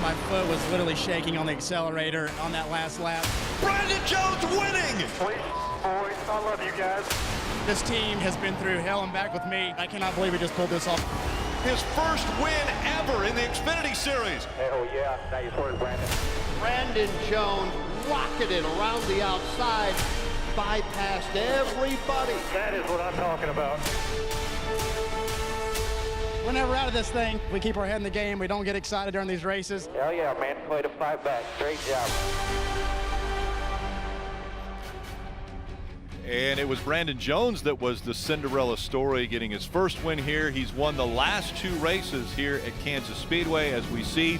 My foot was literally shaking on the accelerator on that last lap. Brandon Jones winning! Please, boys, I love you guys. This team has been through hell and back with me. I cannot believe we just pulled this off. His first win ever in the Xfinity Series. Hell yeah, nice work, Brandon. Brandon Jones rocketed around the outside, bypassed everybody. That is what I'm talking about. We're never out of this thing. We keep our head in the game. We don't get excited during these races. Hell yeah, man. Played a 5 back. Great job. And it was Brandon Jones that was the Cinderella story, getting his first win here. He's won the last 2 races here at Kansas Speedway. As we see,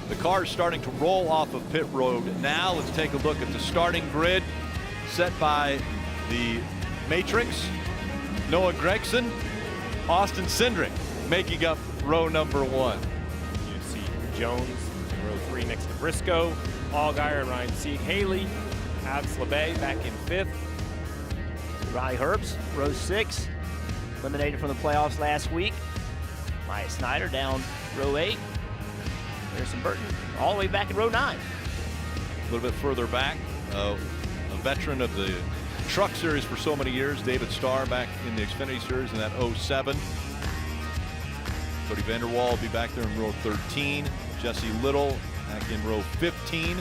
the car is starting to roll off of pit road. Now let's take a look at the starting grid set by the Matrix. Noah Gregson, Austin Cindric making up row number 1. You see Jones in row 3 next to Briscoe, Allgaier and Ryan Sieg, Haley, Alex LeBay back in 5th. Ronnie Herbst, row 6, eliminated from the playoffs last week. Maya Snyder down row 8. Harrison Burton all the way back in row 9. A little bit further back, a veteran of the Truck Series for so many years, David Starr back in the Xfinity Series in that 07. Cody Vanderwall will be back there in row 13. Jesse Little back in row 15.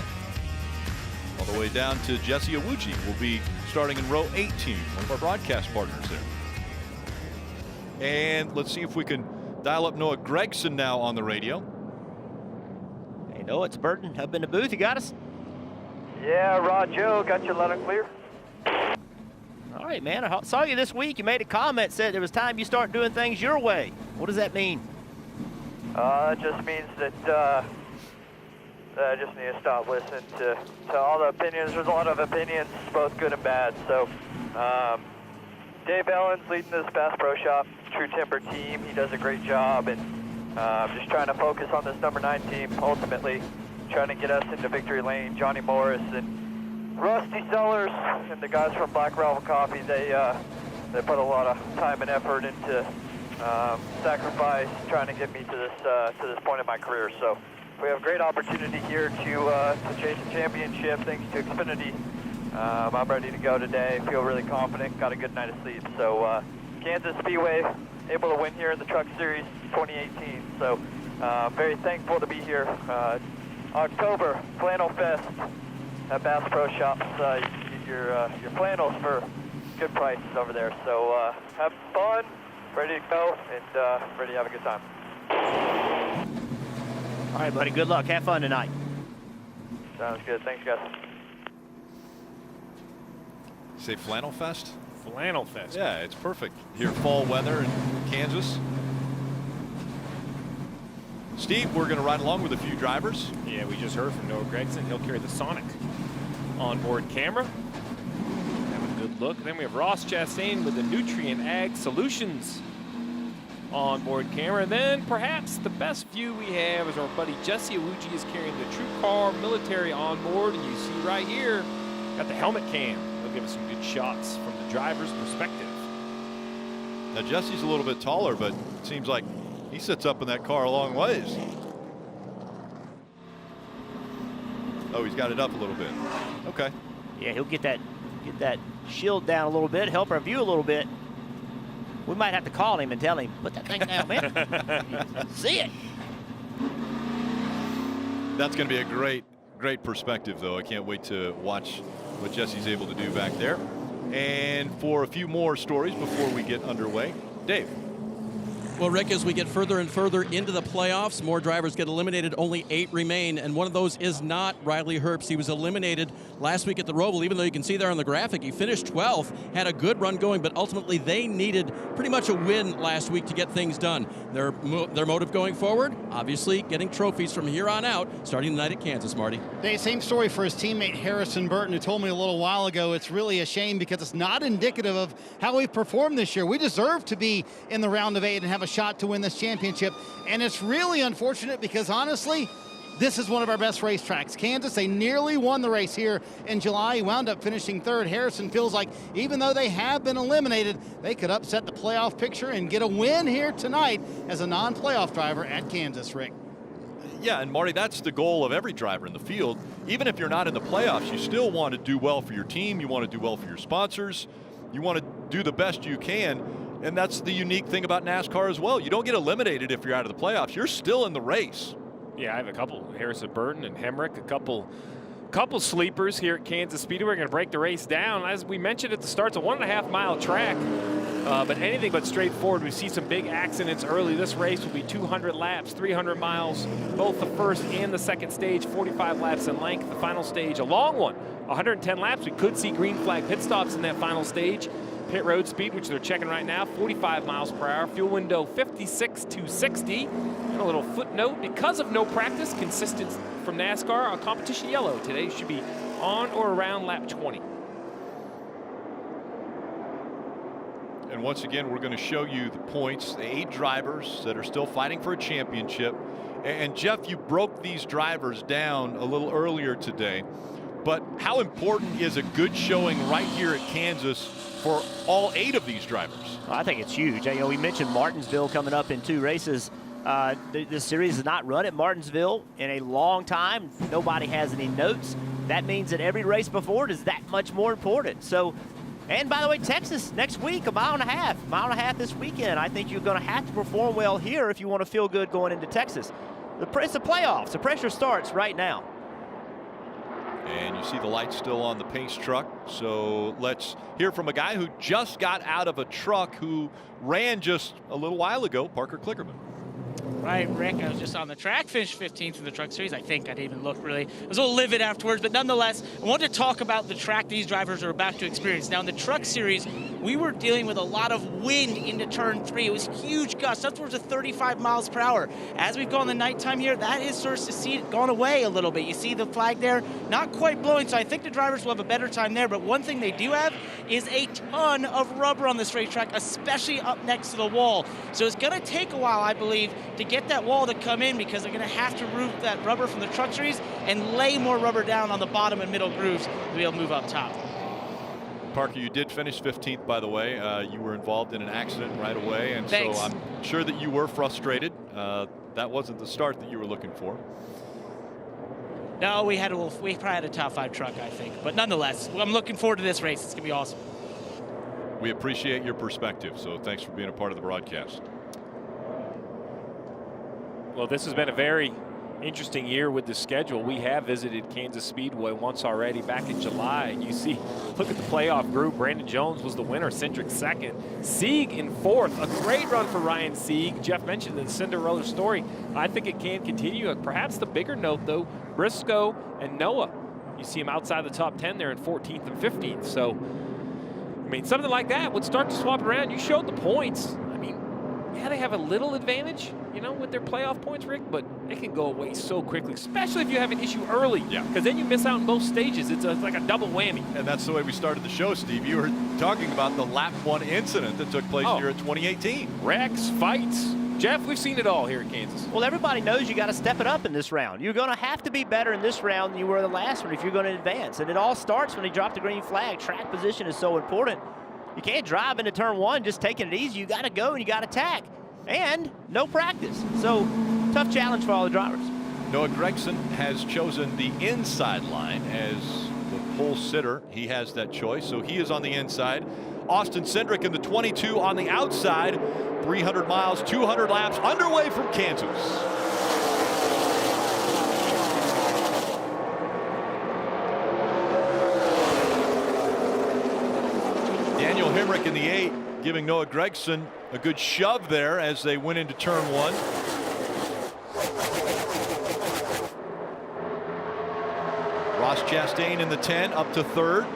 All the way down to Jesse Awuji will be starting in row 18, one of our broadcast partners there. And let's see if we can dial up Noah Gregson now on the radio. Hey, Noah, it's Burton up in the booth. You got us? Yeah, Rod Joe, got you loud and clear. All right, man. I saw you this week. You made a comment, said it was time you start doing things your way. What does that mean? It just means that I just need to stop listening to all the opinions. There's a lot of opinions, both good and bad. So, Dave Allen's leading this Bass Pro Shop True Timber team. He does a great job, and just trying to focus on this number 9 team, ultimately trying to get us into victory lane. Johnny Morris and Rusty Sellers and the guys from Black Rival Coffee, they put a lot of time and effort into sacrifice trying to get me to this point in my career. So we have a great opportunity here to chase a championship thanks to Xfinity. I'm ready to go today. Feel really confident. Got a good night of sleep. So Kansas Speedway able to win here in the Truck Series 2018. So very thankful to be here. October Flannel Fest at Bass Pro Shops. You can get your flannels for good prices over there. So have fun, ready to go, and ready to have a good time. All right, buddy. Good luck. Have fun tonight. Sounds good. Thanks, guys. Say Flannel Fest? Flannel Fest. Yeah, it's perfect. Here, fall weather in Kansas. Steve, we're going to ride along with a few drivers. Yeah, we just heard from Noah Gregson. He'll carry the Sonic onboard camera. Have a good look. Then we have Ross Chastain with the Nutrient Ag Solutions onboard camera. And then perhaps the best view we have is our buddy Jesse Awuji is carrying the True Car Military onboard. And you see right here, got the helmet cam. He'll give us some good shots from the driver's perspective. Now, Jesse's a little bit taller, but it seems like he sits up in that car a long ways. Oh, he's got it up a little bit. Okay. Yeah, he'll get that shield down a little bit, help our view a little bit. We might have to call him and tell him, put that thing down, man. See it. That's going to be a great perspective, though. I can't wait to watch what Jesse's able to do back there. And for a few more stories before we get underway, Dave. Well, Rick, as we get further and further into the playoffs, more drivers get eliminated. Only 8 remain, and one of those is not Riley Herbst. He was eliminated last week at the Roval, even though you can see there on the graphic, he finished 12th, had a good run going, but ultimately they needed pretty much a win last week to get things done. Their motive going forward, obviously getting trophies from here on out, starting tonight at Kansas, Marty. Same story for his teammate Harrison Burton, who told me a little while ago it's really a shame because it's not indicative of how we've performed this year. We deserve to be in the round of 8 and have a shot to win this championship, and it's really unfortunate because honestly this is one of our best racetracks. Kansas, they nearly won the race here in July. He wound up finishing 3rd. Harrison feels like even though they have been eliminated, they could upset the playoff picture and get a win here tonight as a non-playoff driver at Kansas, Rick. Yeah, and Marty, that's the goal of every driver in the field. Even if you're not in the playoffs, you still want to do well for your team. You want to do well for your sponsors. You want to do the best you can. And that's the unique thing about NASCAR as well. You don't get eliminated if you're out of the playoffs. You're still in the race. Yeah, I have a couple. Harrison Burton and Hemrick, a couple sleepers here at Kansas Speedway. We're going to break the race down. As we mentioned at the start, it's a 1.5 mile track, but anything but straightforward. We see some big accidents early. This race will be 200 laps, 300 miles, both the first and the second stage, 45 laps in length. The final stage, a long one, 110 laps. We could see green flag pit stops in that final stage. Pit road speed, which they're checking right now, 45 miles per hour. Fuel window 56 to 60. And a little footnote, because of no practice, consistent from NASCAR, our competition yellow today should be on or around lap 20. And once again, we're going to show you the points, the 8 drivers that are still fighting for a championship. And Jeff, you broke these drivers down a little earlier today. But how important is a good showing right here at Kansas for all 8 of these drivers? Well, I think it's huge. You know, we mentioned Martinsville coming up in 2 races. This series has not run at Martinsville in a long time. Nobody has any notes. That means that every race before it is that much more important. So, and by the way, Texas next week, a mile and a half this weekend. I think you're going to have to perform well here if you want to feel good going into Texas. It's the playoffs. The pressure starts right now. And you see the lights still on the pace truck. So let's hear from a guy who just got out of a truck who ran just a little while ago, Parker Klickerman. Right, Rick, I was just on the track, finished 15th in the truck series. I think I didn't even look really. I was a little livid afterwards, but nonetheless, I wanted to talk about the track these drivers are about to experience. Now, in the truck series, we were dealing with a lot of wind into turn 3. It was huge gusts, upwards of 35 miles per hour. As we've gone the nighttime here, that is sort of gone away a little bit. You see the flag there, not quite blowing, so I think the drivers will have a better time there. But one thing they do have is a ton of rubber on this racetrack, especially up next to the wall. So it's going to take a while, I believe, to get that wall to come in, because they're going to have to root that rubber from the truck series and lay more rubber down on the bottom and middle grooves to be able to move up top. Parker, you did finish 15th, by the way. You were involved in an accident right away, and Thanks. so I'm sure that you were frustrated. That wasn't the start that you were looking for. No, we probably had a top 5 truck, I think. But nonetheless, I'm looking forward to this race. It's going to be awesome. We appreciate your perspective, so thanks for being a part of the broadcast. Well, this has been a very interesting year with the schedule. We have visited Kansas Speedway once already back in July. And you see, look at the playoff group. Brandon Jones was the winner, Cindric second. Sieg in 4th. A great run for Ryan Sieg. Jeff mentioned the Cinderella story. I think it can continue. Perhaps the bigger note, though, Briscoe and Noah. You see him outside the top 10 there in 14th and 15th. So, I mean, something like that would start to swap around. You showed the points. I mean, yeah, they have a little advantage, you know, with their playoff points, Rick, but it can go away so quickly, especially if you have an issue early. Yeah. Because then you miss out in both stages. It's like a double whammy. And that's the way we started the show, Steve. You were talking about the lap 1 incident that took place here in 2018. Wrecks, fights. Jeff, we've seen it all here at Kansas. Well, everybody knows you got to step it up in this round. You're going to have to be better in this round than you were in the last one if you're going to advance. And it all starts when they drop the green flag. Track position is so important. You can't drive into turn 1 just taking it easy. You got to go and you got to attack. And no practice. So, tough challenge for all the drivers. Noah Gragson has chosen the inside line as the pole sitter. He has that choice, so he is on the inside. Austin Cindric in the 22 on the outside. 300 miles, 200 laps underway from Kansas. Daniel Hemrick in the 8, giving Noah Gragson a good shove there as they went into turn 1. Ross Chastain in the 10 up to 3rd.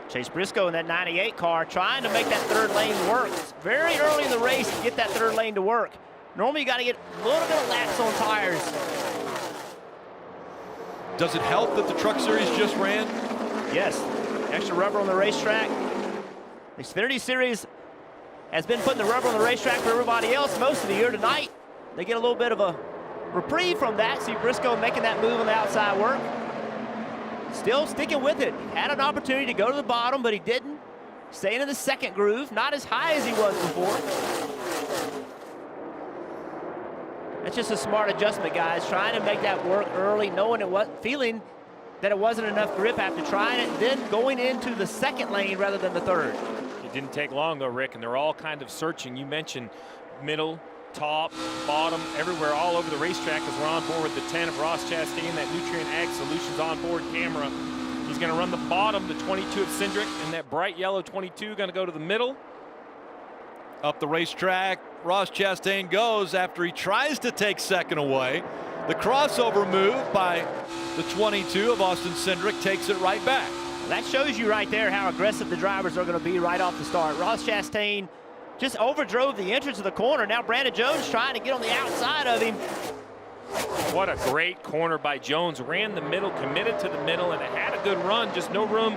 Chase Briscoe in that 98 car trying to make that 3rd lane work. It's very early in the race to get that 3rd lane to work. Normally you got to get a little bit of laps on tires. Does it help that the Truck Series just ran? Yes, extra rubber on the racetrack. The Xfinity Series has been putting the rubber on the racetrack for everybody else most of the year. Tonight, they get a little bit of a reprieve from that. See Briscoe making that move on the outside work. Still sticking with it. Had an opportunity to go to the bottom, but he didn't. Staying in the 2nd groove, not as high as he was before. That's just a smart adjustment, guys. Trying to make that work early, knowing feeling that it wasn't enough grip after trying it, then going into the second lane rather than the third. It didn't take long, though, Rick, and they're all kind of searching. You mentioned middle, top, bottom, everywhere, all over the racetrack as we're on board with the 10 of Ross Chastain, that Nutrient Ag Solutions onboard camera. He's going to run the bottom, the 22 of Cindric, and that bright yellow 22 going to go to the middle. Up the racetrack, Ross Chastain goes after he tries to take second away. The crossover move by the 22 of Austin Cindric takes it right back. That shows you right there how aggressive the drivers are going to be right off the start. Ross Chastain just overdrove the entrance of the corner. Now Brandon Jones trying to get on the outside of him. What a great corner by Jones. Ran the middle, committed to the middle, and it had a good run. Just no room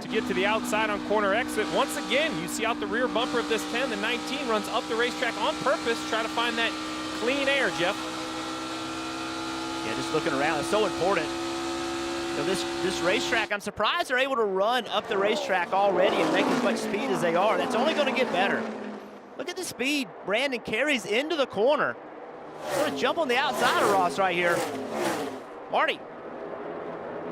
to get to the outside on corner exit. Once again, you see out the rear bumper of this 10, the 19 runs up the racetrack on purpose, try to find that clean air, Jeff. Yeah, just looking around, it's so important. You know, this racetrack, I'm surprised they're able to run up the racetrack already and make as much speed as they are. That's only going to get better. Look at the speed Brandon carries into the corner. Going to jump on the outside of Ross right here. Marty.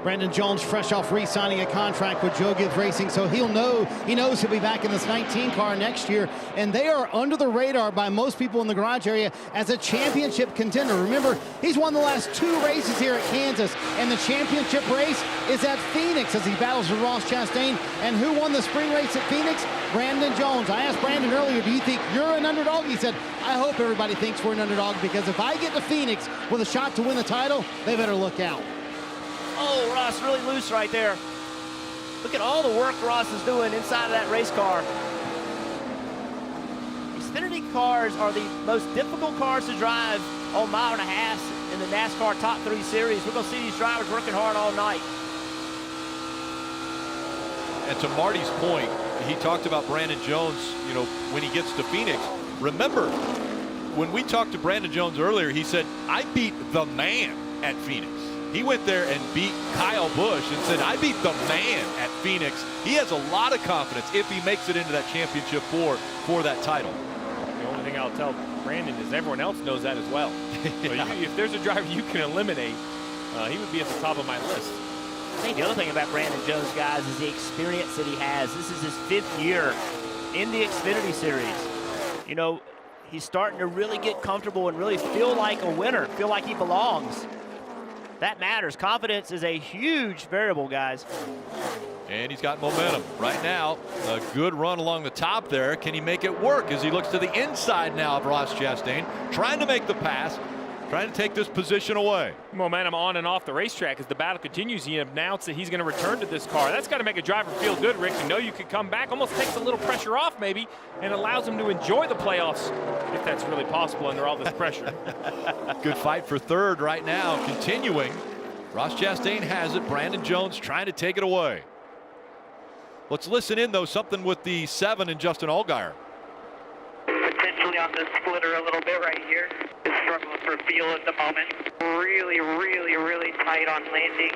Brandon Jones fresh off re-signing a contract with Joe Gibbs Racing, so he knows he'll be back in this 19 car next year, and they are under the radar by most people in the garage area as a championship contender. Remember, he's won the last 2 races here at Kansas, and the championship race is at Phoenix as he battles with Ross Chastain. And who won the spring race at Phoenix? Brandon Jones. I asked Brandon earlier, do you think you're an underdog? He said, I hope everybody thinks we're an underdog, because if I get to Phoenix with a shot to win the title, they better look out. Oh, Ross really loose right there. Look at all the work Ross is doing inside of that race car. Xfinity cars are the most difficult cars to drive on mile and a half in the NASCAR Top 3 Series. We're going to see these drivers working hard all night. And to Marty's point, he talked about Brandon Jones, you know, when he gets to Phoenix. Remember, when we talked to Brandon Jones earlier, he said, I beat the man at Phoenix. He went there and beat Kyle Busch and said, I beat the man at Phoenix. He has a lot of confidence if he makes it into that championship for that title. The only thing I'll tell Brandon is everyone else knows that as well. So if there's a driver you can eliminate, he would be at the top of my list. I think the other thing about Brandon Jones, guys, is the experience that he has. This is his 5th year in the Xfinity Series. You know, he's starting to really get comfortable and really feel like a winner, feel like he belongs. That matters. Confidence is a huge variable, guys. And he's got momentum right now. A good run along the top there. Can he make it work as he looks to the inside now of Ross Chastain, trying to make the pass, trying to take this position away. Momentum on and off the racetrack as the battle continues. He announced that he's going to return to this car. That's got to make a driver feel good, Rick. You know you could come back, almost takes a little pressure off maybe, and allows him to enjoy the playoffs, if that's really possible under all this pressure. Good fight for third right now, continuing. Ross Chastain has it. Brandon Jones trying to take it away. Let's listen in, though, something with the 7 and Justin Allgaier. Potentially on the splitter a little bit right here. Just struggling for feel at the moment. Really, really, really tight on landing.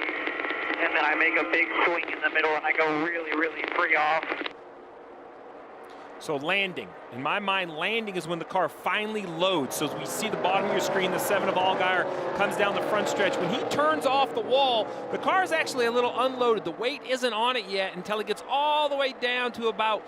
And then I make a big swing in the middle and I go really, really free off. So landing, in my mind, landing is when the car finally loads. So as we see the bottom of your screen, the 7 of Allgaier comes down the front stretch. When he turns off the wall, the car is actually a little unloaded. The weight isn't on it yet until it gets all the way down to about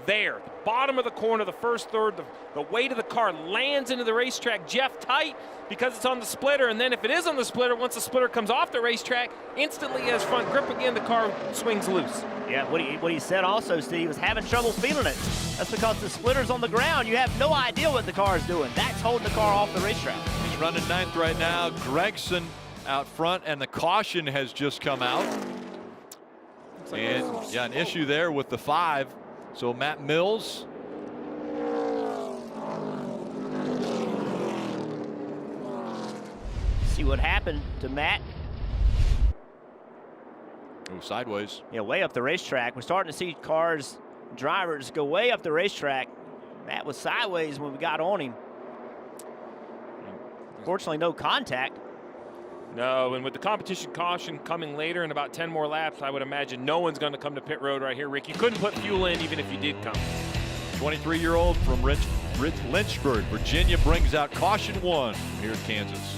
there. The bottom of the corner, the first third, the weight of the car lands into the racetrack. Jeff, tight because it's on the splitter. And then if it is on the splitter, once the splitter comes off the racetrack, instantly has front grip again, the car swings loose. Yeah, what he said also, Steve, was having trouble feeling it. That's because the splitter's on the ground. You have no idea what the car is doing. That's holding the car off the racetrack. He's running 9th right now. Gregson out front, and the caution has just come out. And yeah, an issue there with the 5. So Matt Mills. See what happened to Matt. Oh, sideways. Yeah, way up the racetrack. We're starting to see cars, drivers go way up the racetrack. Matt was sideways when we got on him. Fortunately, no contact. No, and with the competition caution coming later in about 10 more laps, I would imagine no one's going to come to pit road right here, Rick. You couldn't put fuel in even if you did come. 23-year-old from Richmond. Lynchburg. Virginia brings out caution 1 here at Kansas.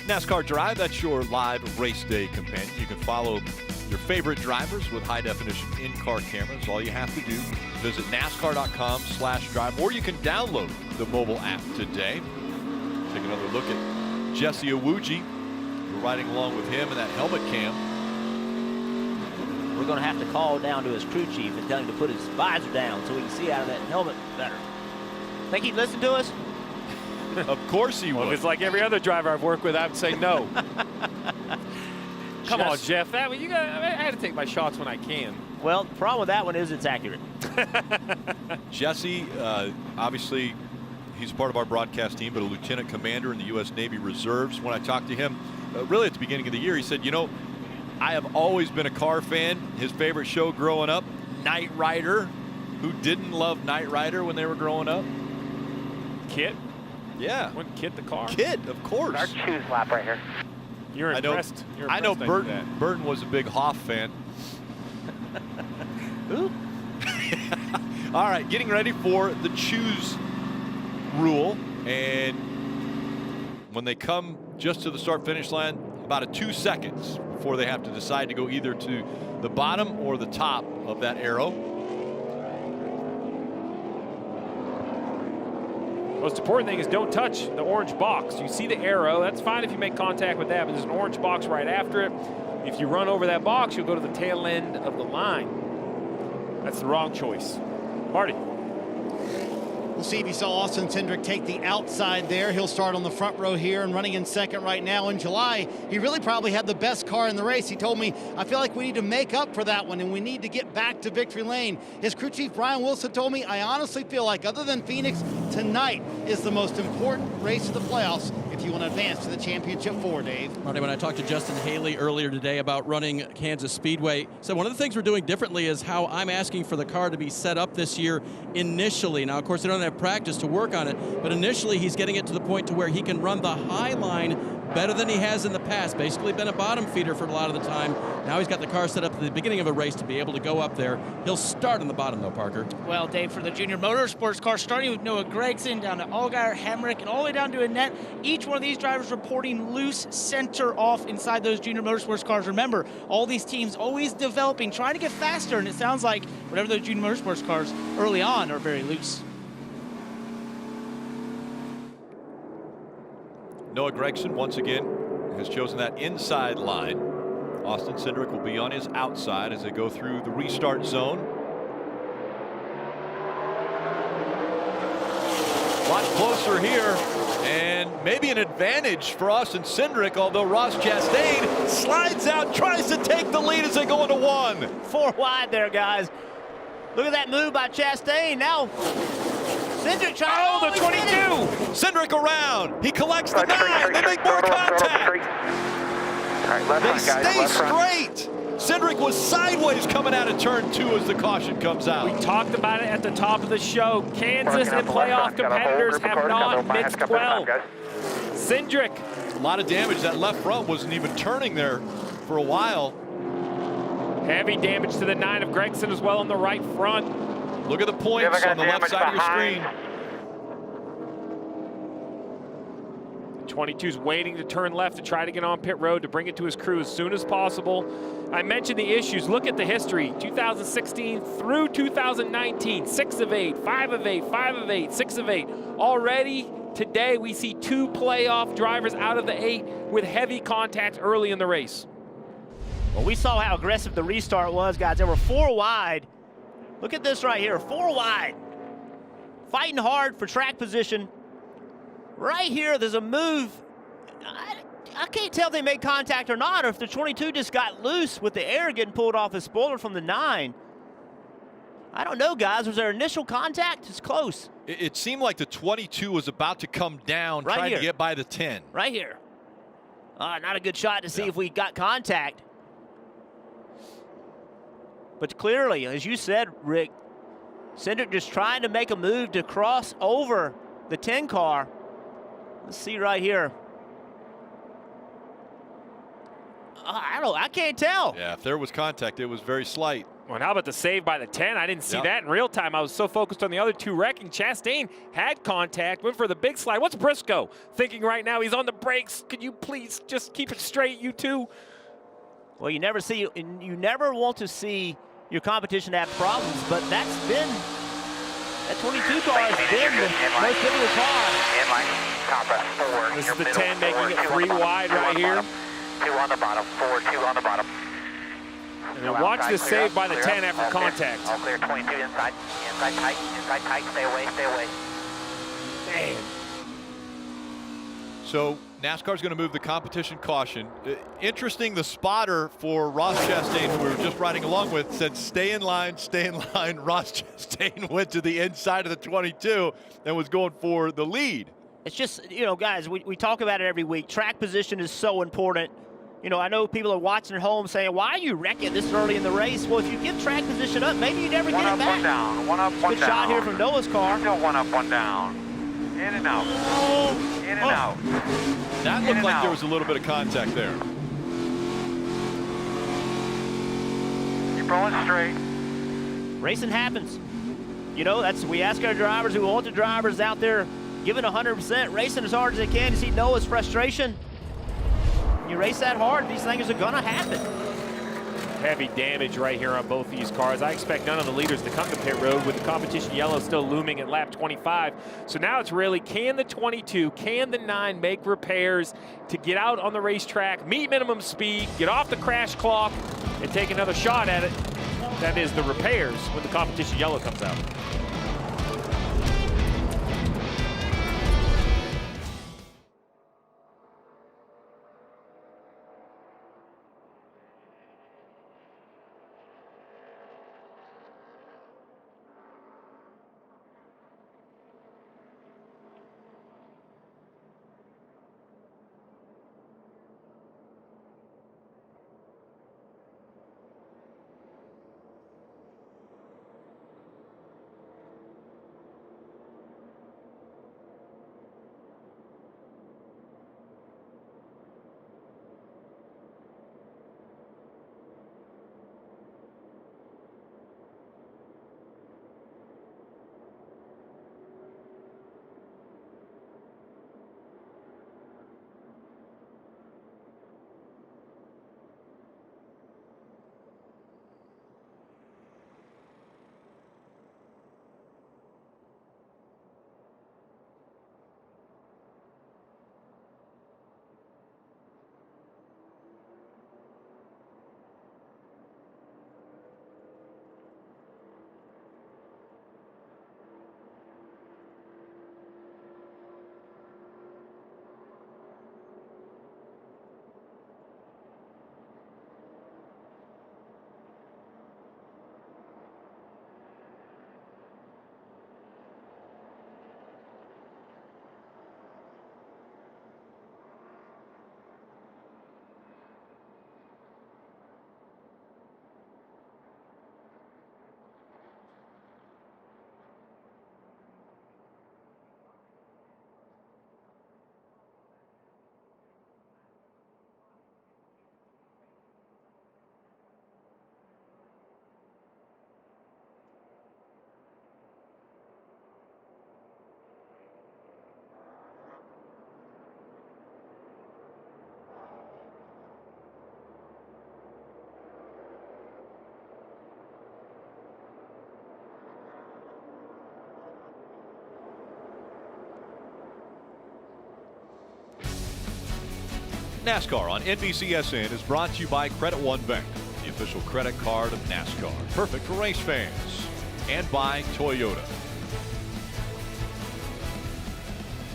NASCAR Drive, that's your live race day companion. You can follow your favorite drivers with high-definition in-car cameras. All you have to do is visit NASCAR.com/drive, or you can download the mobile app today. Take another look at Jesse Iwuji. We're riding along with him in that helmet cam. We're going to have to call down to his crew chief and tell him to put his visor down so we can see out of that helmet better. Think he'd listen to us? Of course he would. Well, if it's like every other driver I've worked with, I would say no. Come on, Jeff. I had to take my shots when I can. Well, the problem with that one is it's accurate. Jesse, obviously, he's part of our broadcast team, but a lieutenant commander in the U.S. Navy Reserves. When I talked to him, really at the beginning of the year, he said, you know, I have always been a car fan. His favorite show growing up, Knight Rider. Who didn't love Knight Rider when they were growing up? Kit? Yeah. Wasn't Kit the car? Kit, of course. Our choose lap right here. You're impressed. I know Burton was a big Hoff fan. Ooh. All right, getting ready for the choose rule. And when they come just to the start-finish line, about 2 seconds before they have to decide to go either to the bottom or the top of that arrow. Most important thing is don't touch the orange box. You see the arrow, that's fine if you make contact with that, but there's an orange box right after it. If you run over that box, you'll go to the tail end of the line. That's the wrong choice. Marty. We'll see if you saw Austin Cindric take the outside there. He'll start on the front row here and running in second right now. In July, he really probably had the best car in the race. He told me, I feel like we need to make up for that one and we need to get back to victory lane. His crew chief, Brian Wilson, told me, I honestly feel like other than Phoenix, tonight is the most important race of the playoffs if you want to advance to the championship four, Dave. Marty, when I talked to Justin Haley earlier today about running Kansas Speedway, so one of the things we're doing differently is how I'm asking for the car to be set up this year initially. Now, of course, they don't have practice to work on it, but initially he's getting it to the point to where he can run the high line better than he has in the past. Basically been a bottom feeder for a lot of the time. Now he's got the car set up at the beginning of a race to be able to go up there. He'll start on the bottom, though, Parker. Well, Dave, for the junior motorsports car, starting with Noah Gragson down to Allgaier, Hemrick, and all the way down to Annette, each one of these drivers reporting loose center off inside those junior motorsports cars. Remember, all these teams always developing, trying to get faster, and it sounds like whatever those junior motorsports cars early on are very loose. Noah Gragson once again has chosen that inside line. Austin Cindric will be on his outside as they go through the restart zone. A lot closer here, and maybe an advantage for Austin Cindric, although Ross Chastain slides out, tries to take the lead as they go into one. 4 wide there, guys. Look at that move by Chastain. Now, Cindric trying. Oh, the 22. Cindric around. He collects the 9. They make more contact. They stay straight. Cindric was sideways coming out of turn 2 as the caution comes out. We talked about it at the top of the show. Kansas and playoff competitors have not mixed well. Cindric. A lot of damage. That left front wasn't even turning there for a while. Heavy damage to the 9 of Gragson as well on the right front. Look at the points on the left side of your screen. 22's waiting to turn left to try to get on pit road to bring it to his crew as soon as possible. I mentioned the issues. Look at the history. 2016 through 2019, 6 of 8, 5 of 8, 5 of 8, 6 of 8. Already today we see 2 playoff drivers out of the 8 with heavy contact early in the race. Well, we saw how aggressive the restart was, guys. There were 4 wide. Look at this right here, 4 wide. Fighting hard for track position. Right here, there's a move. I can't tell if they made contact or not, or if the 22 just got loose with the air getting pulled off his spoiler from the 9. I don't know, guys. Was there initial contact? It's close. It seemed like the 22 was about to come down, right trying here. to get by the 10. Right here. Not a good shot to see if we got contact. But clearly, as you said, Rick, Cindric just trying to make a move to cross over the 10 car. Let's see right here. I can't tell. Yeah, if there was contact, it was very slight. Well, how about the save by the 10? I didn't see that in real time. I was so focused on the other 2 wrecking. Chastain had contact, went for the big slide. What's Briscoe thinking right now? He's on the brakes. Could you please just keep it straight, you two? Well, you never want to see your competition have problems, but that's been, that 22 car has been the most difficult car. This is the 10 making it 3 wide right here. 2 on the bottom, 4, 2 on the bottom. And then watch this save by the 10 after contact. All clear, 22 inside tight, stay away. Man. So NASCAR's going to move the competition caution. Interesting, the spotter for Ross Chastain, who we were just riding along with, said stay in line, stay in line. Ross Chastain went to the inside of the 22 and was going for the lead. It's just, guys, we talk about it every week. Track position is so important. I know people are watching at home saying, why are you wrecking this early in the race? Well, if you give track position up, maybe you never get it back. 1 up, 1 down, 1 up, 1 down. Good shot here from Noah's car. Still 1 up, 1 down. In and out. In and out. That looked like there was a little bit of contact there. Keep rolling straight. Racing happens. We ask our drivers, who want the drivers out there giving 100%, racing as hard as they can. You see Noah's frustration. You race that hard, these things are gonna happen. Heavy damage right here on both these cars. I expect none of the leaders to come to pit road with the competition yellow still looming at lap 25. So now it's really, can the 22, can the 9 make repairs to get out on the racetrack, meet minimum speed, get off the crash clock, and take another shot at it? That is the repairs when the competition yellow comes out. NASCAR on NBCSN is brought to you by Credit One Bank, the official credit card of NASCAR. Perfect for race fans. And by Toyota.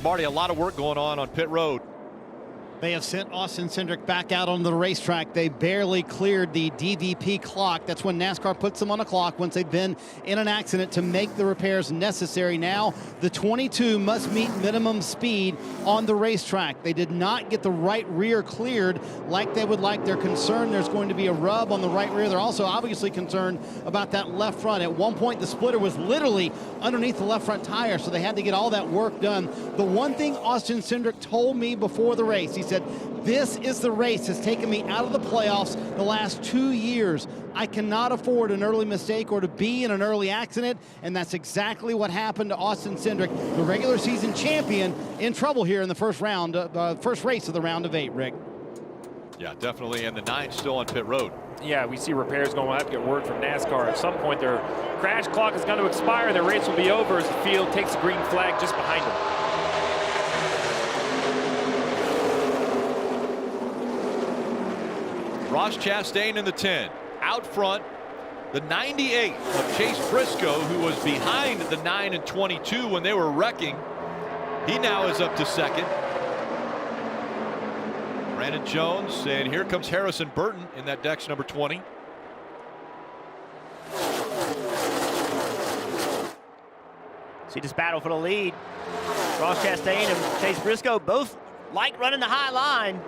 Marty, a lot of work going on pit road. They have sent Austin Cindric back out on the racetrack. They barely cleared the DVP clock. That's when NASCAR puts them on a clock once they've been in an accident to make the repairs necessary. Now, the 22 must meet minimum speed on the racetrack. They did not get the right rear cleared like they would like. They're concerned there's going to be a rub on the right rear. They're also obviously concerned about that left front. At one point, the splitter was literally underneath the left front tire, so they had to get all that work done. The one thing Austin Cindric told me before the race, he said, this is the race that's taken me out of the playoffs the last 2 years. I cannot afford an early mistake or to be in an early accident, and that's exactly what happened to Austin Cindric, the regular season champion, in trouble here in the first round, first race of the round of 8, Rick. Yeah, definitely, and the 9 still on pit road. Yeah, we see repairs going. We'll have to get word from NASCAR. At some point, their crash clock is going to expire. Their race will be over as the field takes the green flag just behind them. Ross Chastain in the 10. Out front, the 98 of Chase Briscoe, who was behind the 9 and 22 when they were wrecking. He now is up to second. Brandon Jones, and here comes Harrison Burton in that Dex number 20. See this battle for the lead. Ross Chastain and Chase Briscoe both like running the high line.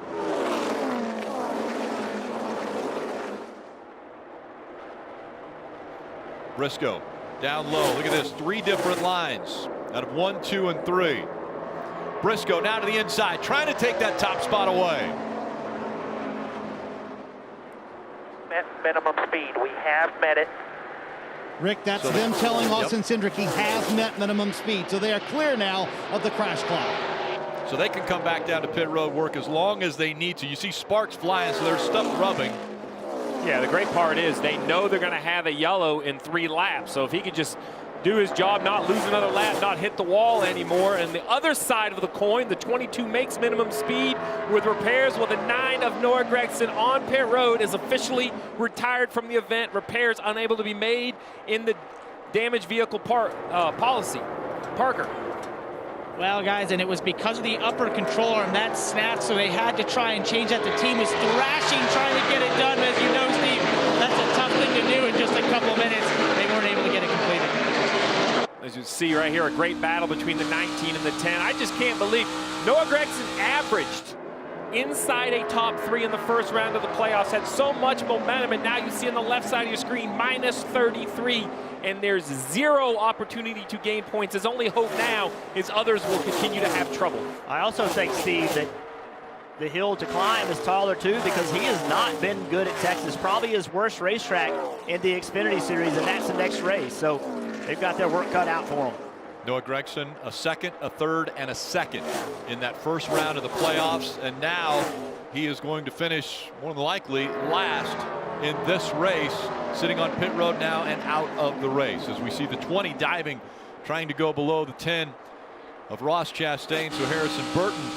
Briscoe down low. Look at this. 3 different lines out of 1, 2, and 3. Briscoe now to the inside, trying to take that top spot away. Minimum speed. We have met it. Rick, that's them telling Austin Cindric he has met minimum speed. So they are clear now of the crash clock. So they can come back down to pit road work as long as they need to. You see sparks flying, so there's stuff rubbing. Yeah, the great part is they know they're going to have a yellow in 3 laps. So if he could just do his job, not lose another lap, not hit the wall anymore. And the other side of the coin, the 22 makes minimum speed with repairs. Well, the 9 of Noah Gragson on pit road is officially retired from the event. Repairs unable to be made in the damaged vehicle policy. Parker. Well, guys, and it was because of the upper control arm that snapped, so they had to try and change that. The team was thrashing, trying to get it done. As you know, Steve, that's a tough thing to do in just a couple of minutes. They weren't able to get it completed. As you see right here, a great battle between the 19 and the 10. I just can't believe Noah Gragson averaged inside a top 3 in the first round of the playoffs, had so much momentum, and now you see on the left side of your screen, minus 33. And there's 0 opportunity to gain points. His only hope now is others will continue to have trouble. I also think, Steve, that the hill to climb is taller too, because he has not been good at Texas. Probably his worst racetrack in the Xfinity Series, and that's the next race. So they've got their work cut out for them. Noah Gragson, a second, a third, and a second in that first round of the playoffs. And now he is going to finish, more than likely, last in this race, sitting on pit road now and out of the race. As we see the 20 diving, trying to go below the 10 of Ross Chastain. So Harrison Burton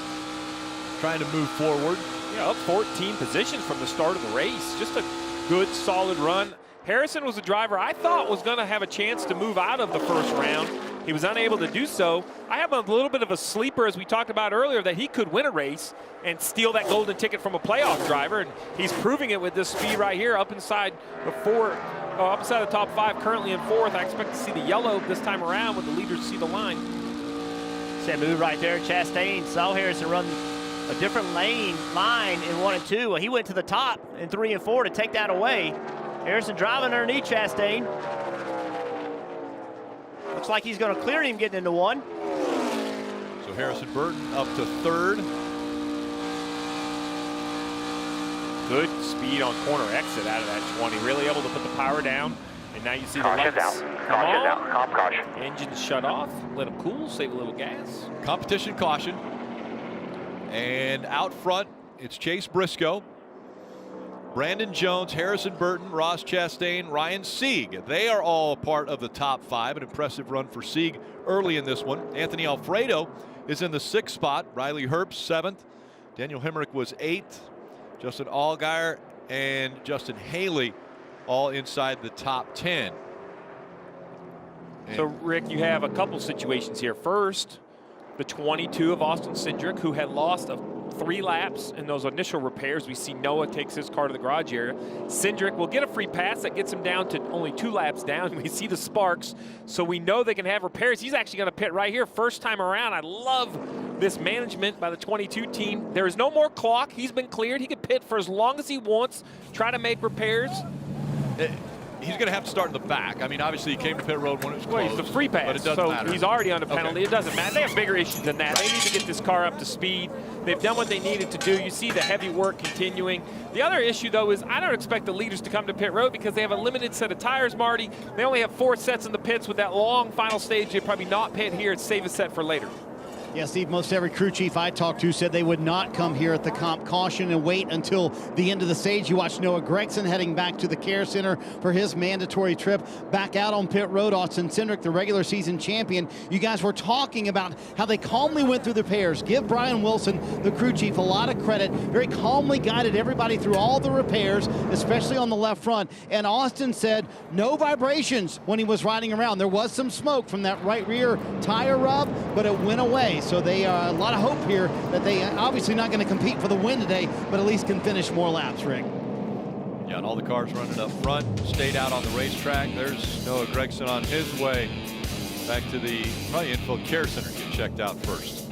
trying to move forward. Yeah, up 14 positions from the start of the race. Just a good, solid run. Harrison was a driver I thought was going to have a chance to move out of the first round. He was unable to do so. I have a little bit of a sleeper, as we talked about earlier, that he could win a race and steal that golden ticket from a playoff driver, and he's proving it with this speed right here, up inside the up inside the top 5, currently in 4th. I expect to see the yellow this time around when the leaders see the line. That move right there, Chastain saw Harrison run a different line in 1 and 2. Well, he went to the top in 3 and 4 to take that away. Harrison driving underneath Chastain. Looks like he's going to clear him getting into 1. So Harrison Burton up to 3rd. Good speed on corner exit out of that 20. Really able to put the power down. And now you see the lights come on. Comp caution. Engines shut off. Let them cool. Save a little gas. Competition caution. And out front, it's Chase Briscoe, Brandon Jones, Harrison Burton, Ross Chastain, Ryan Sieg. They are all part of the top 5. An impressive run for Sieg early in this one. Anthony Alfredo is in the 6th spot. Riley Herbst 7th. Daniel Hemrick was 8th. Justin Allgaier and Justin Haley all inside the top 10. So, Rick, you have a couple situations here. First, the 22 of Austin Cindric, who had lost 3 laps in those initial repairs. We see Noah takes his car to the garage area. Cindric will get a free pass that gets him down to only 2 laps down. We see the sparks, so we know they can have repairs. He's actually going to pit right here first time around. I love this management by the 22 team. There is no more clock. He's been cleared. He can pit for as long as he wants, try to make repairs. He's going to have to start in the back. I mean, obviously, he came to pit road when it was closed. Well, he's the free pass, but it doesn't matter. He's already on a penalty. Okay. It doesn't matter. They have bigger issues than that. They need to get this car up to speed. They've done what they needed to do. You see the heavy work continuing. The other issue, though, is I don't expect the leaders to come to pit road because they have a limited set of tires, Marty. They only have 4 sets in the pits. With that long final stage, they probably not pit here and save a set for later. Yeah, Steve, most every crew chief I talked to said they would not come here at the comp caution and wait until the end of the stage. You watch Noah Gragson heading back to the care center for his mandatory trip. Back out on pit road, Austin Cindric, the regular season champion. You guys were talking about how they calmly went through the repairs. Give Brian Wilson, the crew chief, a lot of credit. Very calmly guided everybody through all the repairs, especially on the left front. And Austin said no vibrations when he was riding around. There was some smoke from that right rear tire rub, but it went away. So they are a lot of hope here that they obviously not going to compete for the win today, but at least can finish more laps, Rick. Yeah, and all the cars running up front stayed out on the racetrack. There's Noah Gragson on his way back to the probably Infield Care Center to get checked out first.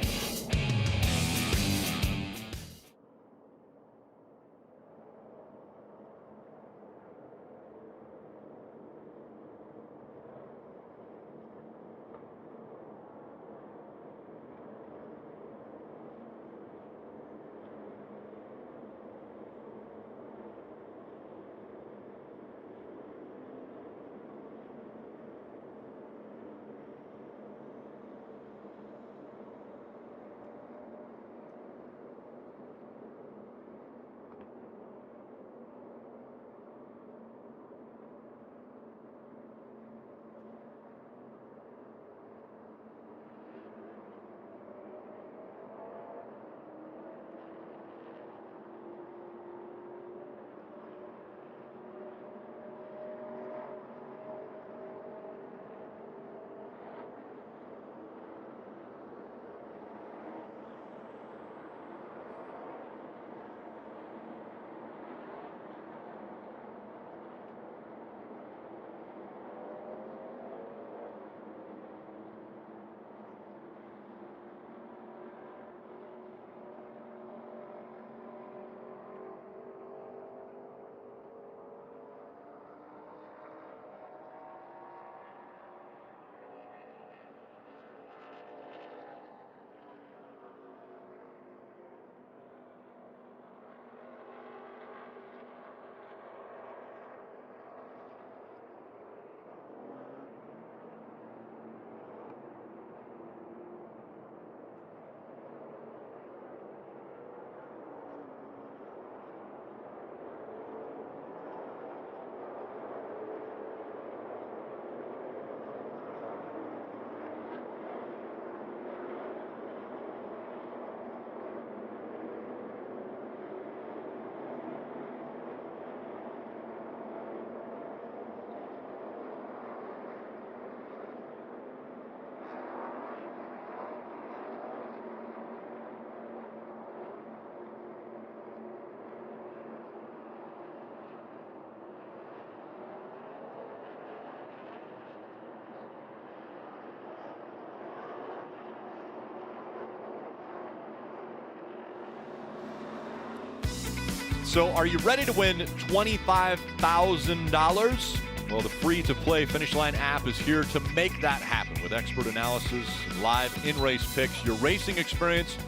So are you ready to win $25,000? Well, the free-to-play Finish Line app is here to make that happen. With expert analysis and live in-race picks, your racing experience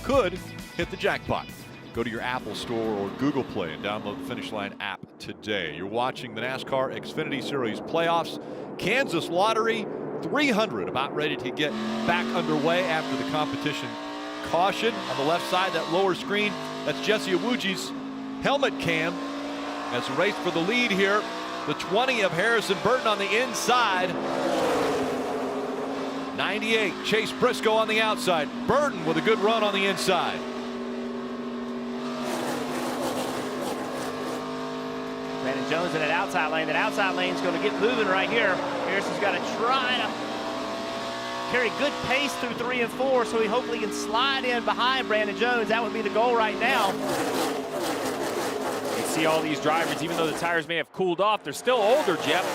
could hit the jackpot. Go to your Apple Store or Google Play and download the Finish Line app today. You're watching the NASCAR Xfinity Series playoffs. Kansas Lottery 300 about ready to get back underway after the competition caution. On the left side, that lower screen, that's Jesse Iwuji's helmet cam as a race for the lead here. The 20 of Harrison Burton on the inside. 98, Chase Briscoe on the outside. Burton with a good run on the inside. Jones in that outside lane. That outside lane's going to get moving right here. Harrison's got to try to carry good pace through 3 and 4, so he hopefully can slide in behind Brandon Jones. That would be the goal right now. You see all these drivers, even though the tires may have cooled off, they're still older, Jeff.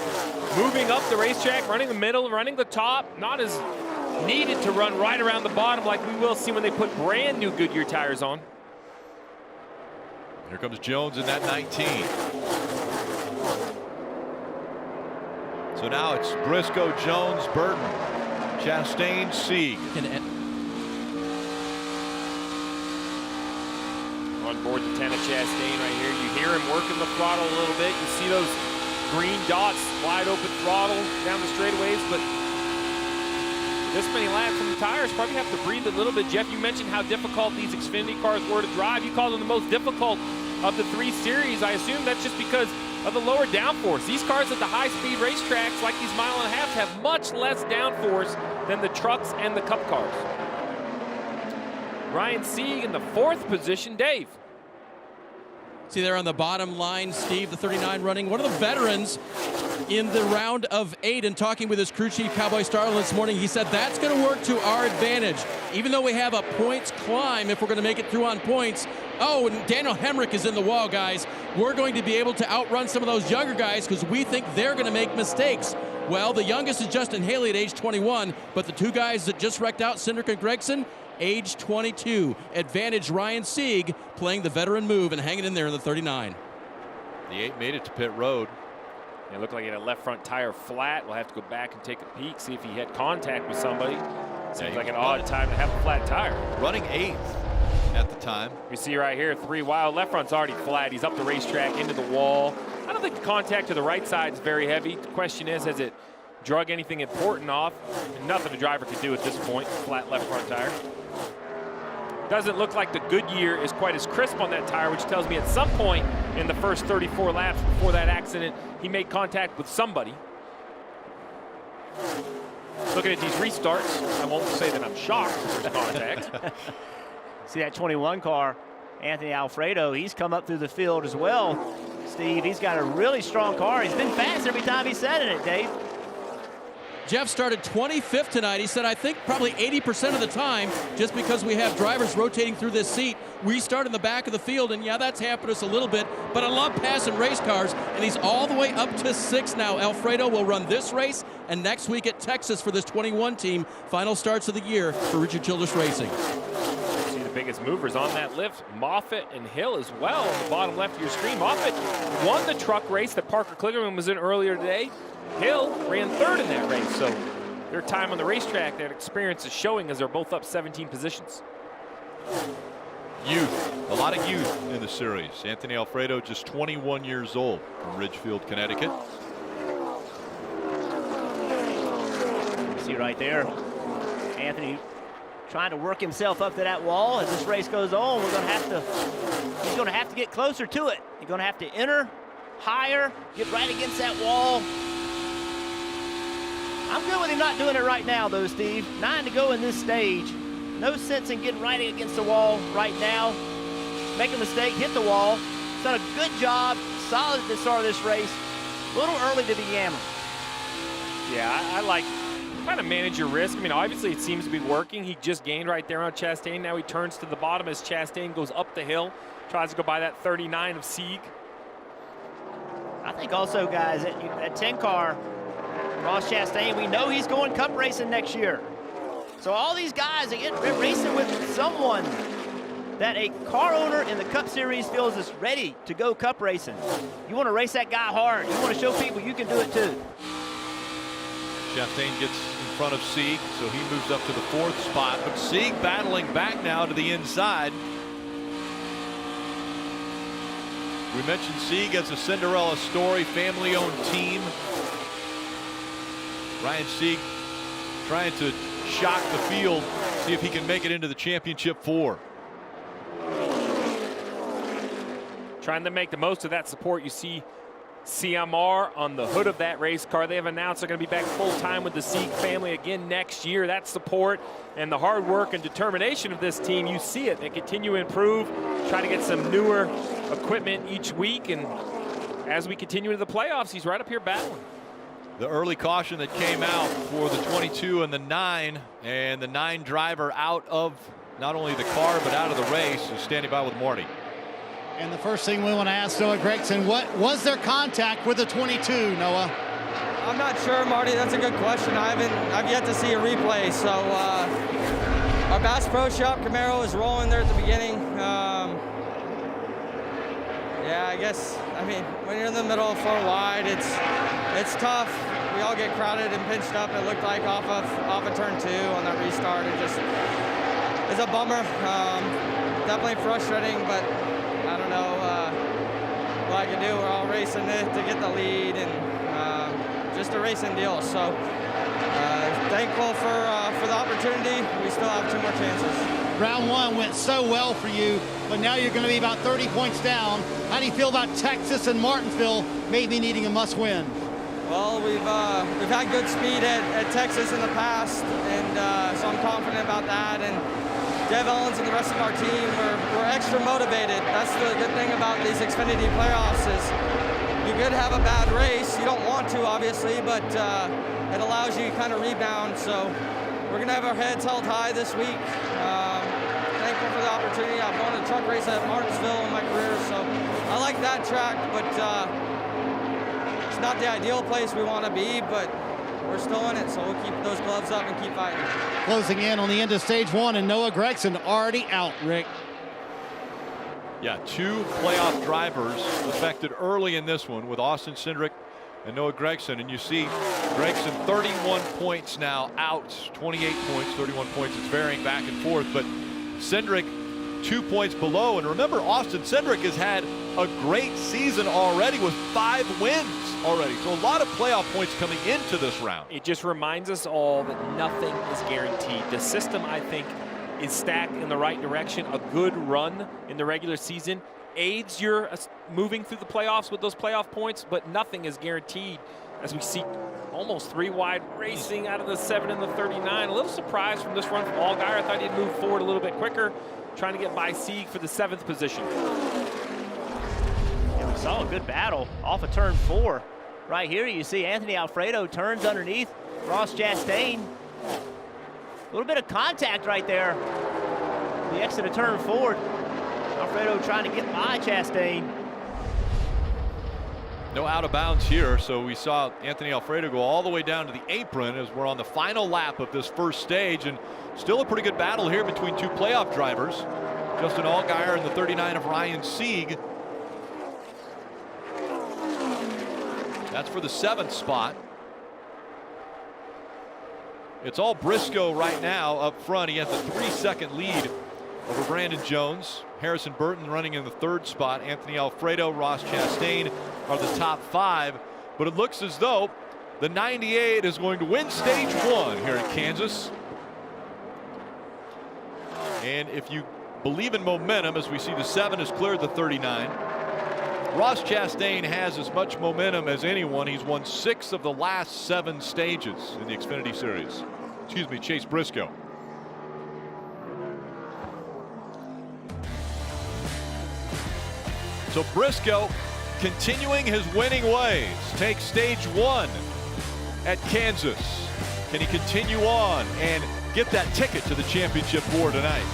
Moving up the racetrack, running the middle, running the top, not as needed to run right around the bottom like we will see when they put brand new Goodyear tires on. Here comes Jones in that 19. So now it's Briscoe, Jones, Burton, Chastain, Sieg. On board the 10 of Chastain right here. You hear him working the throttle a little bit. You see those green dots, wide open throttle down the straightaways, but this many laps from the tires probably have to breathe a little bit. Jeff, you mentioned how difficult these Xfinity cars were to drive. You called them the most difficult of the 3 series. I assume that's just because of the lower downforce. These cars at the high-speed racetracks, like these mile-and-a-halves, have much less downforce than the trucks and the Cup cars. Ryan Sieg in the 4th position. Dave. See there on the bottom line, Steve, the 39 running. One of the veterans in the round of 8, and talking with his crew chief, Cowboy Starland, this morning, he said that's going to work to our advantage. Even though we have a points climb, if we're going to make it through on points. Oh, and Daniel Hemrick is in the wall, guys. We're going to be able to outrun some of those younger guys because we think they're going to make mistakes. Well, the youngest is Justin Haley at age 21, but the 2 guys that just wrecked out, Cindric and Gregson, age 22. Advantage Ryan Sieg playing the veteran move and hanging in there in the 39. The 8 made it to pit road. It looked like he had a left front tire flat. We'll have to go back and take a peek, see if he had contact with somebody. Seems like an odd time to have a flat tire. Running 8th at the time. You see right here, 3 wild. Left front's already flat. He's up the racetrack into the wall. I don't think the contact to the right side is very heavy. The question is, has it drug anything important off? And nothing the driver can do at this point. Flat left front tire. Doesn't look like the Goodyear is quite as crisp on that tire, which tells me at some point in the first 34 laps before that accident, he made contact with somebody. Looking at these restarts, I won't say that I'm shocked that there's contact. See that 21 car, Anthony Alfredo, he's come up through the field as well. Steve, he's got a really strong car. He's been fast every time he's sat in it, Dave. Jeff started 25th tonight. He said, I think probably 80% of the time, just because we have drivers rotating through this seat, we start in the back of the field, and yeah, that's hampered us a little bit, but I love passing race cars, and he's all the way up to 6th now. Alfredo will run this race, and next week at Texas for this 21 team, final starts of the year for Richard Childress Racing. See the biggest movers on that lift, Moffitt and Hill as well on the bottom left of your screen. Moffitt won the truck race that Parker Kligerman was in earlier today. Hill ran 3rd in that race, so their time on the racetrack, that experience is showing as they're both up 17 positions. Youth, a lot of youth in the series. Anthony Alfredo just 21 years old from Ridgefield, Connecticut. You see right there, Anthony trying to work himself up to that wall. As this race goes on, he's going to have to get closer to it. He's going to have to enter higher, get right against that wall. I'm good with him not doing it right now, though, Steve. 9 to go in this stage. No sense in getting right against the wall right now. Make a mistake, hit the wall. He's done a good job, solid at the start of this race. A little early to be yammering. Yeah, I like kind of manage your risk. I mean, obviously it seems to be working. He just gained right there on Chastain. Now he turns to the bottom as Chastain goes up the hill, tries to go by that 39 of Sieg. I think also, guys, that 10 car, Ross Chastain, we know he's going Cup racing next year. So all these guys are racing with someone that a car owner in the Cup Series feels is ready to go Cup racing. You want to race that guy hard. You want to show people you can do it too. Chastain gets in front of Sieg, so he moves up to the 4th spot. But Sieg battling back now to the inside. We mentioned Sieg as a Cinderella story, family-owned team. Ryan Sieg trying to shock the field, see if he can make it into the championship 4. Trying to make the most of that support. You see CMR on the hood of that race car. They have announced they're going to be back full-time with the Sieg family again next year. That support and the hard work and determination of this team, you see it. They continue to improve, try to get some newer equipment each week, and as we continue into the playoffs, he's right up here battling. The early caution that came out for the 22 and the 9, and the 9 driver out of not only the car but out of the race is standing by with Marty. And the first thing we want to ask Noah Gragson, what was their contact with the 22, Noah? I'm not sure, Marty. That's a good question. I've yet to see a replay. So our Bass Pro Shop Camaro is rolling there at the beginning. Yeah, I guess. I mean, when you're in the middle of 4 wide, it's tough. We all get crowded and pinched up. It looked like off of turn 2 on that restart. It's a bummer. Definitely frustrating, but I don't know what I can do. We're all racing to get the lead, and just a racing deal. So thankful for the opportunity. We still have 2 more chances. Round 1 went so well for you, but now you're going to be about 30 points down. How do you feel about Texas and Martinsville maybe needing a must-win? Well, we've had good speed at Texas in the past, and so I'm confident about that. And Dev Owens and the rest of our team, we're extra motivated. That's the good thing about these Xfinity playoffs is you could have a bad race. You don't want to, obviously, but it allows you to kind of rebound. So we're going to have our heads held high this week. Thankful for the opportunity. I've won a truck race at Martinsville in my career, so I like that track, but it's not the ideal place we want to be, but we're still in it, so we'll keep those gloves up and keep fighting. Closing in on the end of stage 1, and Noah Gragson already out, Rick. Yeah, 2 playoff drivers affected early in this one with Austin Cindric and Noah Gragson, and you see Gragson 31 points now out, 28 points, 31 points. It's varying back and forth, but Cindric 2 points below. And remember, Austin Cindric has had a great season already with 5 wins already. So a lot of playoff points coming into this round. It just reminds us all that nothing is guaranteed. The system, I think, is stacked in the right direction. A good run in the regular season aids your moving through the playoffs with those playoff points, but nothing is guaranteed as we see almost 3 wide racing out of the 7 and the 39. A little surprise from this run from Allgaier. I thought he'd move forward a little bit quicker, trying to get by Sieg for the 7th position. Yeah, we saw a good battle off of turn 4. Right here you see Anthony Alfredo turns underneath Ross Chastain. A little bit of contact right there. The exit of turn 4. Alfredo trying to get by Chastain. No out of bounds here, so we saw Anthony Alfredo go all the way down to the apron as we're on the final lap of this first stage, and still a pretty good battle here between 2 playoff drivers, Justin Allgaier and the 39 of Ryan Sieg. That's for the 7th spot. It's all Briscoe right now up front. He has a 3-second lead over Brandon Jones. Harrison Burton running in the 3rd spot. Anthony Alfredo, Ross Chastain are the top 5. But it looks as though the 98 is going to win stage 1 here at Kansas. And if you believe in momentum, as we see the 7 has cleared the 39. Ross Chastain has as much momentum as anyone. He's won 6 of the last 7 stages in the Xfinity Series. Excuse me, Chase Briscoe. So Briscoe continuing his winning ways. Takes stage 1 at Kansas. Can he continue on and get that ticket to the championship board tonight?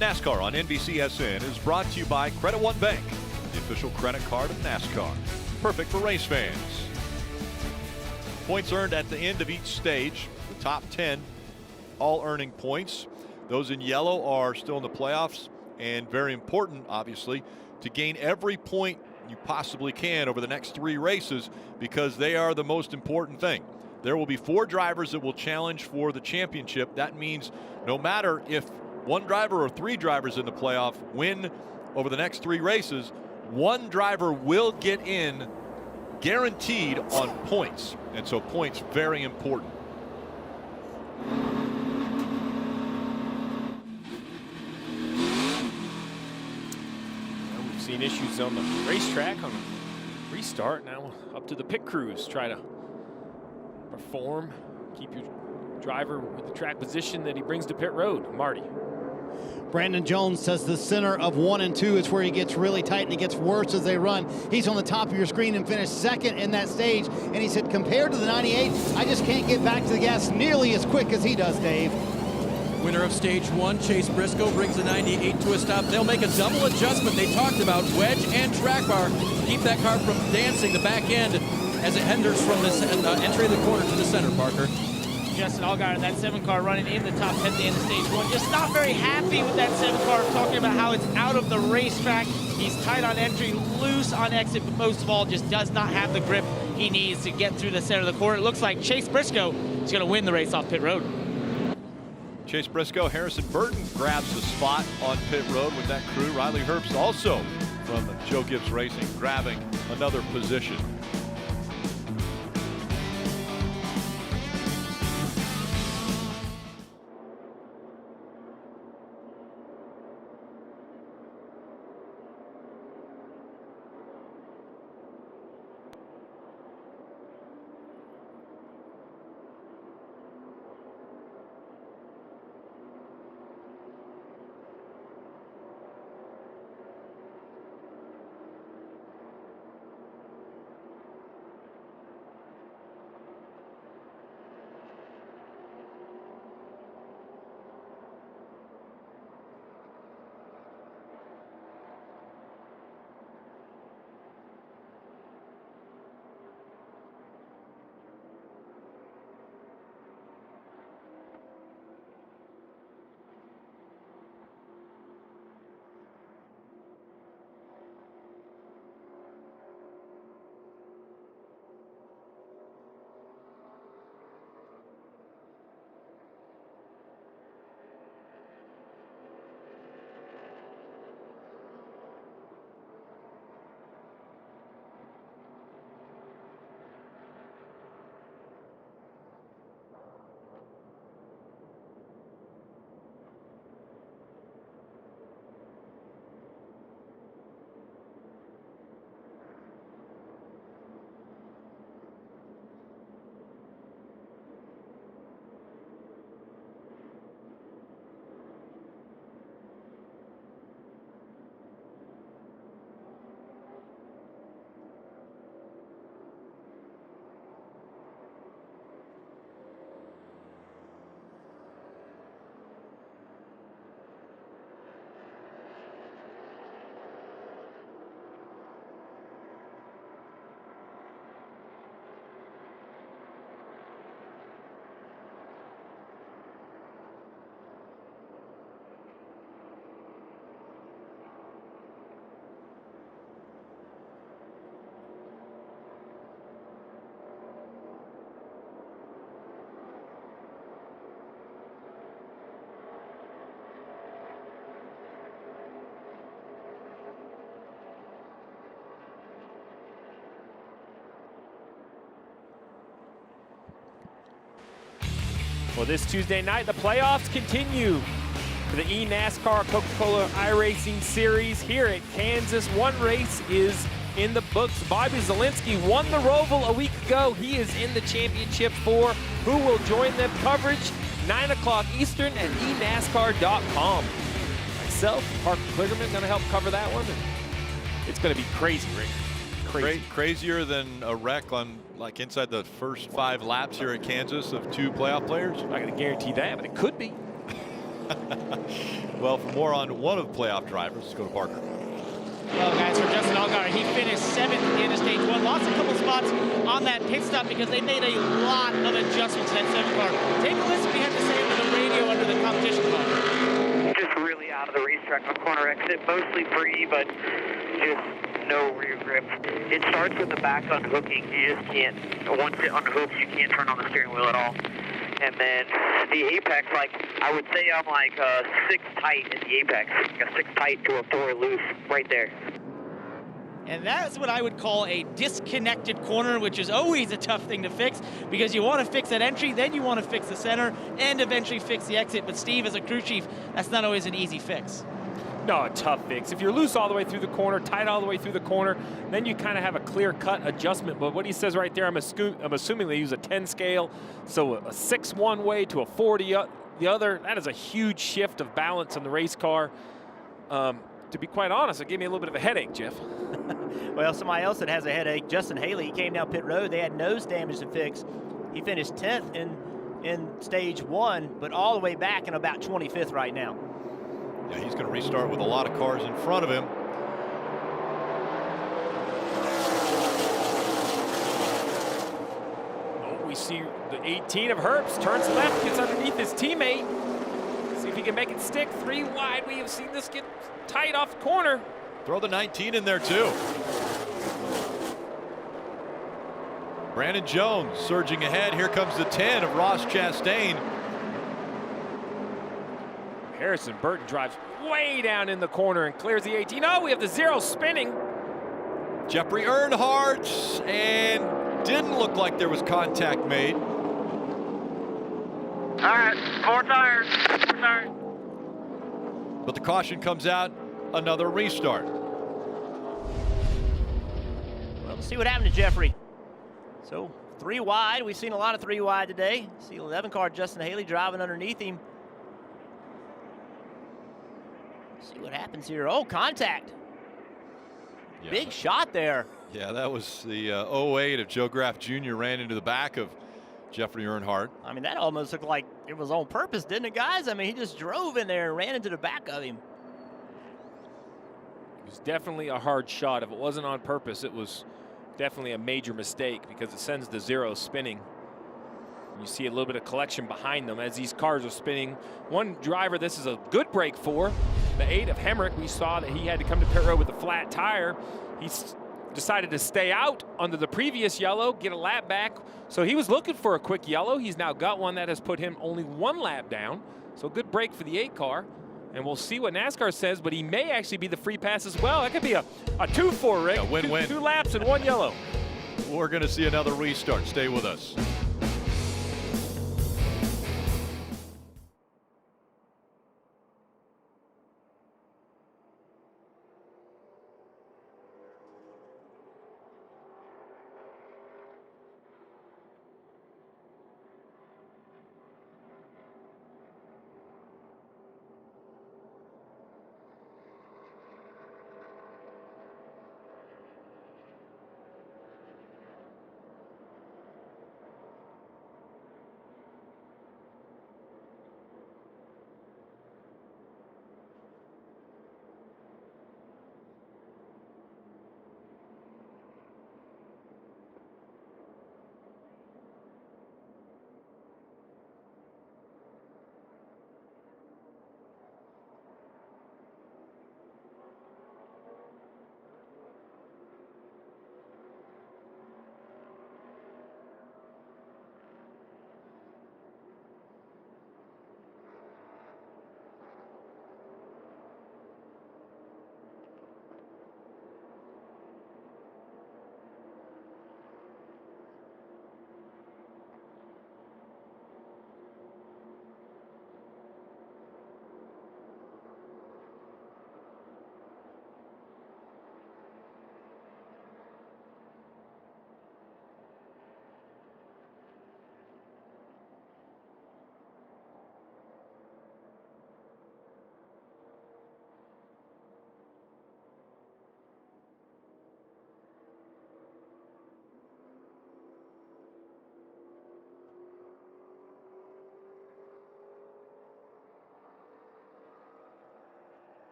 NASCAR on NBCSN is brought to you by Credit One Bank, the official credit card of NASCAR. Perfect for race fans. Points earned at the end of each stage. The top 10 all earning points. Those in yellow are still in the playoffs, and very important, obviously, to gain every point you possibly can over the next 3 races, because they are the most important thing. There will be 4 drivers that will challenge for the championship. That means no matter if 1 driver or 3 drivers in the playoff win over the next 3 races, 1 driver will get in guaranteed on points. And so points very important. We've seen issues on the racetrack on the restart. Now up to the pit crews. Try to perform, keep your driver with the track position that he brings to pit road. Marty. Brandon Jones says the center of 1 and 2 is where he gets really tight and it gets worse as they run. He's on the top of your screen and finished 2nd in that stage. And he said, compared to the 98, I just can't get back to the gas nearly as quick as he does, Dave. Winner of stage 1, Chase Briscoe, brings the 98 to a stop. They'll make a double adjustment. They talked about wedge and track bar to keep that car from dancing the back end as it enters from this entry of the corner to the center, Parker. Justin Allgaier in that 7 car running in the top 10 at the end of stage 1. Just not very happy with that 7 car, talking about how it's out of the racetrack. He's tight on entry, loose on exit, but most of all just does not have the grip he needs to get through the center of the corner. It looks like Chase Briscoe is going to win the race off pit road. Chase Briscoe, Harrison Burton grabs the spot on pit road with that crew. Riley Herbst also from Joe Gibbs Racing grabbing another position. Well, this Tuesday night, the playoffs continue for the eNASCAR Coca-Cola iRacing Series here at Kansas. 1 race is in the books. Bobby Zalinski won the Roval a week ago. He is in the championship for who will join them. Coverage 9 o'clock Eastern at eNASCAR.com. Myself, Parker Kligerman, going to help cover that one. It's going to be crazy, Rick. Crazy. Crazier than a wreck on like inside the first 5 laps here at Kansas of 2 playoff players? I'm not going to guarantee that, but it could be. Well, for more on one of the playoff drivers, let's go to Parker. Well, guys, for Justin Allgaier, he finished 7th at the end of stage 1. Lost a couple spots on that pit stop because they made a lot of adjustments to that 7 car. Take a listen. We had to say over the radio under the competition car. Just really out of the racetrack on corner exit, mostly free, but just no rear grip. It starts with the back unhooking. You just can't, once it unhooks, you can't turn on the steering wheel at all. And then the apex, like, I would say I'm like 6 tight at the apex. Like a 6 tight to a 4 loose right there. And that's what I would call a disconnected corner, which is always a tough thing to fix because you want to fix that entry, then you want to fix the center, and eventually fix the exit. But Steve, as a crew chief, that's not always an easy fix. No, a tough fix. If you're loose all the way through the corner, tight all the way through the corner, then you kind of have a clear-cut adjustment. But what he says right there, I'm assuming they use a 10 scale, so a 6 one way to a 4 the other. That is a huge shift of balance on the race car. To be quite honest, it gave me a little bit of a headache, Jeff. Well, somebody else that has a headache, Justin Haley, he came down pit road. They had nose damage to fix. He finished 10th in stage 1, but all the way back in about 25th right now. Yeah, he's going to restart with a lot of cars in front of him. Oh, we see the 18 of Herbst turns left, gets underneath his teammate. See if he can make it stick. 3 wide. We have seen this get tight off the corner. Throw the 19 in there too. Brandon Jones surging ahead. Here comes the 10 of Ross Chastain. Harrison Burton drives way down in the corner and clears the 18. Oh, we have the 0 spinning. Jeffrey Earnhardt, and didn't look like there was contact made. All right, 4 tires, 4 tires. But the caution comes out, another restart. Well, let's see what happened to Jeffrey. So 3 wide. We've seen a lot of 3 wide today. See 11 car Justin Haley driving underneath him. See what happens here. Oh, contact. Yeah, Big shot there. Yeah, that was the 08 of Joe Graff Jr. ran into the back of Jeffrey Earnhardt. I mean, that almost looked like it was on purpose, didn't it, guys? I mean, he just drove in there and ran into the back of him. It was definitely a hard shot. If it wasn't on purpose, it was definitely a major mistake because it sends the 0 spinning. You see a little bit of collection behind them as these cars are spinning. One driver this is a good break for, the 8 of Hemrick. We saw that he had to come to pit road with a flat tire. He's decided to stay out under the previous yellow, get a lap back. So he was looking for a quick yellow. He's now got one that has put him only 1 lap down. So good break for the 8 car. And we'll see what NASCAR says, but he may actually be the free pass as well. That could be a 2-4, Rick. Yeah, win-win. 2 laps and 1 yellow. We're going to see another restart. Stay with us.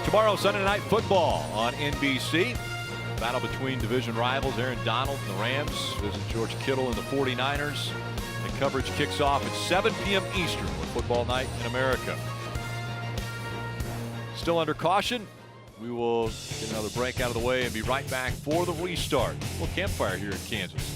Tomorrow, Sunday Night Football on NBC. Battle between division rivals Aaron Donald and the Rams visit George Kittle and the 49ers. And coverage kicks off at 7 p.m. Eastern with Football Night in America. Still under caution. We will get another break out of the way and be right back for the restart. Well, campfire here in Kansas.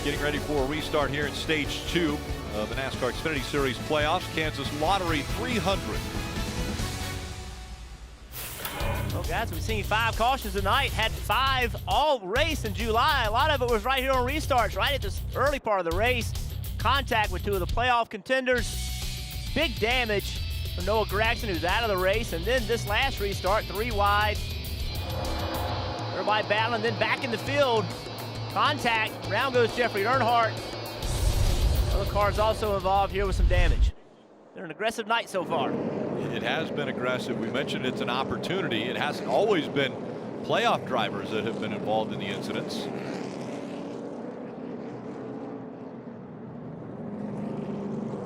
Getting ready for a restart here in stage 2 of the NASCAR Xfinity Series playoffs. Kansas Lottery 300. Well, guys, we've seen 5 cautions tonight. Had 5 all race in July. A lot of it was right here on restarts, right at this early part of the race. Contact with 2 of the playoff contenders. Big damage for Noah Gragson, who's out of the race. And then this last restart, 3 wide. Everybody battling, then back in the field. Contact, round goes Jeffrey Earnhardt. Other cars also involved here with some damage. Been an aggressive night so far. It has been aggressive. We mentioned it's an opportunity. It hasn't always been playoff drivers that have been involved in the incidents.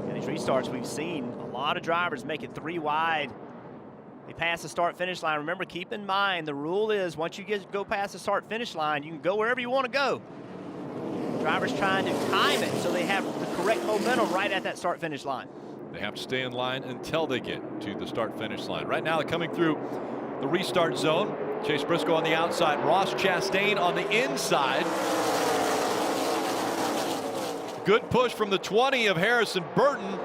In these restarts, we've seen a lot of drivers make it 3 wide. They pass the start-finish line. Remember, keep in mind, the rule is once you go past the start-finish line, you can go wherever you want to go. Drivers trying to time it so they have the correct momentum right at that start-finish line. They have to stay in line until they get to the start-finish line. Right now, they're coming through the restart zone. Chase Briscoe on the outside, Ross Chastain on the inside. Good push from the 20 of Harrison Burton.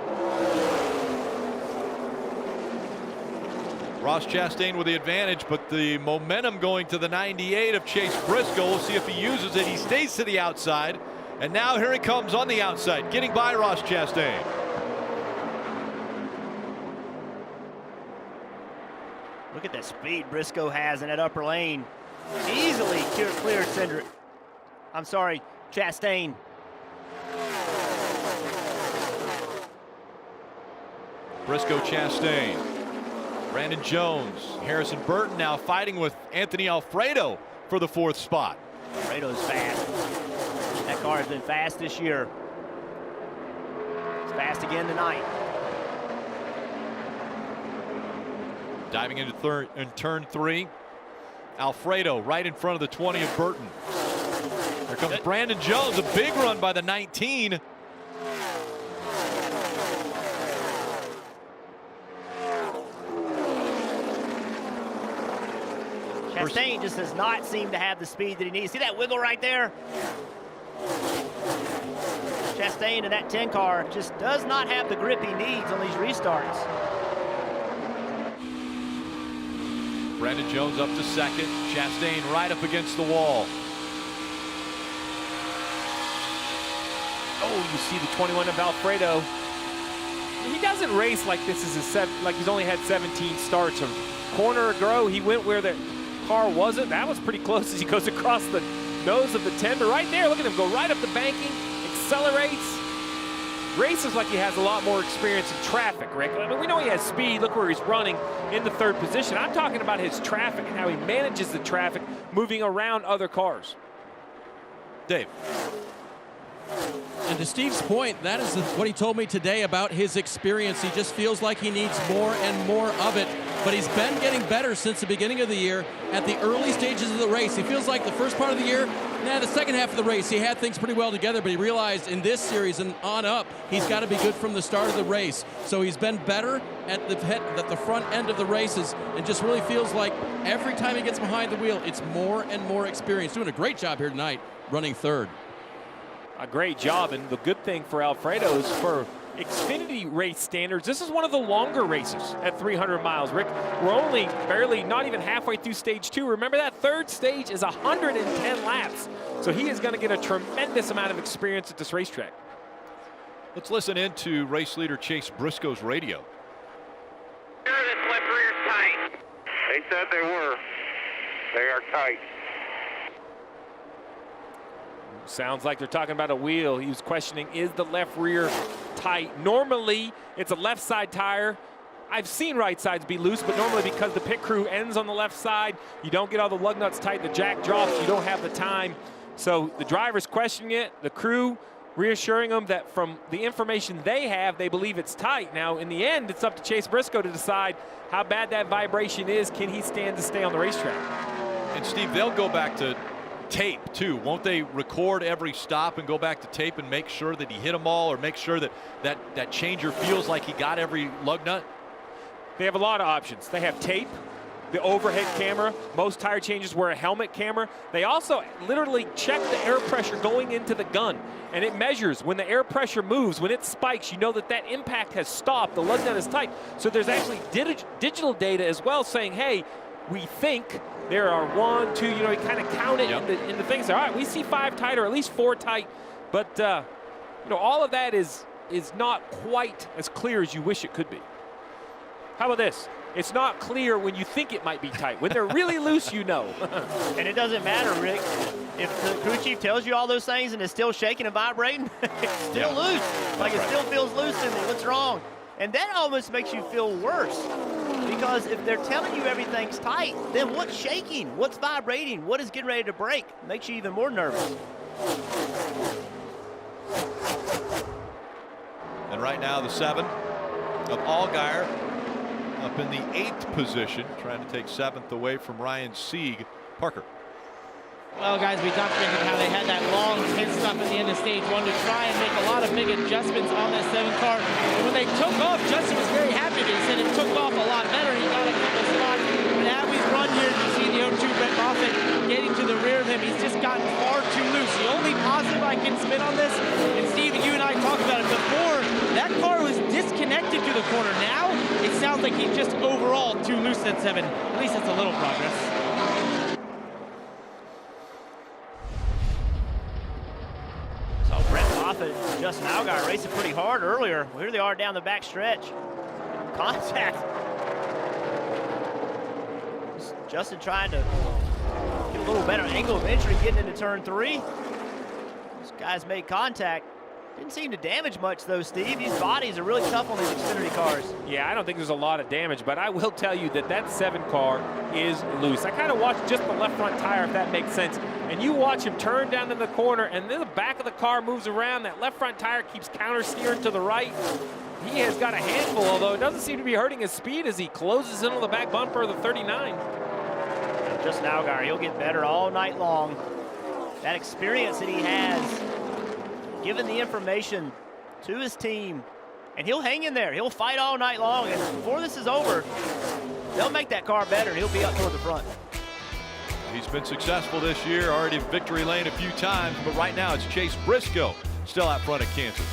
Ross Chastain with the advantage, but the momentum going to the 98 of Chase Briscoe. We'll see if he uses it. He stays to the outside, and now here he comes on the outside, getting by Ross Chastain. Look at the speed Briscoe has in that upper lane. Easily cleared Chastain. Briscoe, Chastain. Brandon Jones, Harrison Burton now fighting with Anthony Alfredo for the 4th spot. Alfredo's fast. That car has been fast this year. It's fast again tonight. Diving into turn 3. Alfredo right in front of the 20 of Burton. Here comes Brandon Jones, a big run by the 19. Chastain just does not seem to have the speed that he needs. See that wiggle right there? Chastain in that 10 car just does not have the grip he needs on these restarts. Brandon Jones up to 2nd. Chastain right up against the wall. Oh, you see the 21 of Alfredo. He doesn't race like this is like he's only had 17 starts. Of corner grow, he went where the car wasn't. That was pretty close as he goes across the nose of the 10. But right there, look at him go right up the banking, accelerates. races like he has a lot more experience in traffic, Rick. I mean, we know he has speed. Look where he's running in the 3rd position. I'm talking about his traffic and how he manages the traffic moving around other cars. Dave. And to Steve's point, that is what he told me today about his experience. He just feels like he needs more and more of it. But he's been getting better since the beginning of the year at the early stages of the race. He feels like the first part of the year, the second half of the race, he had things pretty well together, but he realized in this series and on up, he's got to be good from the start of the race. So he's been better at the front end of the races and just really feels like every time he gets behind the wheel, it's more and more experience. Doing a great job here tonight, running 3rd. A great job, and the good thing for Alfredo is for Xfinity race standards, this is one of the longer races at 300 miles. Rick, we're only barely, not even halfway through stage 2. Remember, that 3rd stage is 110 laps. So he is going to get a tremendous amount of experience at this racetrack. Let's listen into race leader Chase Briscoe's radio. This left rear's tight. They said they were. They are tight. Sounds like they're talking about a wheel. He was questioning, is the left rear tight? Normally, it's a left side tire. I've seen right sides be loose, but normally because the pit crew ends on the left side, you don't get all the lug nuts tight, the jack drops, you don't have the time. So the driver's questioning it, the crew reassuring them that from the information they have, they believe it's tight. Now, in the end, it's up to Chase Briscoe to decide how bad that vibration is. Can he stand to stay on the racetrack? And Steve, they'll go back to tape too, won't they? Record every stop and go back to tape and make sure that he hit them all, or make sure that changer feels like he got every lug nut? They have a lot of options. They have tape, the overhead camera. Most tire changes wear a helmet camera. They also literally check the air pressure going into the gun, and it measures when the air pressure moves. When it spikes, you know that that impact has stopped. The lug nut is tight. So there's actually digital data as well saying, hey, we think there are 1, 2, you kind of count it in the things. All right, we see 5 tight or at least 4 tight, but all of that is not quite as clear as you wish it could be. How about this? It's not clear when you think it might be tight. When they're really loose, you know. And it doesn't matter, Rick. If the crew chief tells you all those things and it's still shaking and vibrating, it's still loose. Like it still feels loose in there. What's wrong? And that almost makes you feel worse. Because if they're telling you everything's tight, then what's shaking? What's vibrating? What is getting ready to break? Makes you even more nervous. And right now, the 7 of Allgaier up in the 8th position, trying to take 7th away from Ryan Sieg. Parker. Well, guys, we documented how they had that long pit stop at the end of stage 1 to try and make a lot of big adjustments on that 7 car. And when they took off, Justin was very happy. He said it took off a lot better. He got a couple spots. But as we run here, you see the 02 Brett Moffitt getting to the rear of him. He's just gotten far too loose. The only positive I can spin on this, and Steve, you and I talked about it before, that car was disconnected to the corner. Now, it sounds like he's just overall too loose at 7. At least that's a little progress. Justin Allgaier racing pretty hard earlier. Well, here they are down the back stretch. Contact. Justin trying to get a little better angle of entry getting into turn 3. These guys made contact. Didn't seem to damage much though, Steve. These bodies are really tough on these Xfinity cars. Yeah, I don't think there's a lot of damage, but I will tell you that 7 car is loose. I kind of watched just the left front tire, if that makes sense. And you watch him turn down to the corner, and then the back of the car moves around. That left front tire keeps counter steering to the right. He has got a handful, although it doesn't seem to be hurting his speed as he closes in on the back bumper of the 39. Justin Allgaier, he'll get better all night long. That experience that he has, given the information to his team, and he'll hang in there. He'll fight all night long, and before this is over, they'll make that car better, and he'll be up toward the front. He's been successful this year, already in victory lane a few times, but right now it's Chase Briscoe still out front at Kansas.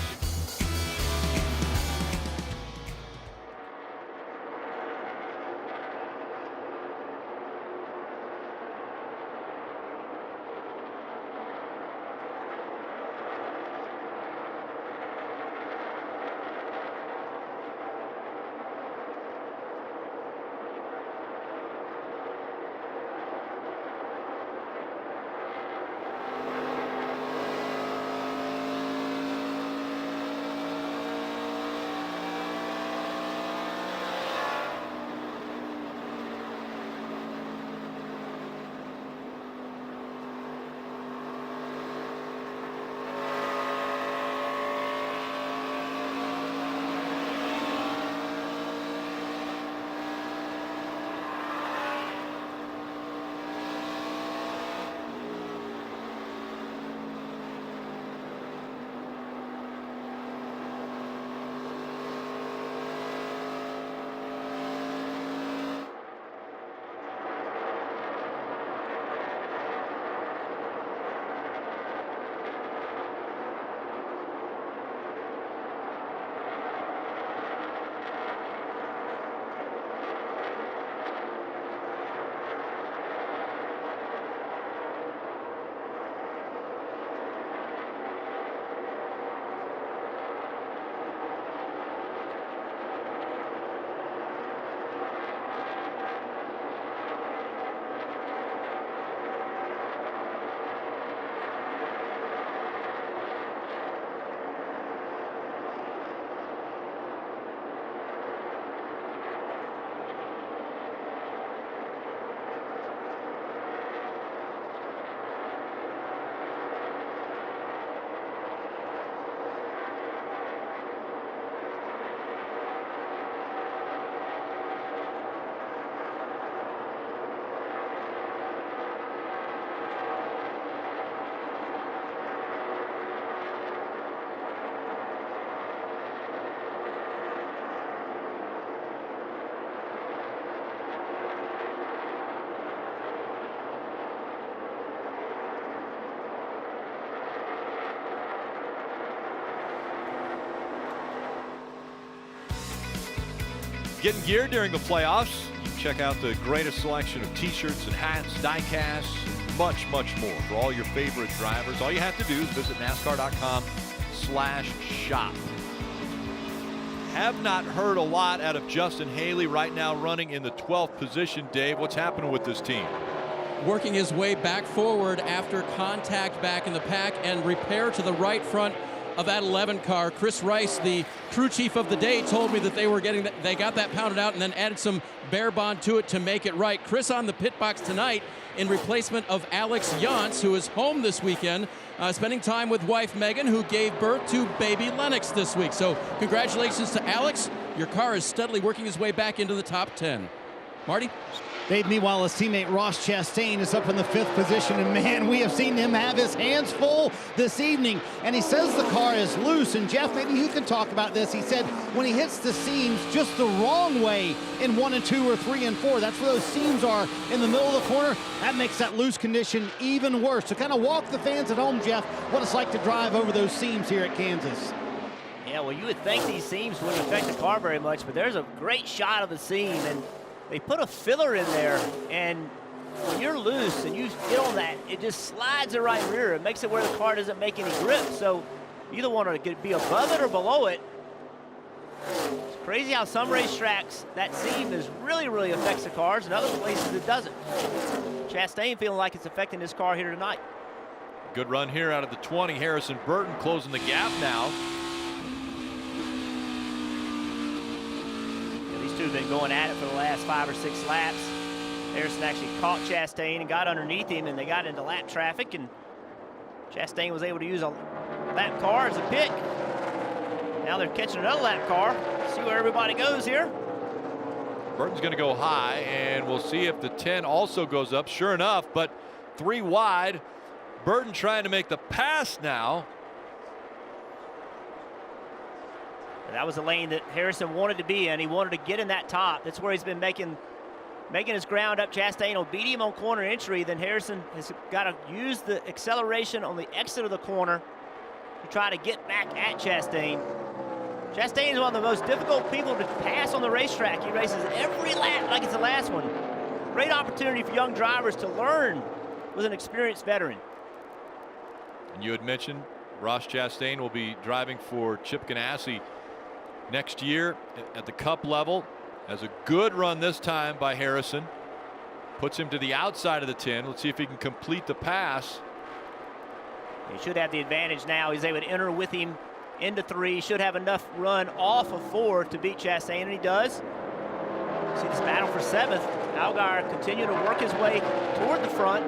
getting geared during the playoffs. You can check out the greatest selection of t-shirts and hats, die casts, much, much more for all your favorite drivers. All you have to do is visit NASCAR.com/shop. Have not heard a lot out of Justin Haley right now, running in the 12th position. Dave, what's happening with this team? Working his way back forward after contact back in the pack and repair to the right front of that 11 car. Chris Rice, the crew chief of the day, told me that they got that pounded out and then added some bare bond to it to make it right. Chris on the pit box tonight in replacement of Alex Yantz, who is home this weekend, spending time with wife Megan, who gave birth to baby Lennox this week. So congratulations to Alex. Your car is steadily working his way back into the top 10. Marty? Dave, meanwhile, his teammate Ross Chastain is up in the 5th position, and man, we have seen him have his hands full this evening, and he says the car is loose. And Jeff, maybe you can talk about this. He said when he hits the seams just the wrong way in 1 and 2 or 3 and 4, that's where those seams are in the middle of the corner. That makes that loose condition even worse. So kind of walk the fans at home, Jeff, what it's like to drive over those seams here at Kansas. Yeah, well, you would think these seams wouldn't affect the car very much, but there's a great shot of the seam, and they put a filler in there, and when you're loose and you get on that, it just slides the right rear. It makes it where the car doesn't make any grip. So you either want to be above it or below it. It's crazy how some racetracks that seam really affects the cars, and other places it doesn't. Chastain feeling like it's affecting his car here tonight. Good run here out of the 20. Harrison Burton closing the gap now. Two have been going at it for the last 5 or 6 laps. Harrison actually caught Chastain and got underneath him, and they got into lap traffic, and Chastain was able to use a lap car as a pick. Now they're catching another lap car. See where everybody goes here. Burton's going to go high, and we'll see if the 10 also goes up. Sure enough, but 3 wide. Burton trying to make the pass now. That was the lane that Harrison wanted to be in. He wanted to get in that top. That's where he's been making his ground up. Chastain will beat him on corner entry. Then Harrison has got to use the acceleration on the exit of the corner to try to get back at Chastain. Chastain is one of the most difficult people to pass on the racetrack. He races every lap like it's the last one. Great opportunity for young drivers to learn with an experienced veteran. And you had mentioned Ross Chastain will be driving for Chip Ganassi next year at the Cup level. Has a good run this time by Harrison. Puts him to the outside of the 10. Let's see if he can complete the pass. He should have the advantage now. He's able to enter with him into 3. He should have enough run off of 4 to beat Chastain, and he does. See this battle for 7th. Allgaier continuing to work his way toward the front.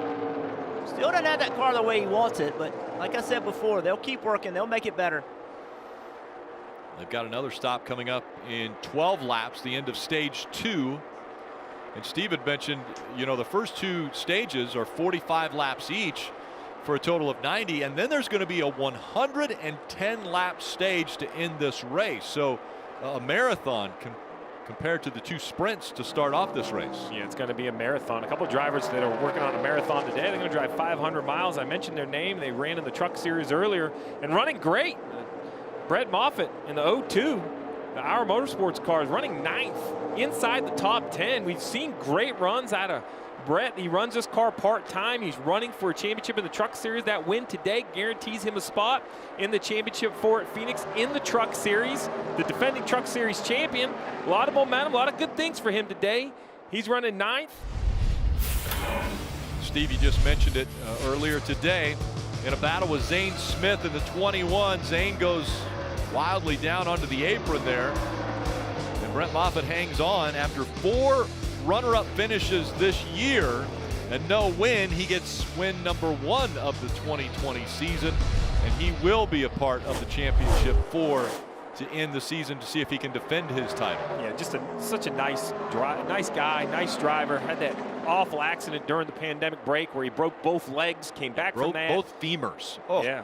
Still doesn't have that car the way he wants it, but like I said before, they'll keep working. They'll make it better. They've got another stop coming up in 12 laps, the end of stage 2. And Steve had mentioned, you know, the first 2 stages are 45 laps each for a total of 90. And then there's going to be a 110 lap stage to end this race. So a marathon compared to the 2 sprints to start off this race. Yeah, it's going to be a marathon. A couple of drivers that are working on a marathon today. They're going to drive 500 miles. I mentioned their name. They ran in the truck series earlier and running great. Brett Moffitt in the 02, the Our Motorsports car, is running 9th inside the top 10. We've seen great runs out of Brett. He runs this car part-time. He's running for a championship in the truck series. That win today guarantees him a spot in the championship for Phoenix in the truck series. The defending truck series champion. A lot of momentum, a lot of good things for him today. He's running 9th. Steve, you just mentioned it earlier today. In a battle with Zane Smith in the 21, Zane goes wildly down onto the apron there. And Brett Moffitt hangs on after 4 runner-up finishes this year and no win. He gets win number 1 of the 2020 season, and he will be a part of the championship 4 to end the season to see if he can defend his title. Yeah, just such a nice guy, nice driver. Had that awful accident during the pandemic break where he broke both legs, came back from that. Both femurs. Oh. Yeah.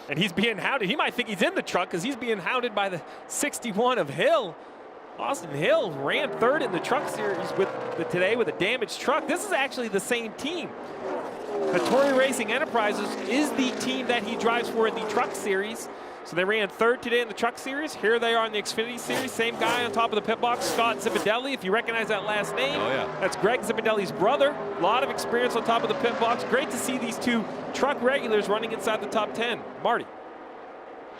And he's being hounded. He might think he's in the truck because he's being hounded by the 61 of Hill. Austin Hill ran 3rd in the truck series today with a damaged truck. This is actually the same team. Hattori Racing Enterprises is the team that he drives for in the truck series. So they ran third today in the Truck Series. Here they are in the Xfinity Series. Same guy on top of the pit box, Scott Zipadelli. If you recognize that last name, that's Greg Zipadelli's brother. A lot of experience on top of the pit box. Great to see these two truck regulars running inside the top 10. Marty.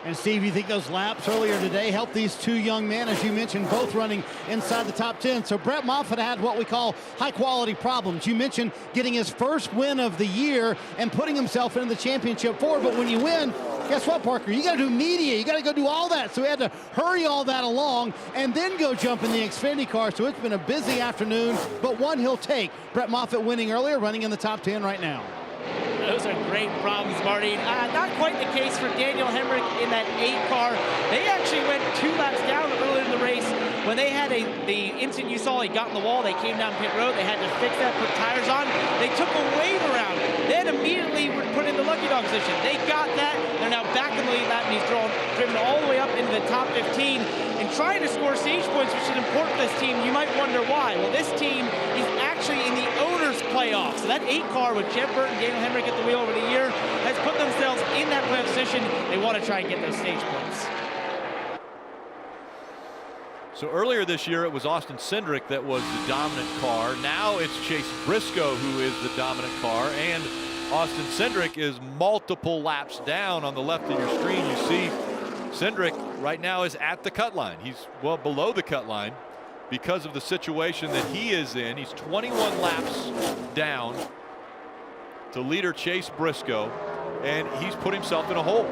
And Steve, you think those laps earlier today helped these two young men, as you mentioned, both running inside the top 10. So Brett Moffitt had what we call high-quality problems. You mentioned getting his first win of the year and putting himself into the championship four. But when you win, guess what, Parker? You got to do media. You got to go do all that. So we had to hurry all that along and then go jump in the Xfinity car. So it's been a busy afternoon, but one he'll take. Brett Moffitt winning earlier, running in the top 10 right now. Those are great problems, Marty. Not quite the case for Daniel Hemrick in that 8 car. They actually went 2 laps down earlier in the race. When they had the instant you saw he got in the wall, they came down pit road. They had to fix that, put tires on. They took a wave around. Then immediately were put in the lucky dog position. They got that. They're now back in the lead lap, and he's driven all the way up into the top 15 and trying to score stage points, which is important for this team. You might wonder why. Well, this team is actually in the owners' playoffs. So that 8 car with Jeff Burton, Daniel Hemrick at the wheel over the year has put themselves in that playoff position. They want to try and get those stage points. So earlier this year, it was Austin Cindric that was the dominant car. Now it's Chase Briscoe who is the dominant car, and Austin Cindric is multiple laps down. On the left of your screen, you see Cindric right now is at the cut line. He's well below the cut line because of the situation that he is in. He's 21 laps down to leader Chase Briscoe, and he's put himself in a hole.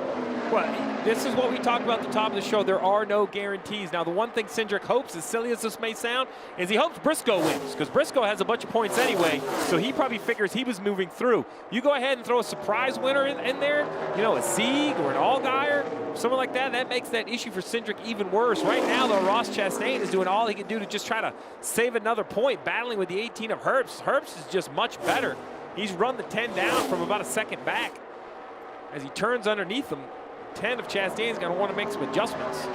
Well, this is what we talked about at the top of the show. There are no guarantees. Now, the one thing Cindric hopes, as silly as this may sound, is he hopes Briscoe wins, because Briscoe has a bunch of points anyway, so he probably figures he was moving through. You go ahead and throw a surprise winner in there, you know, a Sieg or an Allgaier, someone like that, that makes that issue for Cindric even worse. Right now, though, Ross Chastain is doing all he can do to just try to save another point, battling with the 18 of Herbst. Herbst is just much better. He's run the 10 down from about a second back. As he turns underneath him, 10 of Chastain's going to want to make some adjustments.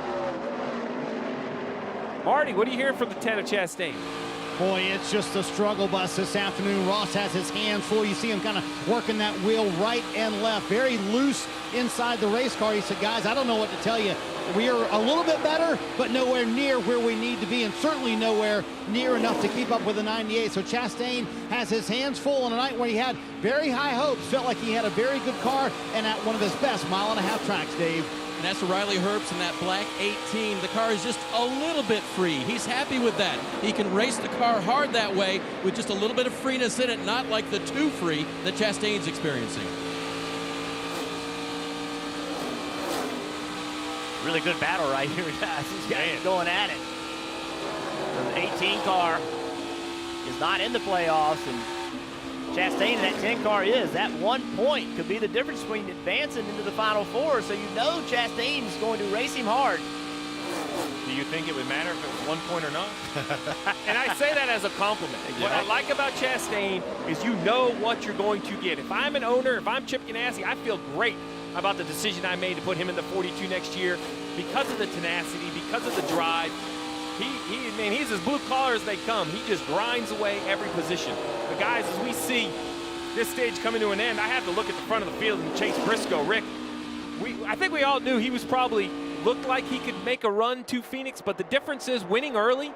Marty, what are you hearing from the 10 of Chastain? Boy, it's just a struggle bus this afternoon. Ross has his hands full. You see him kind of working that wheel right and left. Very loose inside the race car. He said, guys, I don't know what to tell you. We are a little bit better, but nowhere near where we need to be, and certainly nowhere near enough to keep up with the 98. So Chastain has his hands full on a night where he had very high hopes. Felt like he had a very good car and at one of his best 1.5 mile tracks, Dave. And that's Riley Herbst in that black 18. The car is just a little bit free. He's happy with that. He can race the car hard that way with just a little bit of freeness in it, not like the too free that Chastain's experiencing. Really good battle right here, guys. These guys are going at it. The 18 car is not in the playoffs, and Chastain in that 10 car is. That 1 point could be the difference between advancing into the Final Four, so you know Chastain's going to race him hard. Do you think it would matter if it was 1 point or not? And I say that as a compliment. What I like about Chastain is you know what you're going to get. If I'm an owner, if I'm Chip Ganassi, I feel great about the decision I made to put him in the 42 next year because of the tenacity, because of the drive. Man, he's as blue collar as they come. He just grinds away every position. But guys, as we see this stage coming to an end, I have to look at the front of the field and Chase Briscoe. Rick, I think we all knew he was probably looked like he could make a run to Phoenix, but the difference is winning early,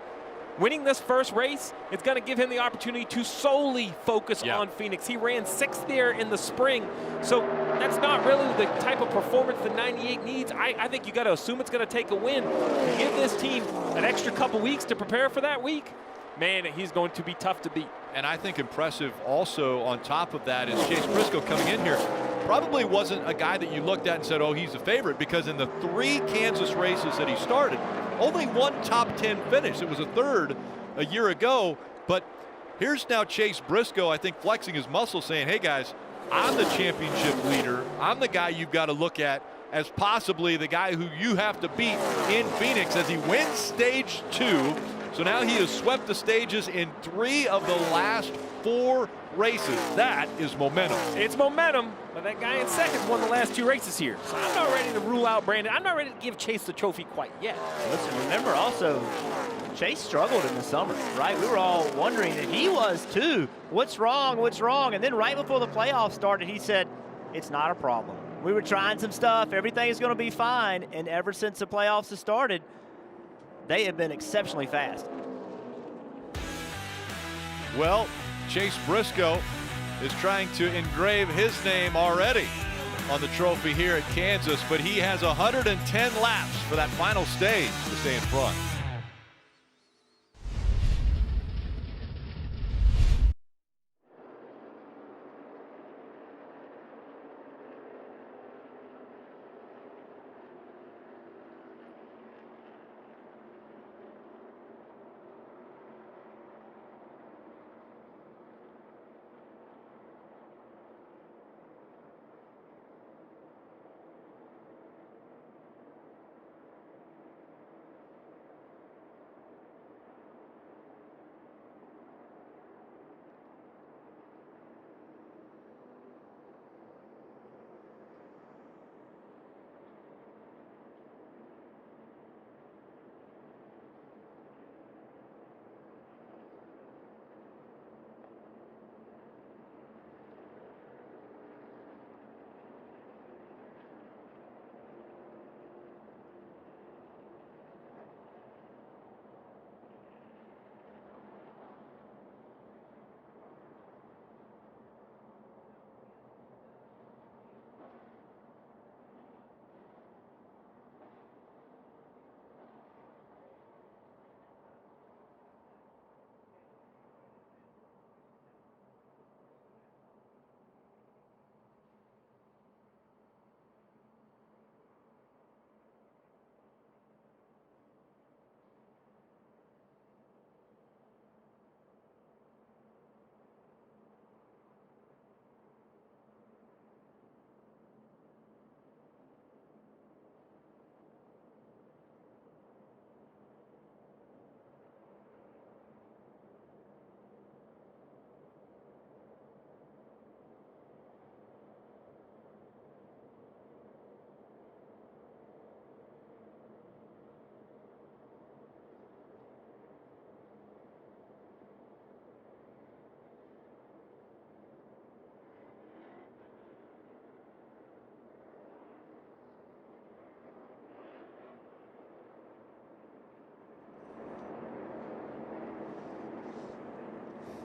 winning this first race, it's going to give him the opportunity to solely focus on Phoenix. He ran 6th there in the spring, so that's not really the type of performance the 98 needs. I think you got to assume it's going to take a win. To give this team an extra couple weeks to prepare for that week, man, he's going to be tough to beat. And I think impressive also on top of that is Chase Briscoe coming in here. Probably wasn't a guy that you looked at and said, oh, he's a favorite, because in the 3 Kansas races that he started, only 1 top 10 finish. It was a 3rd a year ago, but here's now Chase Briscoe, I think, flexing his muscle, saying, hey guys, I'm the championship leader. I'm the guy you've got to look at as possibly the guy who you have to beat in Phoenix, as he wins stage 2. So now he has swept the stages in 3 of the last 4 races. That is momentum. It's momentum, but that guy in second won the last 2 races here. So I'm not ready to rule out Brandon. I'm not ready to give Chase the trophy quite yet. Listen, remember also, Chase struggled in the summer, right? We were all wondering, and he was too. What's wrong? What's wrong? And then right before the playoffs started, he said, it's not a problem. We were trying some stuff. Everything is going to be fine. And ever since the playoffs have started, they have been exceptionally fast. Well, Chase Briscoe is trying to engrave his name already on the trophy here at Kansas, but he has 110 laps for that final stage to stay in front.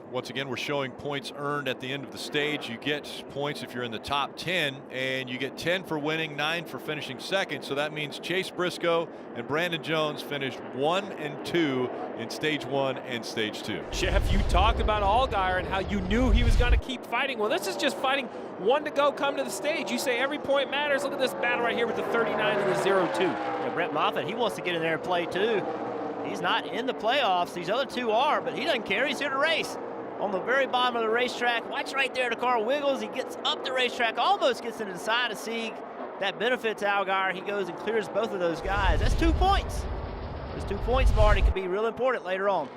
Once again, we're showing points earned at the end of the stage. You get points if you're in the top 10, and you get 10 for winning, 9 for finishing second. So that means Chase Briscoe and Brandon Jones finished 1 and 2 in stage 1 and stage 2. Jeff, you talked about Allgaier and how you knew he was going to keep fighting. Well, this is just fighting 1 to go, come to the stage. You say every point matters. Look at this battle right here with the 39 and the 0-2. Yeah, Brett Moffitt, he wants to get in there and play too. He's not in the playoffs. These other two are, but he doesn't care. He's here to race. On the very bottom of the racetrack, watch right there, the car wiggles. He gets up the racetrack, almost gets into the side of Sieg. That benefits Allgaier. He goes and clears both of those guys. That's 2 points. Those 2 points, Marty, could be real important later on.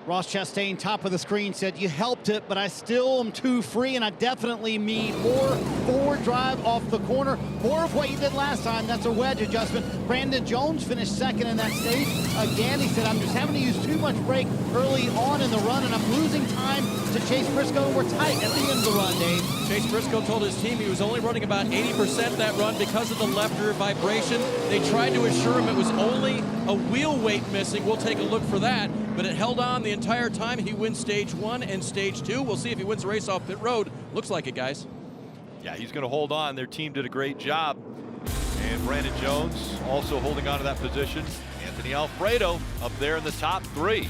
Ross Chastain, top of the screen, said, you helped it, but I still am too free, and I definitely need more forward drive off the corner. More of what you did last time. That's a wedge adjustment. Brandon Jones finished second in that stage. Again, he said, I'm just having to use too much brake early on in the run, and I'm losing time to Chase Briscoe. We're tight at the end of the run, Dave. Chase Briscoe told his team he was only running about 80% that run because of the left rear vibration. They tried to assure him it was only a wheel weight missing. We'll take a look for that. But it held on the entire time. He wins stage 1 and stage 2. We'll see if he wins the race off pit road. Looks like it, guys. Yeah, he's going to hold on. Their team did a great job. And Brandon Jones also holding on to that position. Anthony Alfredo up there in the top 3.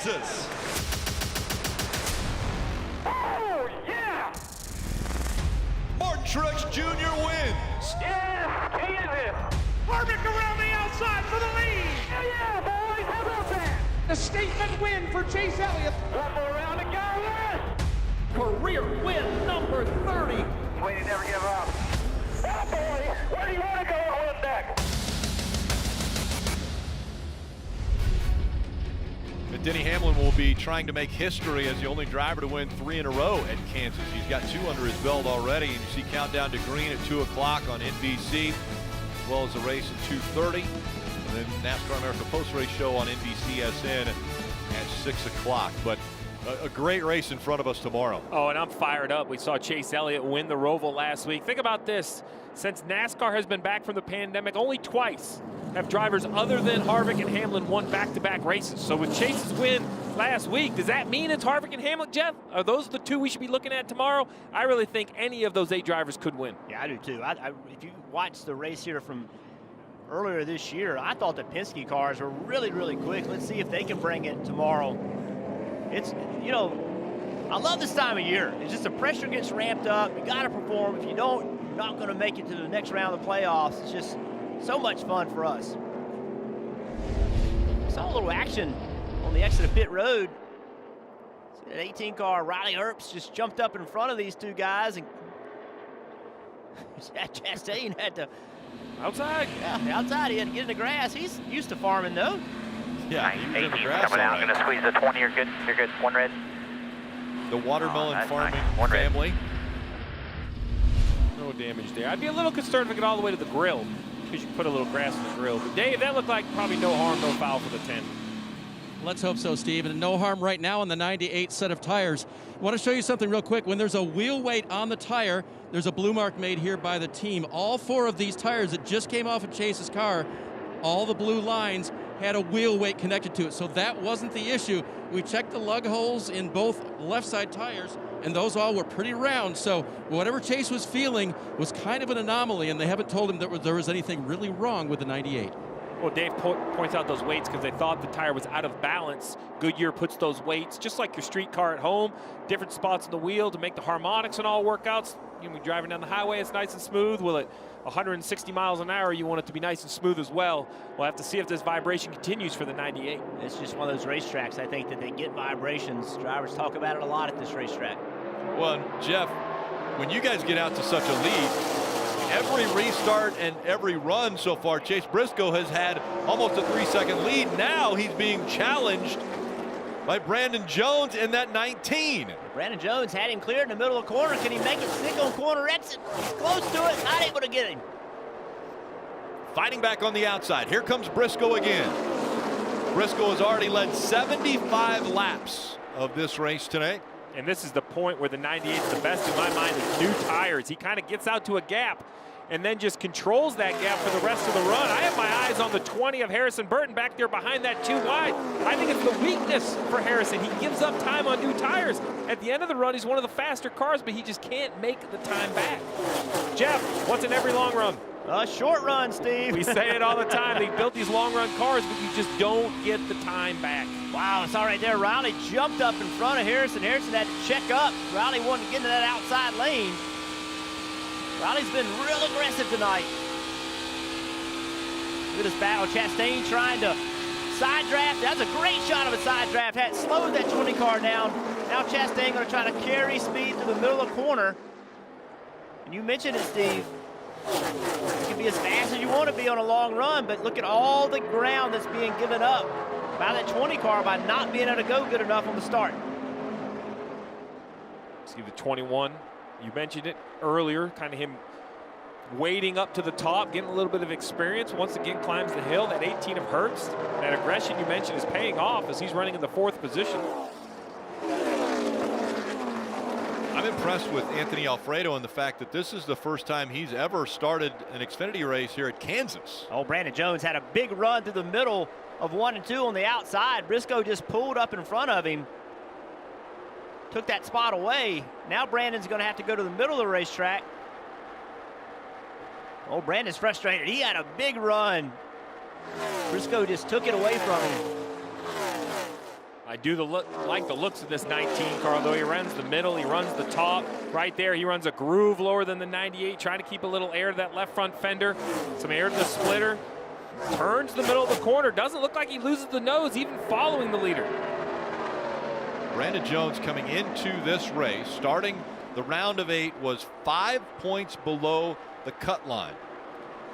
Kansas. Oh, yeah! Martin Truex Jr. wins. Yeah, Kansas! Harvick around the outside for the lead. Yeah, boys, how about that? A statement win for Chase Elliott. One more round to go, yes! Career win number 30. Waiting, never give up. Oh, boy, where do you want to go on one deck? And Denny Hamlin will be trying to make history as the only driver to win 3 in a row at Kansas. He's got 2 under his belt already, and you see countdown to green at 2 o'clock on NBC, as well as the race at 2:30. And then NASCAR America post-race show on NBCSN at 6 o'clock. But a great race in front of us tomorrow. Oh, and I'm fired up. We saw Chase Elliott win the Roval last week. Think about this. Since NASCAR has been back from the pandemic, only twice have drivers other than Harvick and Hamlin won back-to-back races. So with Chase's win last week, does that mean it's Harvick and Hamlin, Jeff? Are those the 2 we should be looking at tomorrow? I really think any of those 8 drivers could win. Yeah, I do too. If you watch the race here from earlier this year, I thought the Penske cars were really, really quick. Let's see if they can bring it tomorrow. It's, you know, I love this time of year. It's just the pressure gets ramped up. You got to perform. If you don't, you're not going to make it to the next round of the playoffs. It's just so much fun for us. Saw a little action on the exit of pit road. See that 18 car, Riley Herbst, just jumped up in front of these 2 guys, and Chastain had to outside. Yeah, outside. He had to get in the grass. He's used to farming though. Yeah, nice. 18 coming out. I'm going to squeeze the 20. You're good. You're good. 1 red. The watermelon farming nice. 1 red. family. No damage there. I'd be a little concerned if it got all the way to the grill, because you can put a little grass in the grill. But Dave, that looked like probably no harm, no foul for the 10. Let's hope so, Steve. And no harm right now on the 98 set of tires. I want to show you something real quick. When there's a wheel weight on the tire, there's a blue mark made here by the team. All 4 of these tires that just came off of Chase's car, all the blue lines had a wheel weight connected to it. So that wasn't the issue. We checked the lug holes in both left side tires, and those all were pretty round. So whatever Chase was feeling was kind of an anomaly, and they haven't told him that there was anything really wrong with the 98. Well, Dave points out those weights because they thought the tire was out of balance. Goodyear puts those weights, just like your street car at home, different spots on the wheel to make the harmonics and all workouts. You know, driving down the highway, it's nice and smooth. Will it 160 miles an hour, you want it to be nice and smooth as well. We'll have to see if this vibration continues for the 98. It's just one of those racetracks, I think, that they get vibrations. Drivers talk about it a lot at this racetrack. Well, Jeff, when you guys get out to such a lead, every restart and every run so far, Chase Briscoe has had almost a 3-second lead. Now he's being challenged by Brandon Jones in that 19. Brandon Jones had him cleared in the middle of the corner. Can he make it stick on corner exit? He's close to it, not able to get him. Fighting back on the outside. Here comes Briscoe again. Briscoe has already led 75 laps of this race today. And this is the point where the 98 is the best in my mind is new tires. He kind of gets out to a gap and then just controls that gap for the rest of the run. I have my eyes on the 20 of Harrison Burton back there behind that 2 wide. I think it's the weakness for Harrison. He gives up time on new tires. At the end of the run, he's one of the faster cars, but he just can't make the time back. Jeff, what's in every long run? A short run, Steve. We say it all the time. They built these long run cars, but you just don't get the time back. Wow, it's all right there. Riley jumped up in front of Harrison. Harrison had to check up. Riley wanted to get into that outside lane. Riley's been real aggressive tonight. Look at this battle. Chastain trying to side draft. That's a great shot of a side draft. Had slowed that 20 car down. Now Chastain going to try to carry speed to the middle of the corner. And you mentioned it, Steve. You can be as fast as you want to be on a long run, but look at all the ground that's being given up by that 20 car by not being able to go good enough on the start. See the 21. You mentioned it earlier, kind of him wading up to the top, getting a little bit of experience. Once again, climbs the hill. That 18 of Herbst, that aggression you mentioned is paying off as he's running in the 4th position. I'm impressed with Anthony Alfredo and the fact that this is the first time he's ever started an Xfinity race here at Kansas. Oh, Brandon Jones had a big run through the middle of 1 and 2 on the outside. Briscoe just pulled up in front of him. Took that spot away. Now Brandon's going to have to go to the middle of the racetrack. Oh, Brandon's frustrated. He had a big run. Briscoe just took it away from him. I do like the looks of this 19 car, though. He runs the middle, he runs the top. Right there, he runs a groove lower than the 98, trying to keep a little air to that left front fender. Some air to the splitter. Turns the middle of the corner. Doesn't look like he loses the nose, even following the leader. Brandon Jones coming into this race, starting the round of 8, was 5 points below the cut line.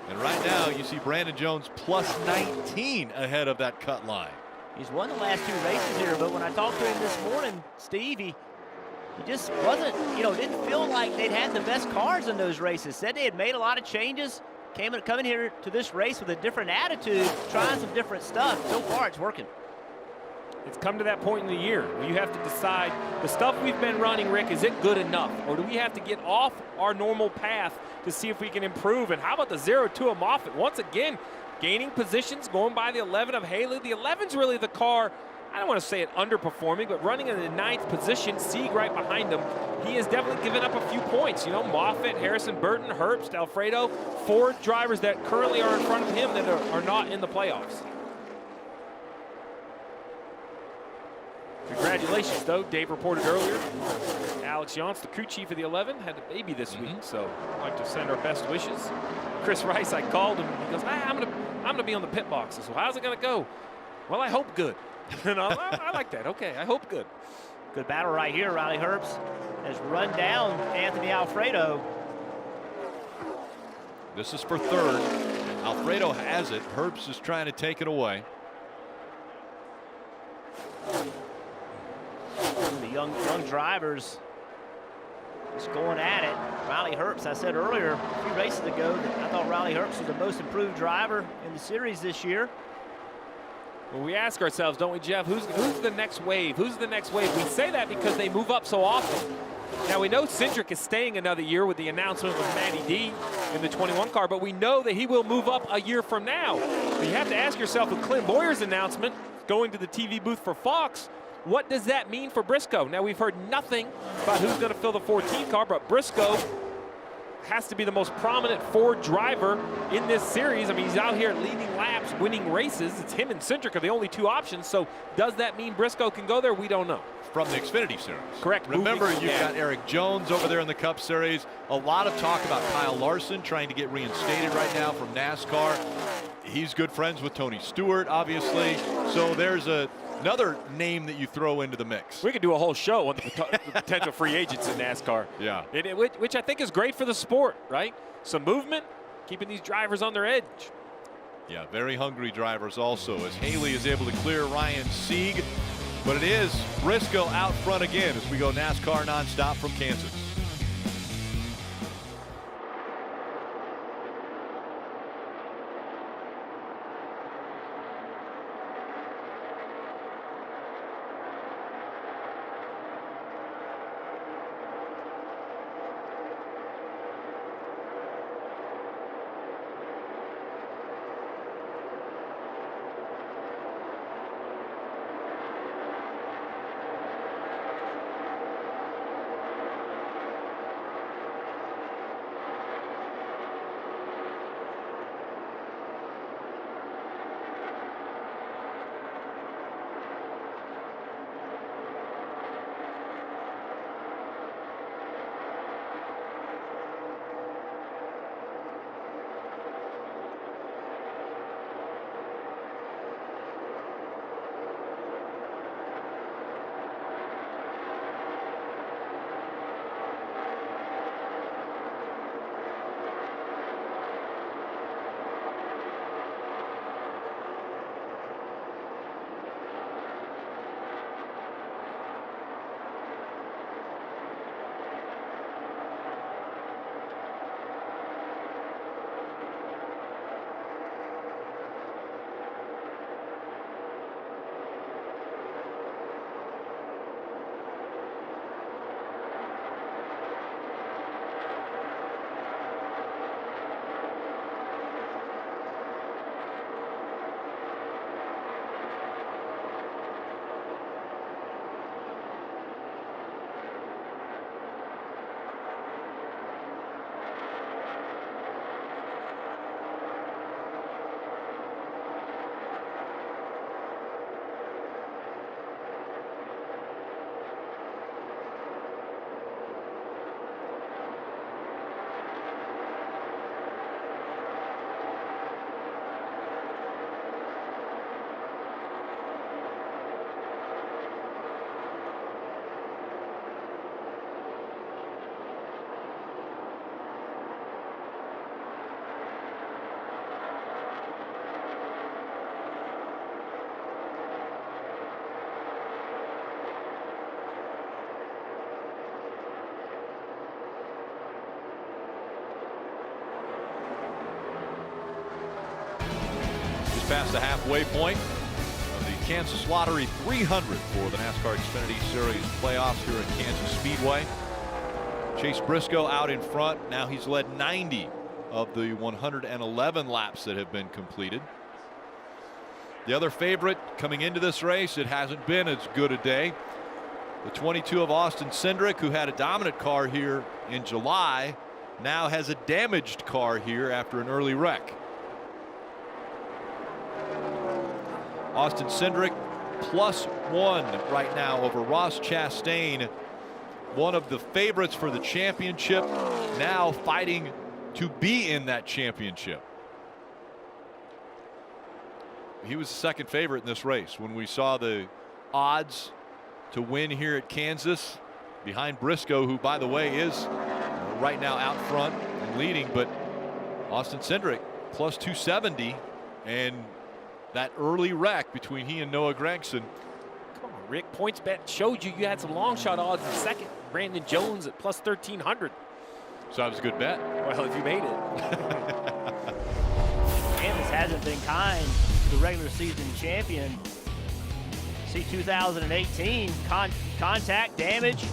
And right now, you see Brandon Jones plus 19 ahead of that cut line. He's won the last 2 races here, but when I talked to him this morning, Steve, he just wasn't, didn't feel like they'd had the best cars in those races. Said they had made a lot of changes, coming here to this race with a different attitude, trying some different stuff. So far, it's working. It's come to that point in the year where you have to decide, the stuff we've been running, Rick, is it good enough? Or do we have to get off our normal path to see if we can improve? And how about the 0-2 of Moffitt? Once again, gaining positions, going by the 11 of Haley. The 11's really the car, I don't want to say it underperforming, but running in the 9th position, Sieg right behind him. He has definitely given up a few points. Moffitt, Harrison, Burton, Herbst, Alfredo, 4 drivers that currently are in front of him that are not in the playoffs. Congratulations, though. Dave reported earlier, Alex Yance, the crew chief of the 11, had a baby this week, so I'd like to send our best wishes. Chris Rice, I called him. He goes, I'm gonna be on the pit box. I said, well, how's it gonna go? Well, I hope good. And I like that. Okay, I hope good. Good battle right here. Riley Herbst has run down Anthony Alfredo. This is for 3rd. Alfredo has it. Herbst is trying to take it away. The young drivers just going at it. Riley Herbst, I said earlier, a few races ago, that I thought Riley Herbst was the most improved driver in the series this year. Well, we ask ourselves, don't we, Jeff, who's the next wave? Who's the next wave? We say that because they move up so often. Now, we know Cindric is staying another year with the announcement of Matty D in the 21 car, but we know that he will move up a year from now. You have to ask yourself, with Clint Boyer's announcement going to the TV booth for Fox, what does that mean for Briscoe? Now, we've heard nothing about who's going to fill the 14 car, but Briscoe has to be the most prominent Ford driver in this series. I mean, he's out here leading laps, winning races. It's him and Cindric are the only 2 options. So does that mean Briscoe can go there? We don't know. From the Xfinity Series. Correct. Remember, you've got Eric Jones over there in the Cup Series. A lot of talk about Kyle Larson trying to get reinstated right now from NASCAR. He's good friends with Tony Stewart, obviously. So there's another name that you throw into the mix. We could do a whole show on the potential free agents in NASCAR. Yeah. Which I think is great for the sport, right? Some movement, keeping these drivers on their edge. Yeah, very hungry drivers also, as Haley is able to clear Ryan Sieg. But it is Briscoe out front again as we go NASCAR nonstop from Kansas. past the halfway point of the Kansas Lottery 300 for the NASCAR Xfinity Series playoffs here at Kansas Speedway. Chase Briscoe out in front. Now he's led 90 of the 111 laps that have been completed. The other favorite coming into this race, it hasn't been as good a day. The 22 of Austin Cindric, who had a dominant car here in July, now has a damaged car here after an early wreck. Austin Cindric +1 right now over Ross Chastain, one of the favorites for the championship, now fighting to be in that championship. He was the second favorite in this race when we saw the odds to win here at Kansas, behind Briscoe, who, by the way, is right now out front and leading. But Austin Cindric +270, and that early wreck between he and Noah Gragson. Come on, Rick. Points bet showed you had some long shot odds in second. Brandon Jones at +1300. So that was a good bet. Well, if you made it. Kansas hasn't been kind to the regular season champion. See 2018 contact damage,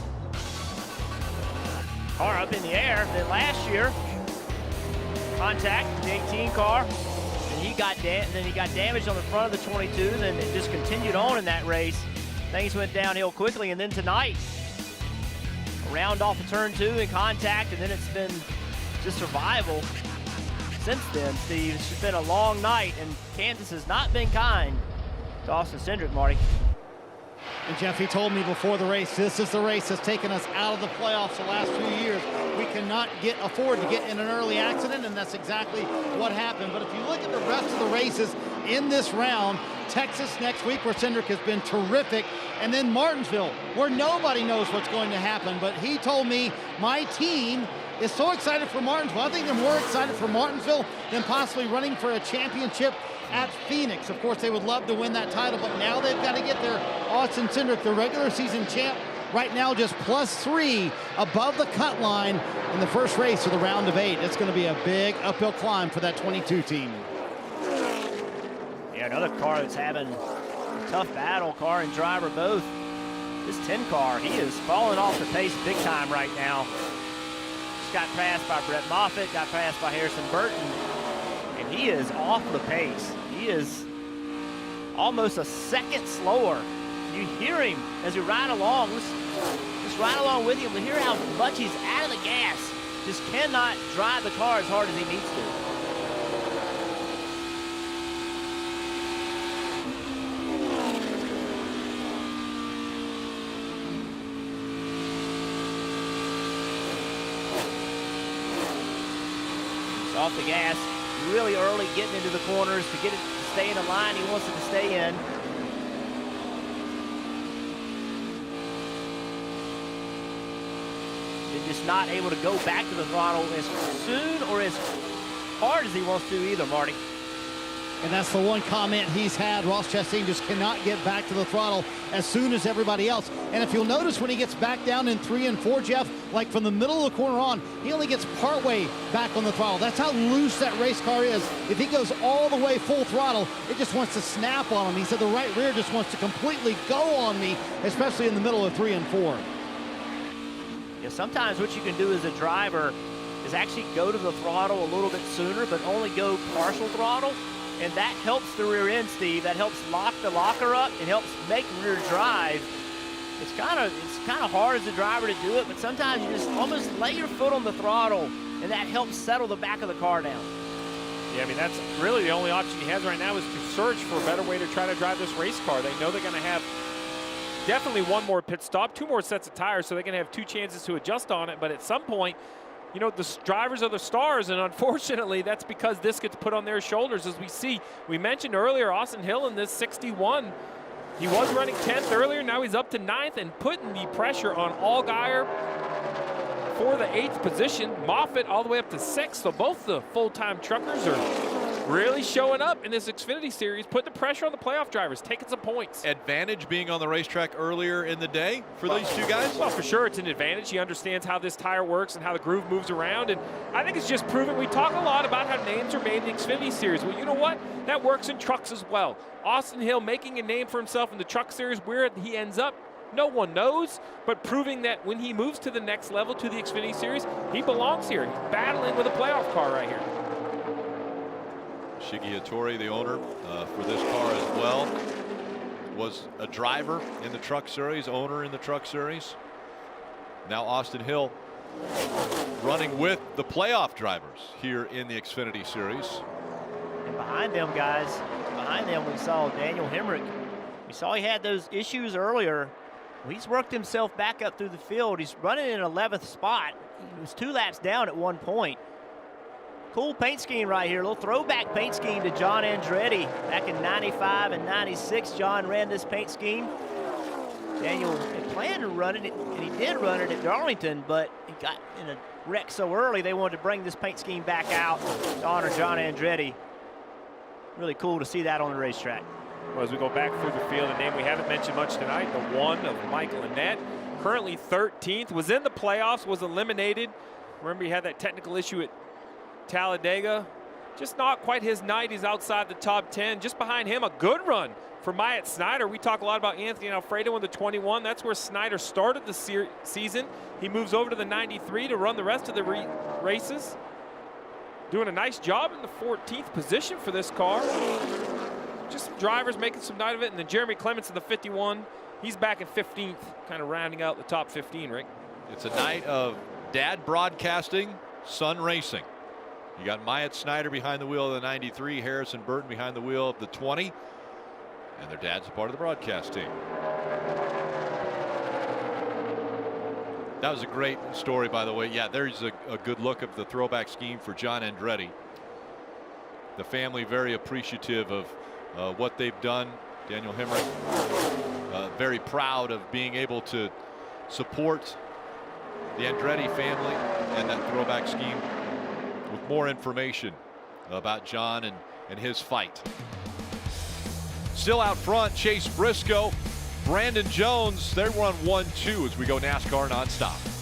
car up in the air. Then last year, contact the 18 car, and he got damaged on the front of the 22. Then it just continued on in that race. Things went downhill quickly, and then tonight, around off of turn 2 in contact, and then it's been just survival since then. Steve, it's just been a long night, and Kansas has not been kind to Austin Cindric, Marty. And Jeff, he told me before the race, this is the race that's taken us out of the playoffs the last few years. We cannot afford to get in an early accident, and that's exactly what happened. But if you look at the rest of the races in this round, Texas next week, where Cindric has been terrific, and then Martinsville, where nobody knows what's going to happen. But he told me, my team is so excited for Martinsville. I think they're more excited for Martinsville than possibly running for a championship at Phoenix. Of course, they would love to win that title, but now they've got to get their Austin Cindric, the regular season champ, right now just +3 above the cut line in the first race of the round of 8. It's going to be a big uphill climb for that 22 team. Yeah, another car that's having a tough battle, car and driver both. This 10 car, he is falling off the pace big time right now. Just got passed by Brett Moffitt, got passed by Harrison Burton, and he is off the pace. He is almost a second slower. You hear him as you ride along. Just ride along with him to hear how much he's out of the gas. Just cannot drive the car as hard as he needs to. Off the gas really early, getting into the corners to get it to stay in the line he wants it to stay in. And just not able to go back to the throttle as soon or as hard as he wants to either, Marty. And that's the one comment he's had. Ross Chastain just cannot get back to the throttle as soon as everybody else. And if you'll notice, when he gets back down in 3 and 4, Jeff, like from the middle of the corner on, he only gets partway back on the throttle. That's how loose that race car is. If he goes all the way full throttle, it just wants to snap on him. He said the right rear just wants to completely go on me, especially in the middle of 3 and 4. Yeah, sometimes what you can do as a driver is actually go to the throttle a little bit sooner, but only go partial throttle. And that helps the rear end, Steve. That helps lock the locker up. It helps make rear drive. It's kind of hard as a driver to do it, but sometimes you just almost lay your foot on the throttle, and that helps settle the back of the car down. Yeah, I mean, that's really the only option he has right now, is to search for a better way to try to drive this race car. They know they're going to have definitely one more pit stop, 2 more sets of tires, so they're going to have 2 chances to adjust on it. But at some point, you know, the drivers are the stars, and unfortunately, that's because this gets put on their shoulders. As we see, we mentioned earlier, Austin Hill in this 61. He was running 10th earlier. Now he's up to 9th and putting the pressure on Allgaier for the 8th position. Moffitt all the way up to 6th. So both the full-time truckers are really showing up in this Xfinity Series, putting the pressure on the playoff drivers, taking some points. Advantage being on the racetrack earlier in the day for these two guys? Well, for sure it's an advantage. He understands how this tire works and how the groove moves around, and I think it's just proven. We talk a lot about how names are made in the Xfinity Series. Well, you know what? That works in trucks as well. Austin Hill making a name for himself in the Truck Series. Where he ends up, no one knows, but proving that when he moves to the next level, to the Xfinity Series, he belongs here. He's battling with a playoff car right here. Shigeatori, the owner for this car as well, was a driver in the Truck Series, owner in the Truck Series. Now Austin Hill running with the playoff drivers here in the Xfinity Series. And behind them, guys, behind them we saw Daniel Hemrick. We saw he had those issues earlier. He's worked himself back up through the field. He's running in 11th spot. He was 2 laps down at one point. Cool paint scheme right here. A little throwback paint scheme to John Andretti. Back in 95 and 96, John ran this paint scheme. Daniel had planned to run it, and he did run it at Darlington, but he got in a wreck so early they wanted to bring this paint scheme back out to honor John Andretti. Really cool to see that on the racetrack. Well, as we go back through the field, a name we haven't mentioned much tonight, the 1 of Michael Annett, currently 13th, was in the playoffs, was eliminated. Remember, he had that technical issue at Talladega. Just not quite his night. He's outside the top 10. Just behind him, a good run for Myatt Snyder. We talk a lot about Anthony Alfredo in the 21. That's where Snyder started the season. He moves over to the 93 to run the rest of the races. Doing a nice job in the 14th position for this car. Just some drivers making some night of it. And then Jeremy Clements in the 51. He's back in 15th, kind of rounding out the top 15, Rick. It's a night of dad broadcasting, son racing. You got Myatt Snyder behind the wheel of the 93, Harrison Burton behind the wheel of the 20, and their dad's a part of the broadcast team. That was a great story, by the way. Yeah, there's a good look of the throwback scheme for John Andretti. The family very appreciative of what they've done. Daniel Hemrick very proud of being able to support the Andretti family and that throwback scheme. With more information about John and his fight. Still out front, Chase Briscoe, Brandon Jones. They run 1-2 as we go NASCAR nonstop.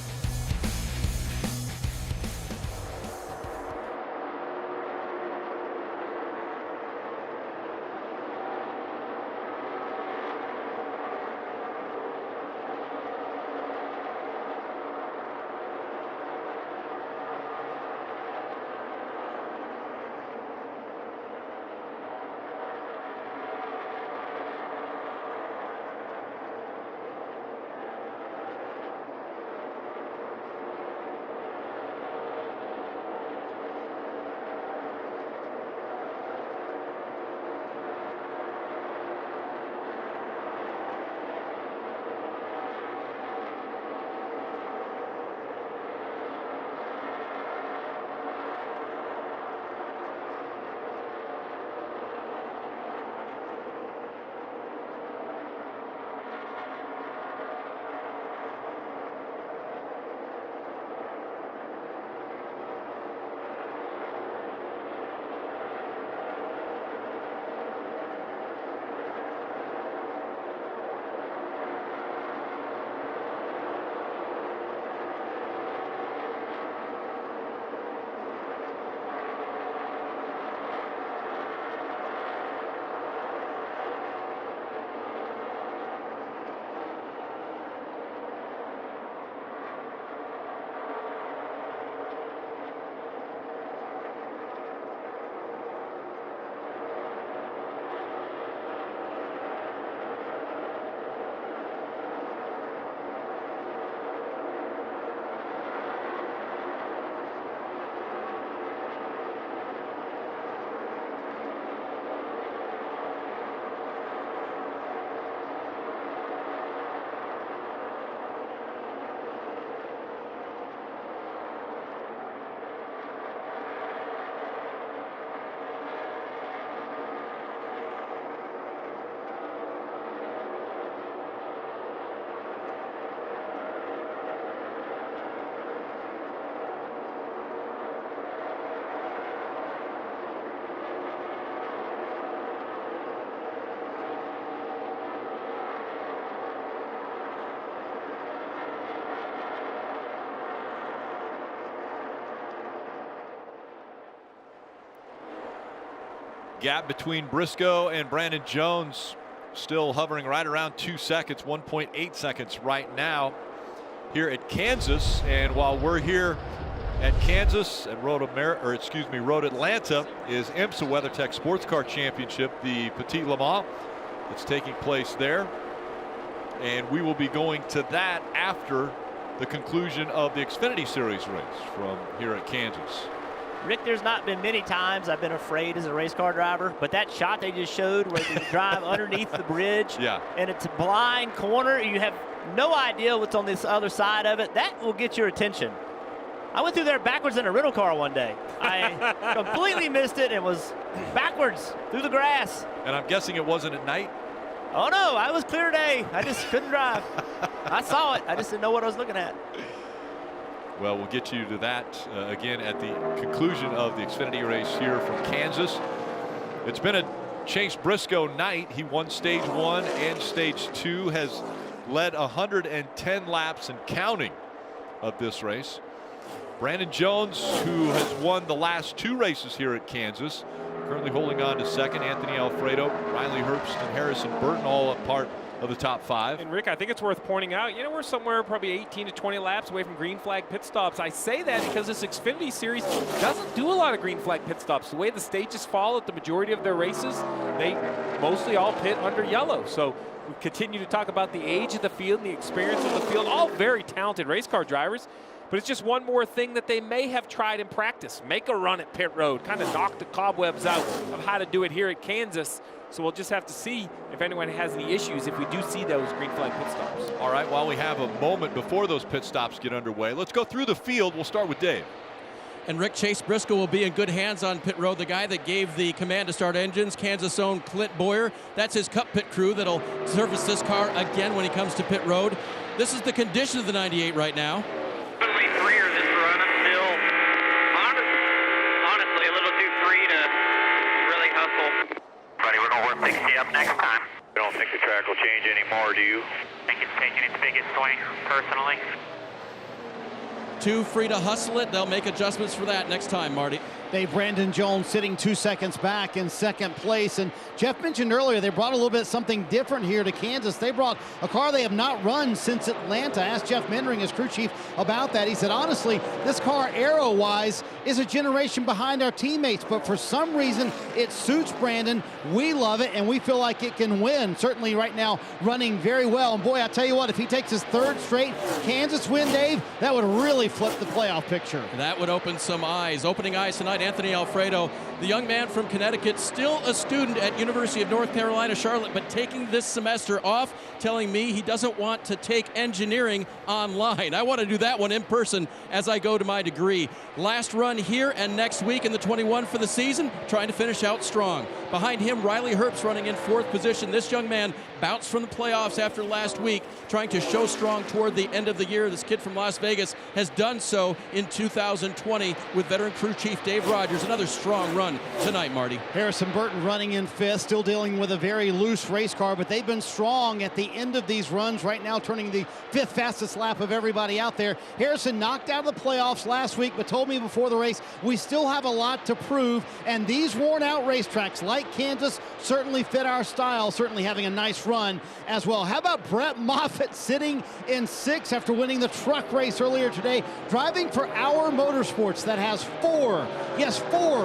gap between Briscoe and Brandon Jones still hovering right around 2 seconds, 1.8 seconds right now here at Kansas. And while we're here at Kansas and Road Atlanta is IMSA WeatherTech Sports Car Championship, the Petit Le Mans that's taking place there. And we will be going to that after the conclusion of the Xfinity Series race from here at Kansas. Rick, there's not been many times I've been afraid as a race car driver, but that shot they just showed where they drive underneath the bridge, and it's a blind corner, you have no idea what's on this other side of it, that will get your attention. I went through there backwards in a rental car one day. I completely missed it and was backwards through the grass. And I'm guessing it wasn't at night? Oh no, I was clear day. I just couldn't drive. I saw it, I just didn't know what I was looking at. Well, we'll get you to that again at the conclusion of the Xfinity race here from Kansas. It's been a Chase Briscoe night. He won stage 1 and stage 2, has led 110 laps and counting of this race. Brandon Jones, who has won the last 2 races here at Kansas, currently holding on to second. Anthony Alfredo, Riley Herbst, and Harrison Burton all a part of the top 5. And Rick, I think it's worth pointing out, we're somewhere probably 18 to 20 laps away from green flag pit stops. I say that because this Xfinity Series doesn't do a lot of green flag pit stops. The way the stages fall at the majority of their races, they mostly all pit under yellow. So we continue to talk about the age of the field and the experience of the field, all very talented race car drivers. But it's just one more thing that they may have tried in practice. Make a run at pit road, kind of knock the cobwebs out of how to do it here at Kansas. So we'll just have to see if anyone has any issues if we do see those green flag pit stops. All right, while we have a moment before those pit stops get underway, let's go through the field. We'll start with Dave. And Rick, Chase Briscoe will be in good hands on pit road. The guy that gave the command to start engines, Kansas' own Clint Boyer. That's his Cup pit crew that'll service this car again when he comes to pit road. This is the condition of the 98 right now. Honestly, a little too free to really hustle. Buddy, we're going to work 60 up next time. I don't think the track will change anymore, do you? I think it's taking its biggest swing, personally. Too free to hustle it. They'll make adjustments for that next time, Marty. Dave, Brandon Jones sitting 2 seconds back in second place. And Jeff mentioned earlier they brought a little bit something different here to Kansas. They brought a car they have not run since Atlanta. I asked Jeff Mendring, his crew chief, about that. He said, honestly, this car aero-wise is a generation behind our teammates, but for some reason it suits Brandon. We love it, and we feel like it can win. Certainly right now running very well. And boy, I tell you what, if he takes his 3rd straight Kansas win, Dave, that would really flip the playoff picture. That would open some eyes. Opening eyes tonight, Anthony Alfredo, the young man from Connecticut, still a student at University of North Carolina, Charlotte, but taking this semester off, telling me he doesn't want to take engineering online. I want to do that one in person as I go to my degree. Last run here and next week in the 21 for the season, trying to finish out strong. Behind him, Riley Herbst running in 4th position. This young man bounced from the playoffs after last week, trying to show strong toward the end of the year. This kid from Las Vegas has done so in 2020 with veteran crew chief Dave Rogers. Another strong run tonight, Marty. Harrison Burton running in 5th, still dealing with a very loose race car, but they've been strong at the end of these runs. Right now turning the 5th fastest lap of everybody out there. Harrison knocked out of the playoffs last week, but told me before the race, we still have a lot to prove, and these worn out racetracks like Kansas certainly fit our style, certainly having a nice run as well. How about Brett Moffitt sitting in 6th after winning the truck race earlier today, driving for Our Motorsports that has 4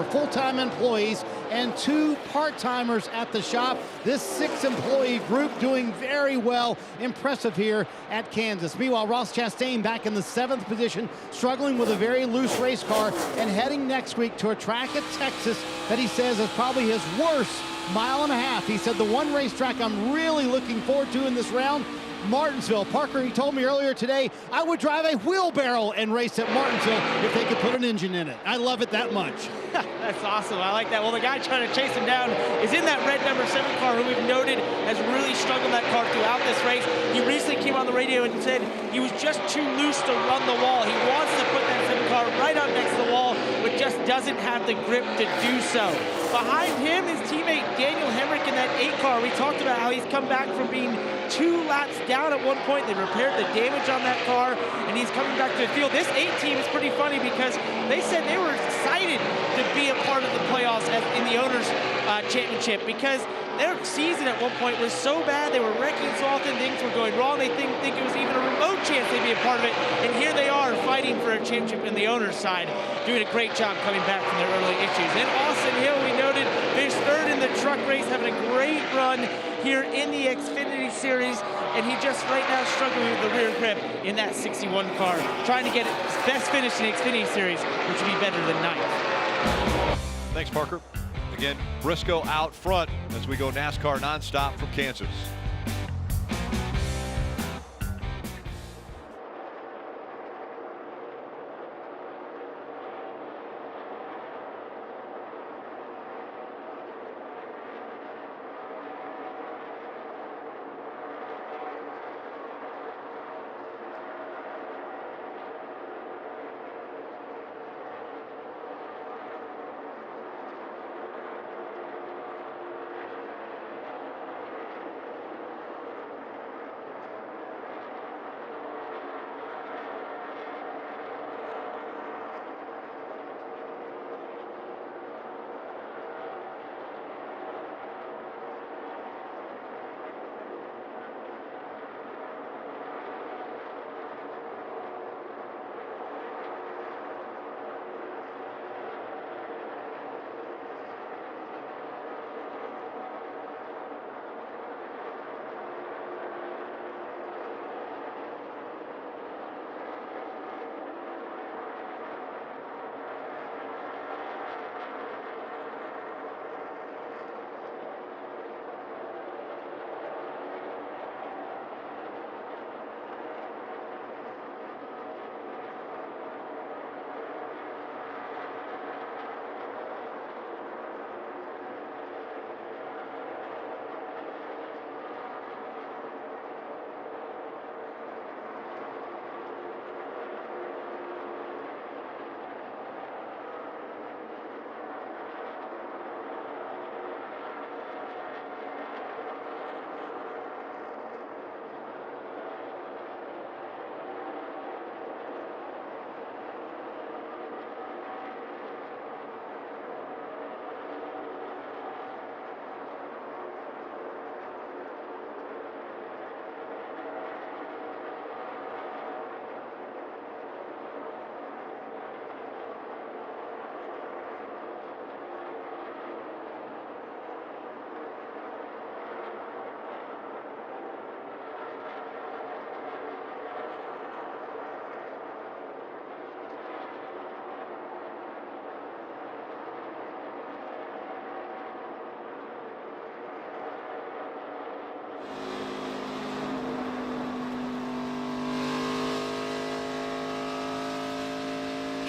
full-time employees and 2 part-timers at the shop. This 6-employee group doing very well. Impressive here at Kansas. Meanwhile, Ross Chastain back in the 7th position, struggling with a very loose race car and heading next week to a track at Texas that he says is probably his worst mile and a half. He said the one racetrack I'm really looking forward to in this round, Martinsville. Parker, he told me earlier today, I would drive a wheelbarrow and race at Martinsville if they could put an engine in it. I love it that much. That's awesome. I like that. Well, the guy trying to chase him down is in that red number 7 car, who we've noted has really struggled that car throughout this race. He recently came on the radio and said he was just too loose to run the wall. He wants to put that 7 car right up next to the wall, but just doesn't have the grip to do so. Behind him, his teammate Daniel Hemrick in that 8 car. We talked about how he's come back from being 2 laps down at one point. They repaired the damage on that car, and he's coming back to the field. This 8 team is pretty funny because they said they were excited to be a part of the playoffs in the Owners' Championship because their season at one point was so bad, they were wrecking so often, things were going wrong, they think it was even a remote chance they'd be a part of it, and here they are fighting for a championship in the owner's side, doing a great job coming back from their early issues. And Austin Hill, we noted, finished 3rd in the truck race, having a great run here in the Xfinity Series, and he just right now struggling with the rear grip in that 61 car, trying to get his best finish in the Xfinity Series, which would be better than 9th. Thanks, Parker. Again, Briscoe out front as we go NASCAR nonstop from Kansas.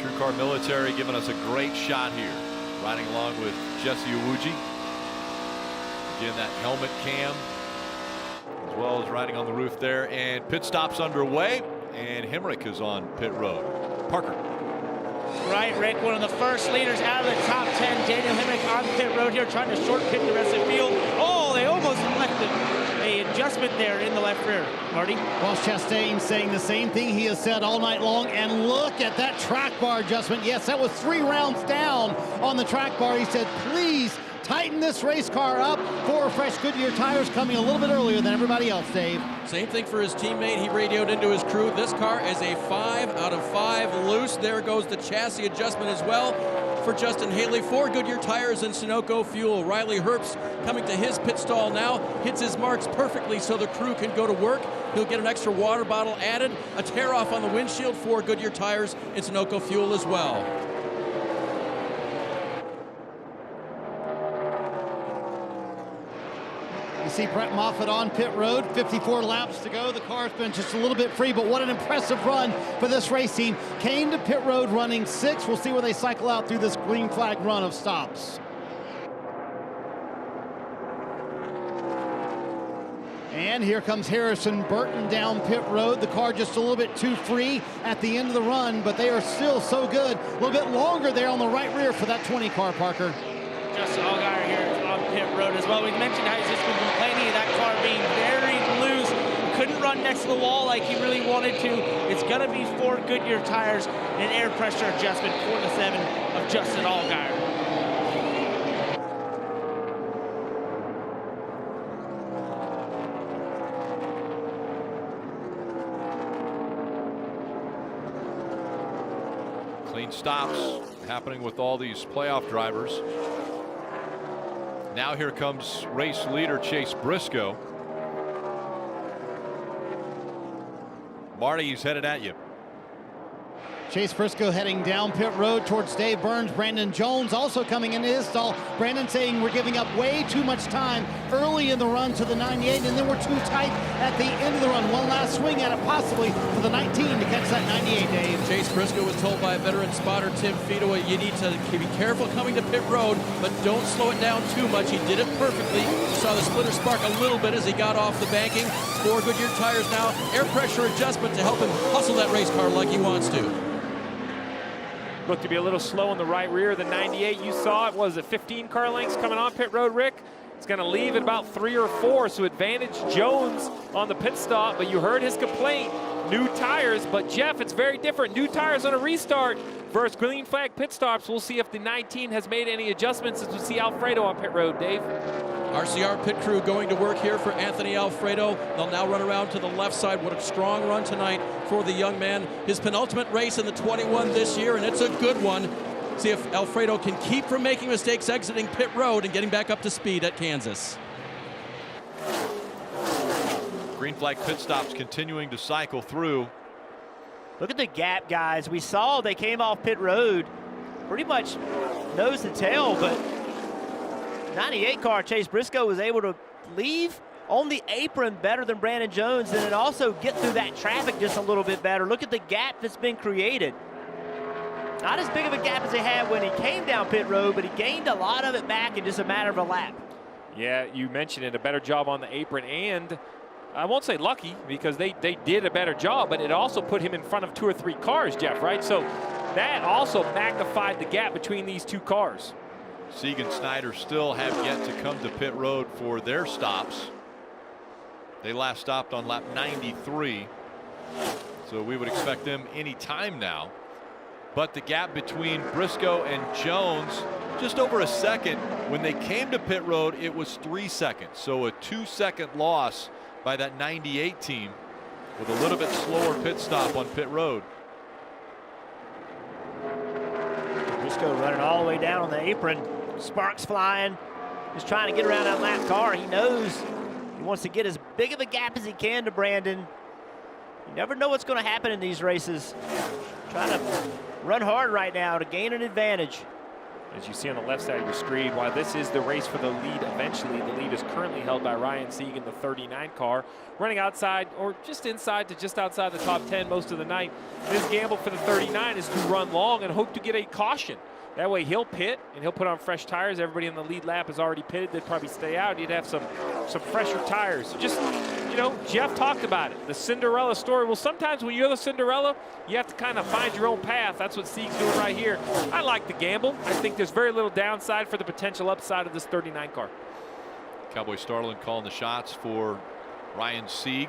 TrueCar Military giving us a great shot here, riding along with Jesse Iwuji. Again, that helmet cam, as well as riding on the roof there. And pit stops underway, and Hemrick is on pit road. Parker. Right, Rick, one of the first leaders out of the top 10. Daniel Hemrick on pit road here, trying to short pit the rest of the field. Oh, they almost left an adjustment there in the left rear. Marty? Ross Chastain saying the same thing he has said all night long. And look at that track bar adjustment. Yes, that was 3 rounds down on the track bar. He said, please tighten this race car up. 4 fresh Goodyear tires coming a little bit earlier than everybody else, Dave. Same thing for his teammate. He radioed into his crew. This car is a 5 out of 5 loose. There goes the chassis adjustment as well for Justin Haley. 4 Goodyear tires and Sunoco fuel. Riley Herbst coming to his pit stall now. Hits his marks perfectly so the crew can go to work. He'll get an extra water bottle added. A tear off on the windshield. 4 Goodyear tires and Sunoco fuel as well. You see Brett Moffitt on pit road, 54 laps to go. The car's been just a little bit free, but what an impressive run for this race team. Came to pit road running 6. We'll see where they cycle out through this green flag run of stops. And here comes Harrison Burton down pit road. The car just a little bit too free at the end of the run, but they are still so good. A little bit longer there on the right rear for that 20 car, Parker. Justin Allgaier here on pit road as well. We mentioned how he's just been complaining of that car being very loose. couldn't run next to the wall like he really wanted to. It's going to be 4 Goodyear tires and an air pressure adjustment for the 7 of Justin Allgaier. Clean stops happening with all these playoff drivers. Now here comes race leader Chase Briscoe. Marty, he's headed at you. Chase Briscoe heading down pit road towards Dave Burns. Brandon Jones also coming into his stall. Brandon saying we're giving up way too much time early in the run to the 98, and then we're too tight at the end of the run. One last swing at it, possibly for the 19 to catch that 98, Dave. Chase Briscoe was told by a veteran spotter, Tim Feedaway, you need to be careful coming to pit road, but don't slow it down too much. He did it perfectly. You saw the splitter spark a little bit as he got off the banking. 4 Goodyear tires now. Air pressure adjustment to help him hustle that race car like he wants to. Looked to be a little slow on the right rear of the 98. You saw it was at 15 car lengths coming on pit road, Rick. It's going to leave at about 3 or 4, so advantage Jones on the pit stop, but you heard his complaint. New tires, but Jeff, it's very different. New tires on a restart versus green flag pit stops. We'll see if the 19 has made any adjustments as we see Alfredo on pit road, Dave. RCR pit crew going to work here for Anthony Alfredo. They'll now run around to the left side. What a strong run tonight for the young man. His penultimate race in the 21 this year, and it's a good one. See if Alfredo can keep from making mistakes exiting pit road and getting back up to speed at Kansas. Green flag pit stops continuing to cycle through. Look at the gap, guys. We saw they came off pit road pretty much nose to tail, but 98 car Chase Briscoe was able to leave on the apron better than Brandon Jones, and then also get through that traffic just a little bit better. Look at the gap that's been created. Not as big of a gap as he had when he came down pit road, but he gained a lot of it back in just a matter of a lap. Yeah, you mentioned it, a better job on the apron, and I won't say lucky because they did a better job, but it also put him in front of 2 or 3 cars, Jeff, right? So that also magnified the gap between these 2 cars. Sieg and Snyder still have yet to come to pit road for their stops. They last stopped on lap 93, so we would expect them any time now. But the gap between Briscoe and Jones, just over a second. When they came to pit road, it was 3 seconds. So a 2-second loss by that 98 team with a little bit slower pit stop on pit road. Briscoe running all the way down on the apron. Sparks flying. Just trying to get around that lap car. He knows he wants to get as big of a gap as he can to Brandon. You never know what's going to happen in these races. Trying to run hard right now to gain an advantage. As you see on the left side of your screen, while this is the race for the lead eventually, the lead is currently held by Ryan Sieg in the 39 car, running outside or just inside to just outside the top 10 most of the night. His gamble for the 39 is to run long and hope to get a caution. That way he'll pit and he'll put on fresh tires. Everybody in the lead lap is already pitted. They'd probably stay out. He'd have some fresher tires. Just, you know, Jeff talked about it, the Cinderella story. Well, sometimes when you're the Cinderella, you have to kind of find your own path. That's what Sieg's doing right here. I like the gamble. I think there's very little downside for the potential upside of this 39 car. Cowboy Starlin calling the shots for Ryan Sieg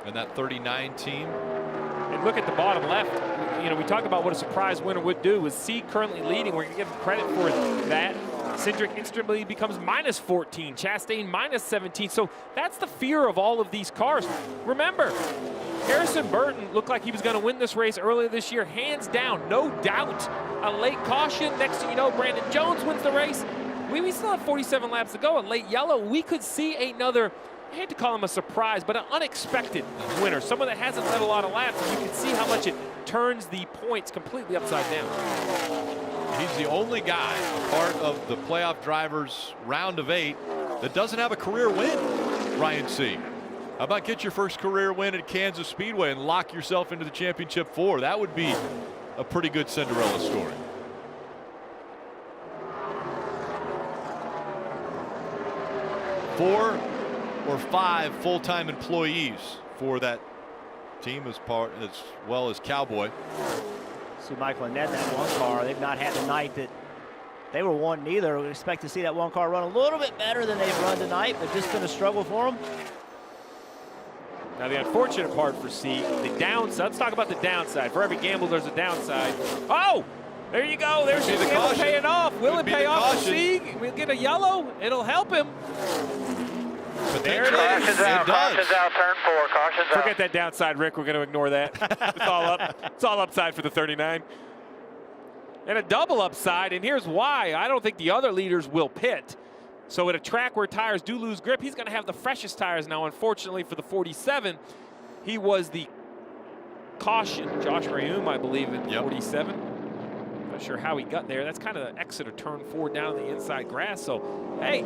and that 39 team. And look at the bottom left. You know, we talk about what a surprise winner would do. With Sieg currently leading, we're going to give him credit for that. Cindric instantly becomes minus 14. Chastain minus 17. So that's the fear of all of these cars. Remember, Harrison Burton looked like he was going to win this race earlier this year. Hands down, no doubt. A late caution. Next thing you know, Brandon Jones wins the race. We still have 47 laps to go. A late yellow. We could see another, I hate to call him a surprise, but an unexpected winner. Someone that hasn't led a lot of laps. And you can see how much it turns the points completely upside down. He's the only guy, part of the playoff drivers round of 8, that doesn't have a career win, Ryan Sieg. How about get your first career win at Kansas Speedway and lock yourself into the championship 4? That would be a pretty good Cinderella story. Four or 5 full-time employees for that team as well as Cowboy. See Michael and Ned, that one car, they've not had the night that they were wanting either. We expect to see that one car run a little bit better than they've run tonight, but just been a struggle for them. Now the unfortunate part for Sieg, the downside, let's talk about the downside. For every gamble, there's a downside. Oh, there you go. There's the gamble paying off. Will it pay off for Sieg? We'll get a yellow. It'll help him. But there it is. Caution's out, caution's out, turn 4, caution's out. Forget that downside, Rick. We're going to ignore that. It's all up. It's all upside for the 39. And a double upside, and here's why. I don't think the other leaders will pit. So at a track where tires do lose grip, he's going to have the freshest tires now. Unfortunately for the 47, he was the caution. Josh Rayum, I believe, in 47. Not sure how he got there. That's kind of the exit of turn 4 down the inside grass. So, hey,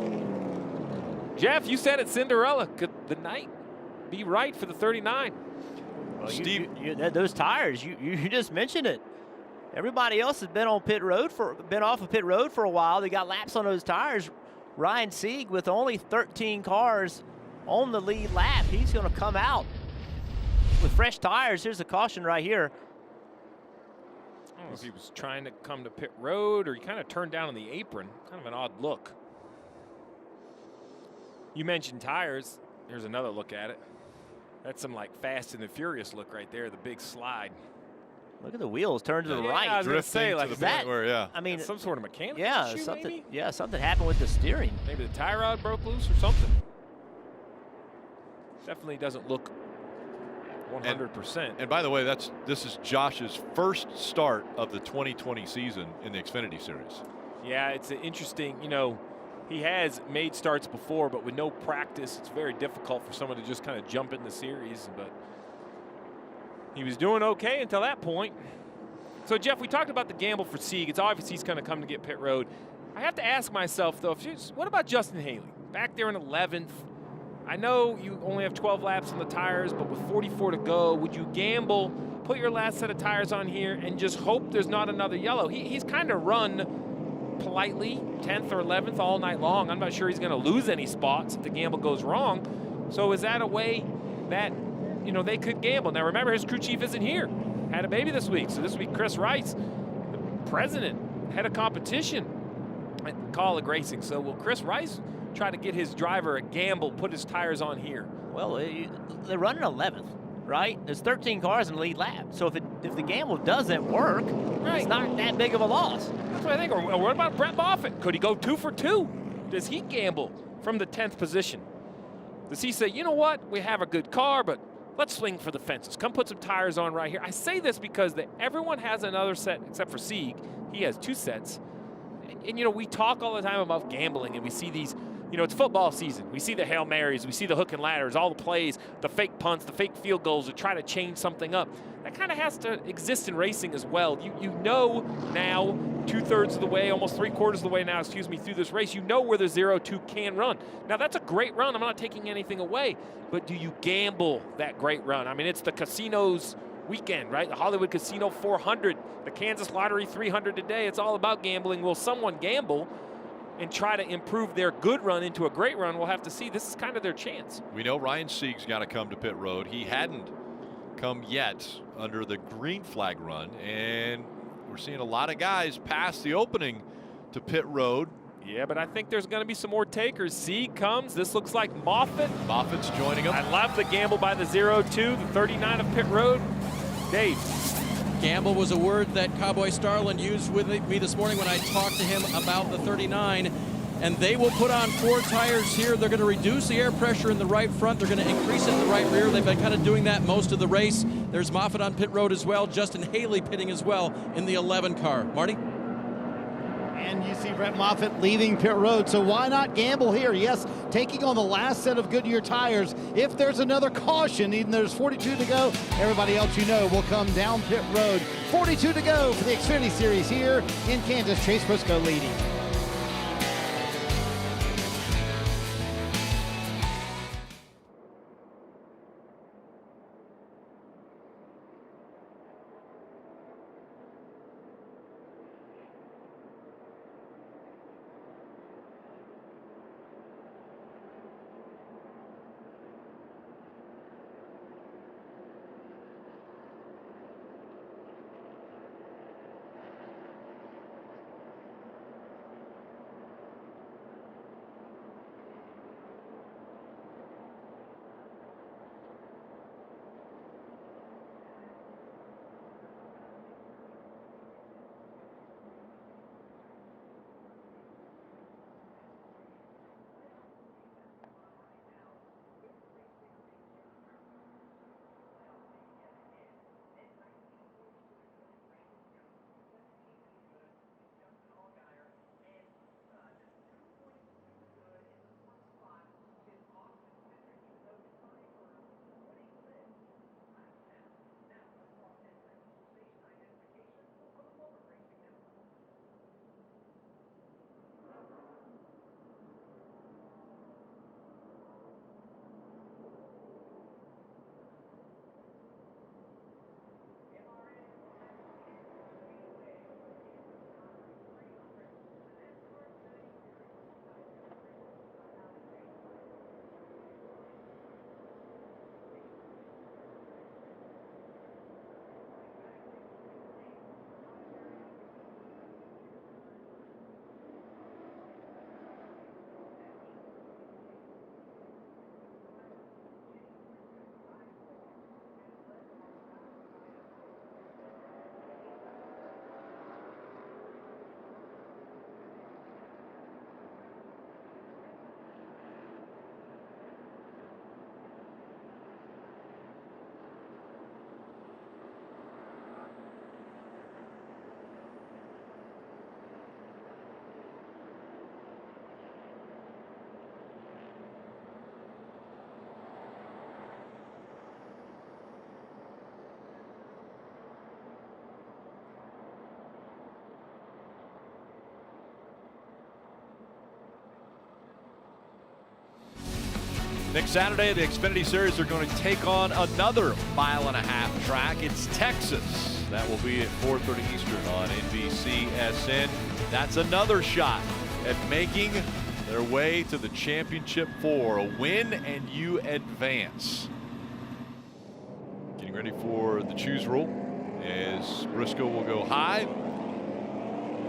Jeff, you said it, Cinderella. Could the night be right for the 39? Well, Steve, those tires, you just mentioned it. Everybody else has been on off of pit road for a while. They got laps on those tires. Ryan Sieg, with only 13 cars on the lead lap, he's going to come out with fresh tires. Here's the caution right here. I don't know if he was trying to come to pit road or he kind of turned down on the apron. Kind of an odd look. You mentioned tires. Here's another look at it. That's some like Fast and the Furious look right there, the big slide. Look at the wheels turn to the right. I was going to say, like, that, where, I mean, that's some sort of mechanical issue, something. maybe? Yeah, something happened with the steering. Maybe the tie rod broke loose or something. Definitely doesn't look 100%. And by the way, this is Josh's first start of the 2020 season in the Xfinity Series. Yeah, it's an interesting, you know, he has made starts before, but with no practice, it's very difficult for someone to just kind of jump in the series. But he was doing okay until that point. So, Jeff, we talked about the gamble for Sieg. It's obvious he's going to come to get pit road. I have to ask myself, though, what about Justin Haley? Back there in 11th. I know you only have 12 laps on the tires, but with 44 to go, would you gamble, put your last set of tires on here, and just hope there's not another yellow? He's kind of run politely, 10th or 11th all night long. I'm not sure he's going to lose any spots if the gamble goes wrong. So is that a way that, you know, they could gamble? Now, remember, his crew chief isn't here. Had a baby this week. So this week, Chris Rice, the president, head of competition at Colleague Racing. So will Chris Rice try to get his driver a gamble, put his tires on here? Well, they're running 11th, right? There's 13 cars in the lead lap. So if the gamble doesn't work, it's not that big of a loss. That's what I think. Or what about Brett Moffitt? Could he go 2 for 2? Does he gamble from the 10th position? Does he say, you know what, we have a good car, but let's swing for the fences. Come put some tires on right here. I say this because everyone has another set except for Sieg. He has 2 sets. And, you know, we talk all the time about gambling, and we see these, you know, it's football season. We see the Hail Marys. We see the hook and ladders, all the plays, the fake punts, the fake field goals to try to change something up. That kind of has to exist in racing as well. You know now, 2/3 of the way, almost 3/4 of the way now, excuse me, through this race, you know where the 0-2 can run. Now, that's a great run. I'm not taking anything away. But do you gamble that great run? I mean, it's the casinos weekend, right? The Hollywood Casino 400, the Kansas Lottery 300 today. It's all about gambling. Will someone gamble and try to improve their good run into a great run? We'll have to see. This is kind of their chance. We know Ryan Sieg's got to come to pit road. He hadn't come yet under the green flag run, and we're seeing a lot of guys pass the opening to pit road. Yeah, but I think there's going to be some more takers. Sieg comes. This looks like Moffitt. Moffitt's joining him. I love the gamble by the 0-2, the 39 of pit road. Dave. Gamble was a word that Cowboy Starland used with me this morning when I talked to him about the 39. And they will put on 4 tires here. They're going to reduce the air pressure in the right front. They're going to increase it in the right rear. They've been kind of doing that most of the race. There's Moffitt on pit road as well. Justin Haley pitting as well in the 11 car. Marty? And you see Brett Moffitt leaving pit road, so why not gamble here? Yes, taking on the last set of Goodyear tires. If there's another caution, even though there's 42 to go, everybody else you know will come down pit road. 42 to go for the Xfinity Series here in Kansas. Chase Briscoe leading. Next Saturday, the Xfinity Series are going to take on another 1.5-mile track. It's Texas. That will be at 4:30 Eastern on NBCSN. That's another shot at making their way to the championship 4. A win and you advance. Getting ready for the choose rule as Briscoe will go high.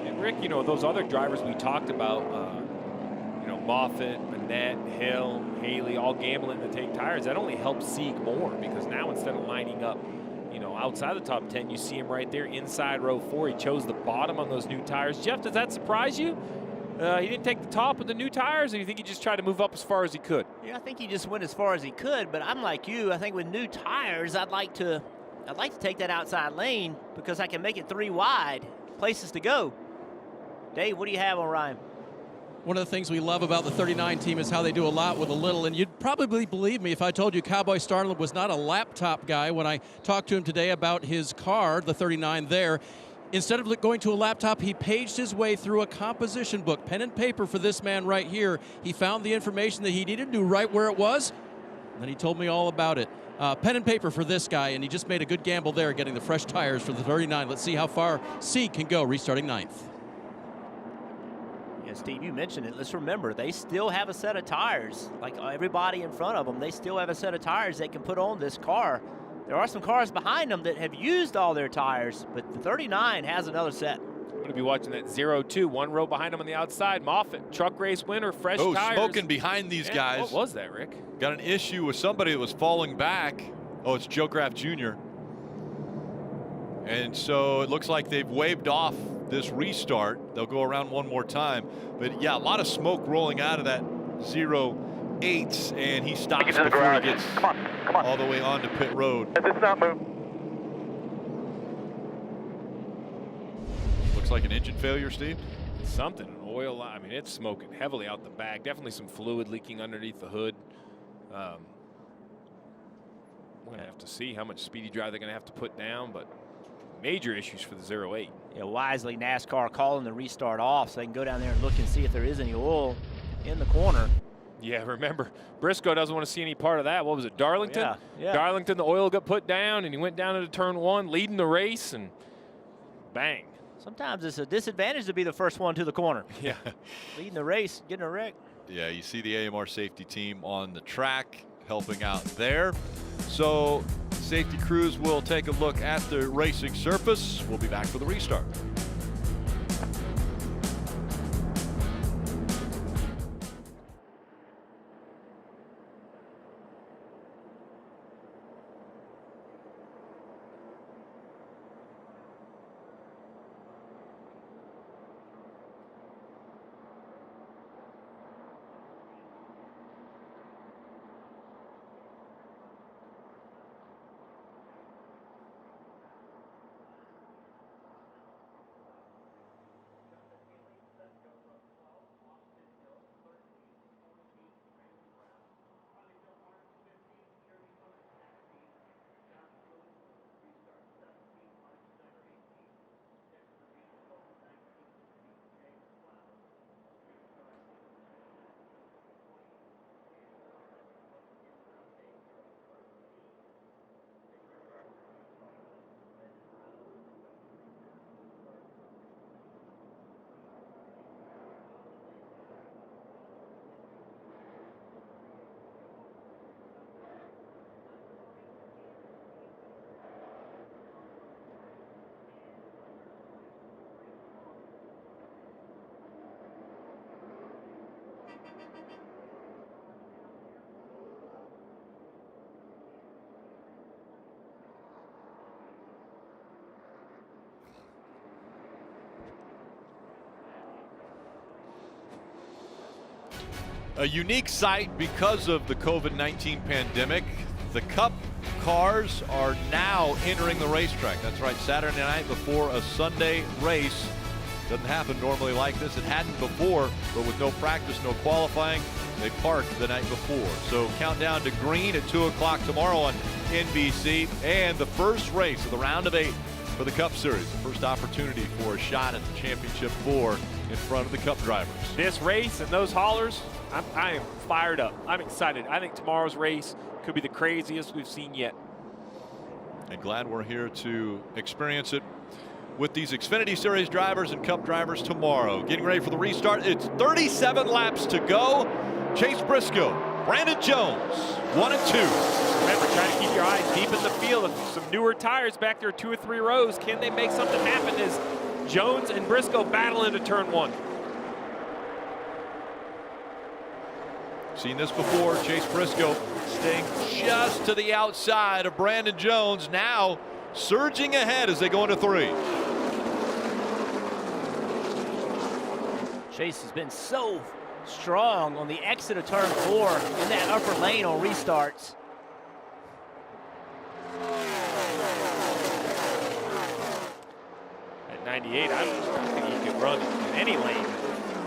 And Rick, you know, those other drivers we talked about, you know, Moffitt, Annette, Hill, Haley, all gambling to take tires. That only helps Sieg more, because now instead of lining up, you know, outside the top 10, you see him right there inside row 4. He chose the bottom on those new tires. Jeff, does that surprise you? He didn't take the top with the new tires, or you think he just tried to move up as far as he could? Yeah, I think he just went as far as he could, but I'm like you. I think with new tires, I'd like to take that outside lane because I can make it 3 wide, places to go. Dave, what do you have on Ryan? One of the things we love about the 39 team is how they do a lot with a little, and you'd probably believe me if I told you Cowboy Starland was not a laptop guy when I talked to him today about his car, the 39 there. Instead of going to a laptop, he paged his way through a composition book, pen and paper for this man right here. He found the information that he needed, knew right where it was, and then he told me all about it. Pen and paper for this guy, and he just made a good gamble there getting the fresh tires for the 39. Let's see how far Sieg can go, restarting 9th. Yeah, Steve, you mentioned it. Let's remember, they still have a set of tires. Like everybody in front of them, they still have a set of tires they can put on this car. There are some cars behind them that have used all their tires, but the 39 has another set. I'm going to be watching that 0-2, 1 row behind him on the outside. Moffitt, truck race winner, fresh tires. Smoking behind these guys. What was that, Rick? Got an issue with somebody that was falling back. Oh, it's Joe Graff Jr. And so it looks like they've waved off this restart. They'll go around one more time. But yeah, a lot of smoke rolling out of that 0-8, and he stops before he gets all the way onto pit road. It's not move. Looks like an engine failure, Steve. Something, an oil. I mean, it's smoking heavily out the back. Definitely some fluid leaking underneath the hood. We're going to have to see how much speedy drive they're going to have to put down, but major issues for the 0-8. Yeah, wisely NASCAR calling the restart off so they can go down there and look and see if there is any oil in the corner. Yeah, remember, Briscoe doesn't want to see any part of that. What was it, Darlington? Yeah. Darlington, the oil got put down, and he went down into turn 1, leading the race, and bang. Sometimes it's a disadvantage to be the first one to the corner. Yeah. Leading the race, getting a wreck. Yeah, you see the AMR safety team on the track helping out there. So safety crews will take a look at the racing surface. We'll be back for the restart. A unique sight because of the COVID-19 pandemic. The Cup cars are now entering the racetrack. That's right, Saturday night before a Sunday race. Doesn't happen normally like this. It hadn't before, but with no practice, no qualifying, they parked the night before. So countdown to green at 2 o'clock tomorrow on NBC. And the first race of the round of 8 for the Cup Series. The first opportunity for a shot at the Championship 4 in front of the Cup drivers. This race and those haulers, I am fired up. I'm excited. I think tomorrow's race could be the craziest we've seen yet. And glad we're here to experience it with these Xfinity Series drivers and Cup drivers tomorrow. Getting ready for the restart. It's 37 laps to go. Chase Briscoe, Brandon Jones, 1 and 2. Remember, try to keep your eyes deep in the field. Some newer tires back there, 2 or 3 rows. Can they make something happen as Jones and Briscoe battle into turn 1? Seen this before. Chase Briscoe staying just to the outside of Brandon Jones. Now surging ahead as they go into 3. Chase has been so strong on the exit of turn 4 in that upper lane on restarts. At 98, I don't think he could run in any lane.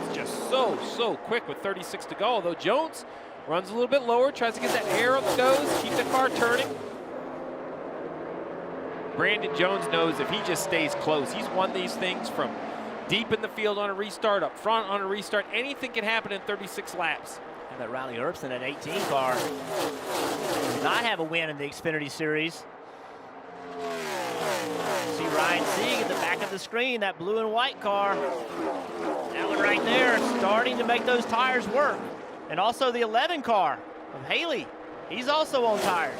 It's just so quick with 36 to go. Although Jones runs a little bit lower, tries to get that air on the nose, keep the car turning. Brandon Jones knows if he just stays close, he's won these things from deep in the field on a restart, up front on a restart. Anything can happen in 36 laps. And that Riley Herbst, that 18 car, did not have a win in the Xfinity Series. See Ryan Sieg at the back of the screen, that blue and white car. That one right there, starting to make those tires work. And also the 11 car of Haley. He's also on tires.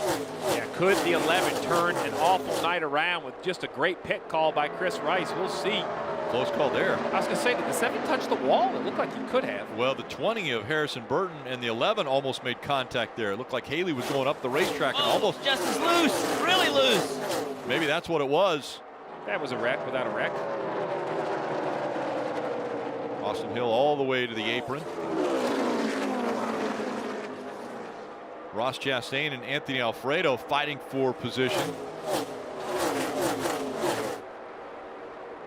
Yeah, could the 11 turn an awful night around with just a great pit call by Chris Rice? We'll see. Close call there. I was going to say, did the 7 touch the wall? It looked like he could have. Well, the 20 of Harrison Burton and the 11 almost made contact there. It looked like Haley was going up the racetrack and almost just as loose, really loose. Maybe that's what it was. That was a wreck without a wreck. Austin Hill all the way to the apron. Ross Chastain and Anthony Alfredo fighting for position.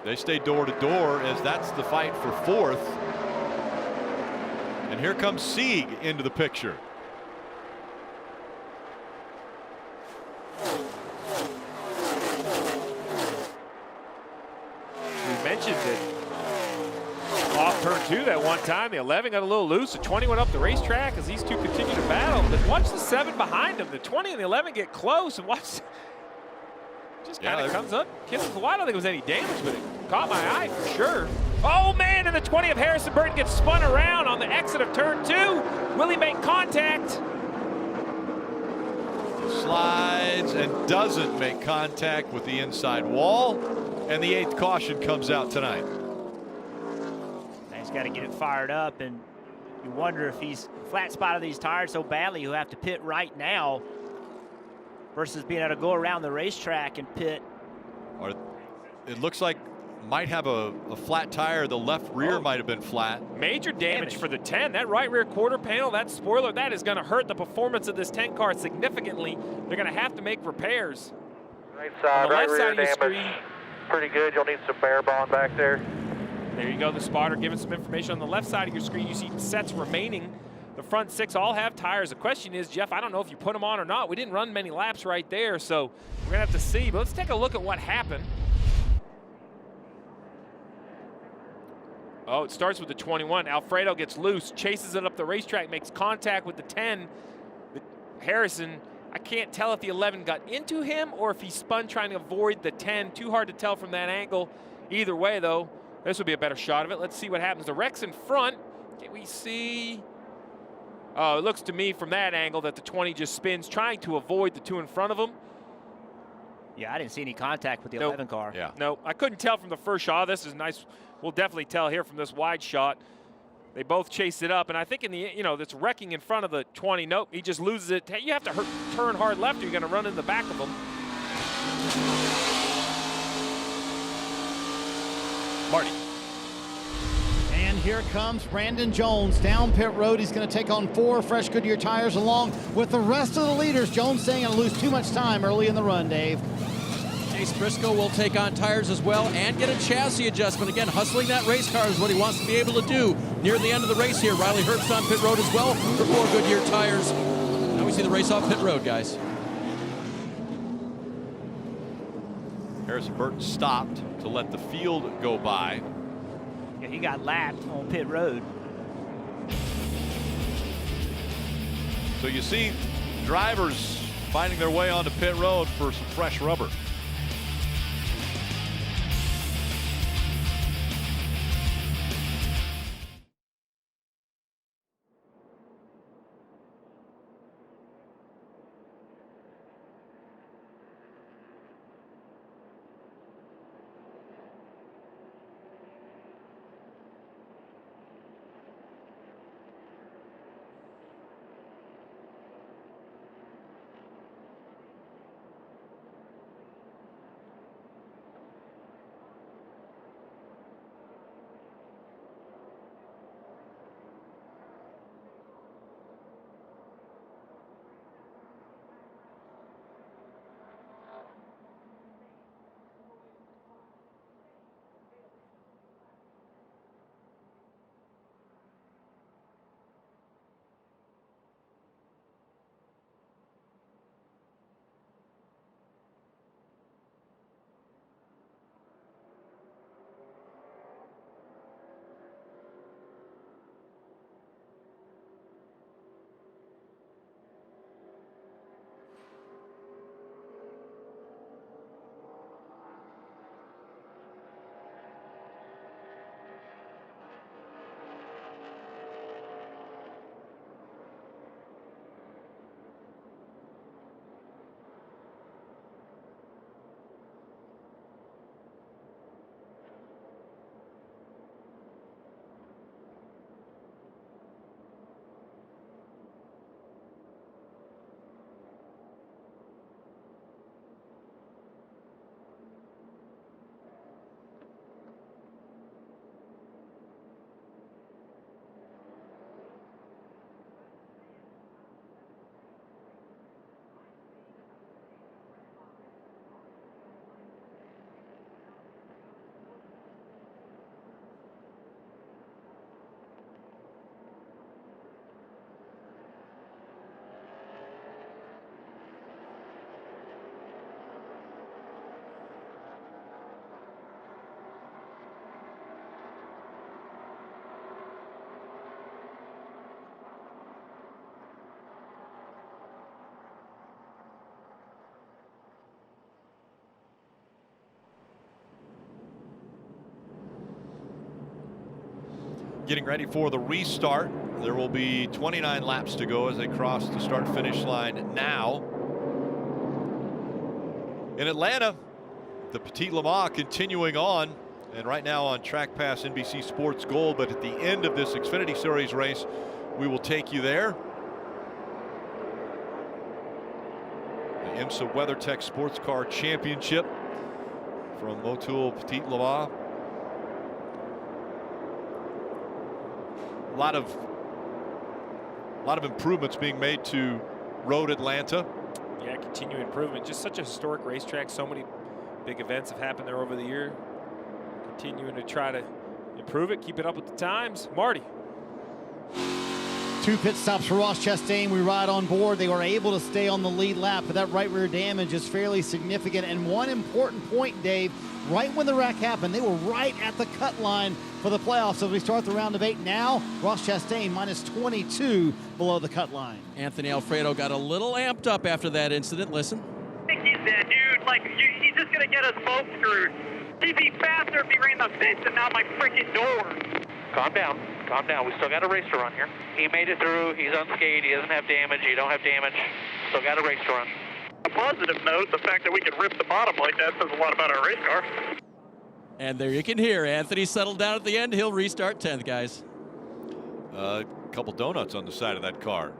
They stay door to door as that's the fight for 4th. And here comes Sieg into the picture. We mentioned it off turn 2 that one time. The 11 got a little loose. The 20 went up the racetrack as these two continue to battle. But watch the 7 behind them. The 20 and the 11 get close, and watch. Just kind of comes up, kisses the wall. I don't think it was any damage, but it caught my eye for sure. Oh man, and the 20 of Harrison Burton gets spun around on the exit of turn 2. Will he make contact? Slides and doesn't make contact with the inside wall. And the 8th caution comes out tonight. He's got to get it fired up, and you wonder if he's flat spotted these tires so badly he'll have to pit right now versus being able to go around the racetrack and pit. Or it looks like might have a flat tire. The left rear might have been flat. Major damage for the 10. That right rear quarter panel, that spoiler, that is going to hurt the performance of this 10 car significantly. They're going to have to make repairs. Right side, right rear damage. Pretty good. You'll need some bare bond back there. There you go, the spotter giving some information. On the left side of your screen, you see sets remaining. The front 6 all have tires. The question is, Jeff, I don't know if you put them on or not. We didn't run many laps right there, so we're going to have to see. But let's take a look at what happened. Oh, it starts with the 21. Alfredo gets loose, chases it up the racetrack, makes contact with the 10. Harrison, I can't tell if the 11 got into him or if he spun trying to avoid the 10. Too hard to tell from that angle. Either way, though, this would be a better shot of it. Let's see what happens. The wreck's in front. Can we see? Oh, it looks to me from that angle that the 20 just spins, trying to avoid the 2 in front of him. Yeah, I didn't see any contact with the 11 car. Yeah. No, I couldn't tell from the first shot. This is nice. We'll definitely tell here from this wide shot. They both chased it up, and I think in the, that's wrecking in front of the 20. Nope, he just loses it. You have to turn hard left or you're going to run in the back of him. Marty. And here comes Brandon Jones down pit road. He's going to take on 4 fresh Goodyear tires along with the rest of the leaders. Jones saying he'll lose too much time early in the run, Dave. Chase Briscoe will take on tires as well and get a chassis adjustment. Again, hustling that race car is what he wants to be able to do near the end of the race here. Riley Herbst on pit road as well for 4 Goodyear tires. Now we see the race off pit road, guys. Harrison Burton stopped to let the field go by. Yeah, he got lapped on pit road. So you see drivers finding their way onto pit road for some fresh rubber. Getting ready for the restart. There will be 29 laps to go as they cross the start-finish line now. In Atlanta, the Petit Le Mans continuing on, and right now on Track Pass NBC Sports Gold, but at the end of this Xfinity Series race, we will take you there. The IMSA WeatherTech Sports Car Championship from Motul Petit Le Mans. A lot of improvements being made to Road Atlanta. Yeah, continued improvement. Just such a historic racetrack. So many big events have happened there over the year. Continuing to try to improve it, keep it up with the times. Marty. 2 pit stops for Ross Chastain. We ride on board. They were able to stay on the lead lap, but that right rear damage is fairly significant. And one important point, Dave, right when the wreck happened, they were right at the cut line for the playoffs as we start the round of 8. Now, Ross Chastain minus 22 below the cut line. Anthony Alfredo got a little amped up after that incident. Listen. I think he's dead, dude. Like, he's just going to get us both screwed. He'd be faster if he ran the fence and not my freaking door. Calm down. Calm down. We still got a race to run here. He made it through. He's unscathed. He doesn't have damage. You don't have damage. Still got a race to run. A positive note, the fact that we can rip the bottom like that says a lot about our race car. And there you can hear Anthony settled down at the end. He'll restart 10th, guys. A couple donuts on the side of that car.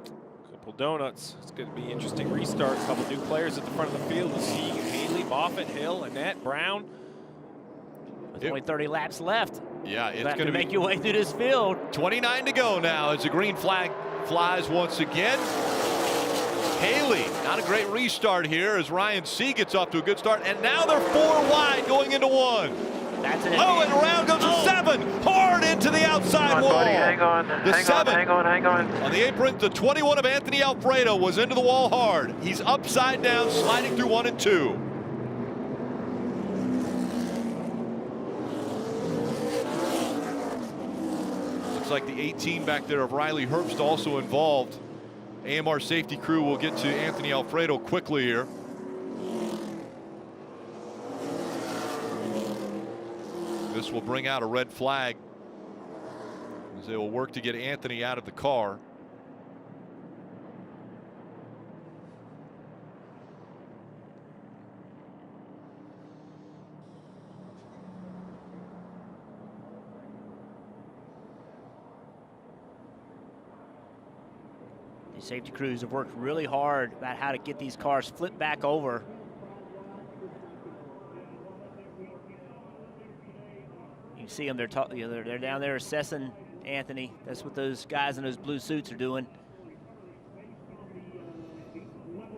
Couple donuts. It's going to be interesting restart. A couple new players at the front of the field. We'll see Haley, Moffett, Hill, Annette, Brown. With only 30 laps left. Yeah, it's going to make your way through this field. 29 to go now as the green flag flies once again. Haley, not a great restart here as Ryan C gets off to a good start, and now they're 4 wide going into 1. That's an and around goes the 7, hard into the outside wall. Buddy, hang on. The hang 7 on, hang on. on the apron. The 21 of Anthony Alfredo was into the wall hard. He's upside down, sliding through 1 and 2. Looks like the 18 back there of Riley Herbst also involved. AMR safety crew will get to Anthony Alfredo quickly here. This will bring out a red flag as they will work to get Anthony out of the car. The safety crews have worked really hard about how to get these cars flipped back over. You see them, they're down there assessing Anthony. That's what those guys in those blue suits are doing.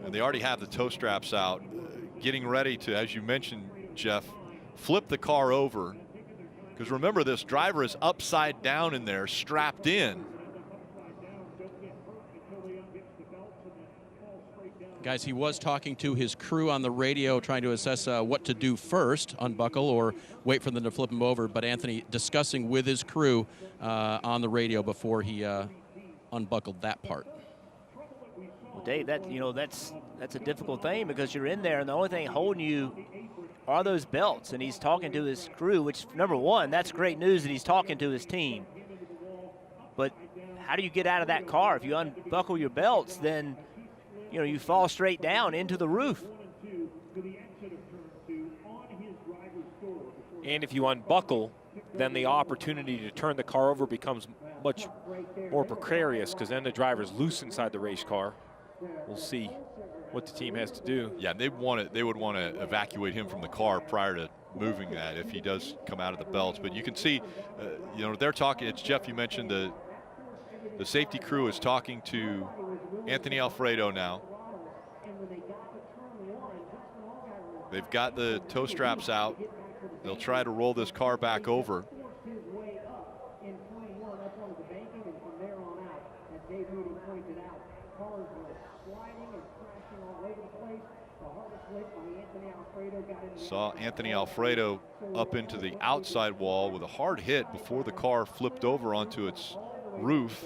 And they already have the tow straps out, getting ready to, as you mentioned, Jeff, flip the car over. Because remember, this driver is upside down in there, strapped in. Guys, he was talking to his crew on the radio, trying to assess what to do first, unbuckle or wait for them to flip him over. But Anthony discussing with his crew on the radio before he unbuckled that part. Well, Dave, that's a difficult thing because you're in there, and the only thing holding you are those belts. And he's talking to his crew, which, number one, that's great news that he's talking to his team. But how do you get out of that car? If you unbuckle your belts, then you fall straight down into the roof. And if you unbuckle, then the opportunity to turn the car over becomes much more precarious because then the driver's loose inside the race car. We'll see what the team has to do. Yeah, they would want to evacuate him from the car prior to moving that if he does come out of the belts. But you can see, they're talking. It's Jeff. You mentioned the safety crew is talking to Anthony Alfredo now. They've got the tow straps out. They'll try to roll this car back over. Saw Anthony Alfredo up into the outside wall with a hard hit before the car flipped over onto its roof.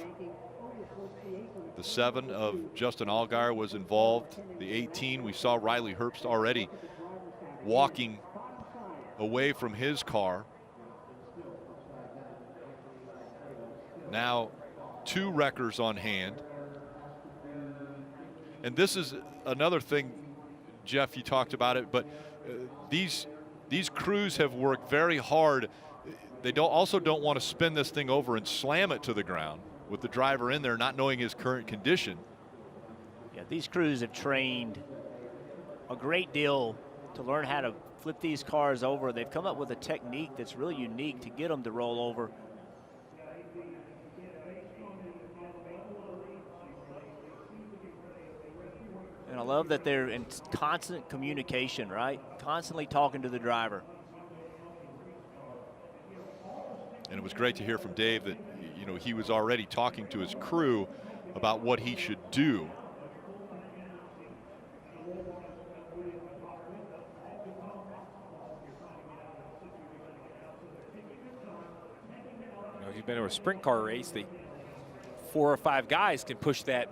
The 7 of Justin Allgaier was involved. The 18, we saw Riley Herbst already walking away from his car. Now 2 wreckers on hand. And this is another thing, Jeff, you talked about it, but these crews have worked very hard. They also don't want to spin this thing over and slam it to the ground with the driver in there not knowing his current condition. Yeah, these crews have trained a great deal to learn how to flip these cars over. They've come up with a technique that's really unique to get them to roll over. And I love that they're in constant communication, right? Constantly talking to the driver. And it was great to hear from Dave that, he was already talking to his crew about what he should do. If you've been to a sprint car race, 4 or 5 guys can push that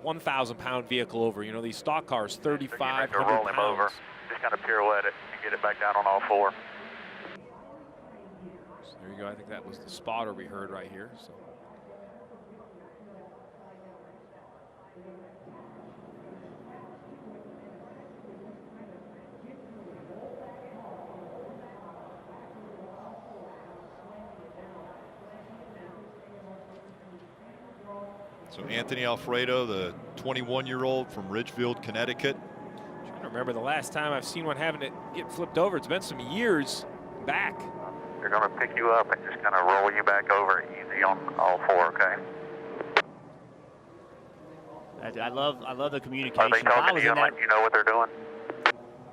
1,000-pound vehicle over. These stock cars, 3,500 pounds. Roll him over. Just kind of pirouette it and get it back down on all 4. So there you go. I think that was the spotter we heard right here. So. So Anthony Alfredo, the 21-year-old from Ridgefield, Connecticut. I'm trying to remember the last time I've seen one having it get flipped over. It's been some years back. They're going to pick you up and just kind of roll you back over easy on all 4, okay? I love the communication. Are they talking to you and letting you know what they're doing?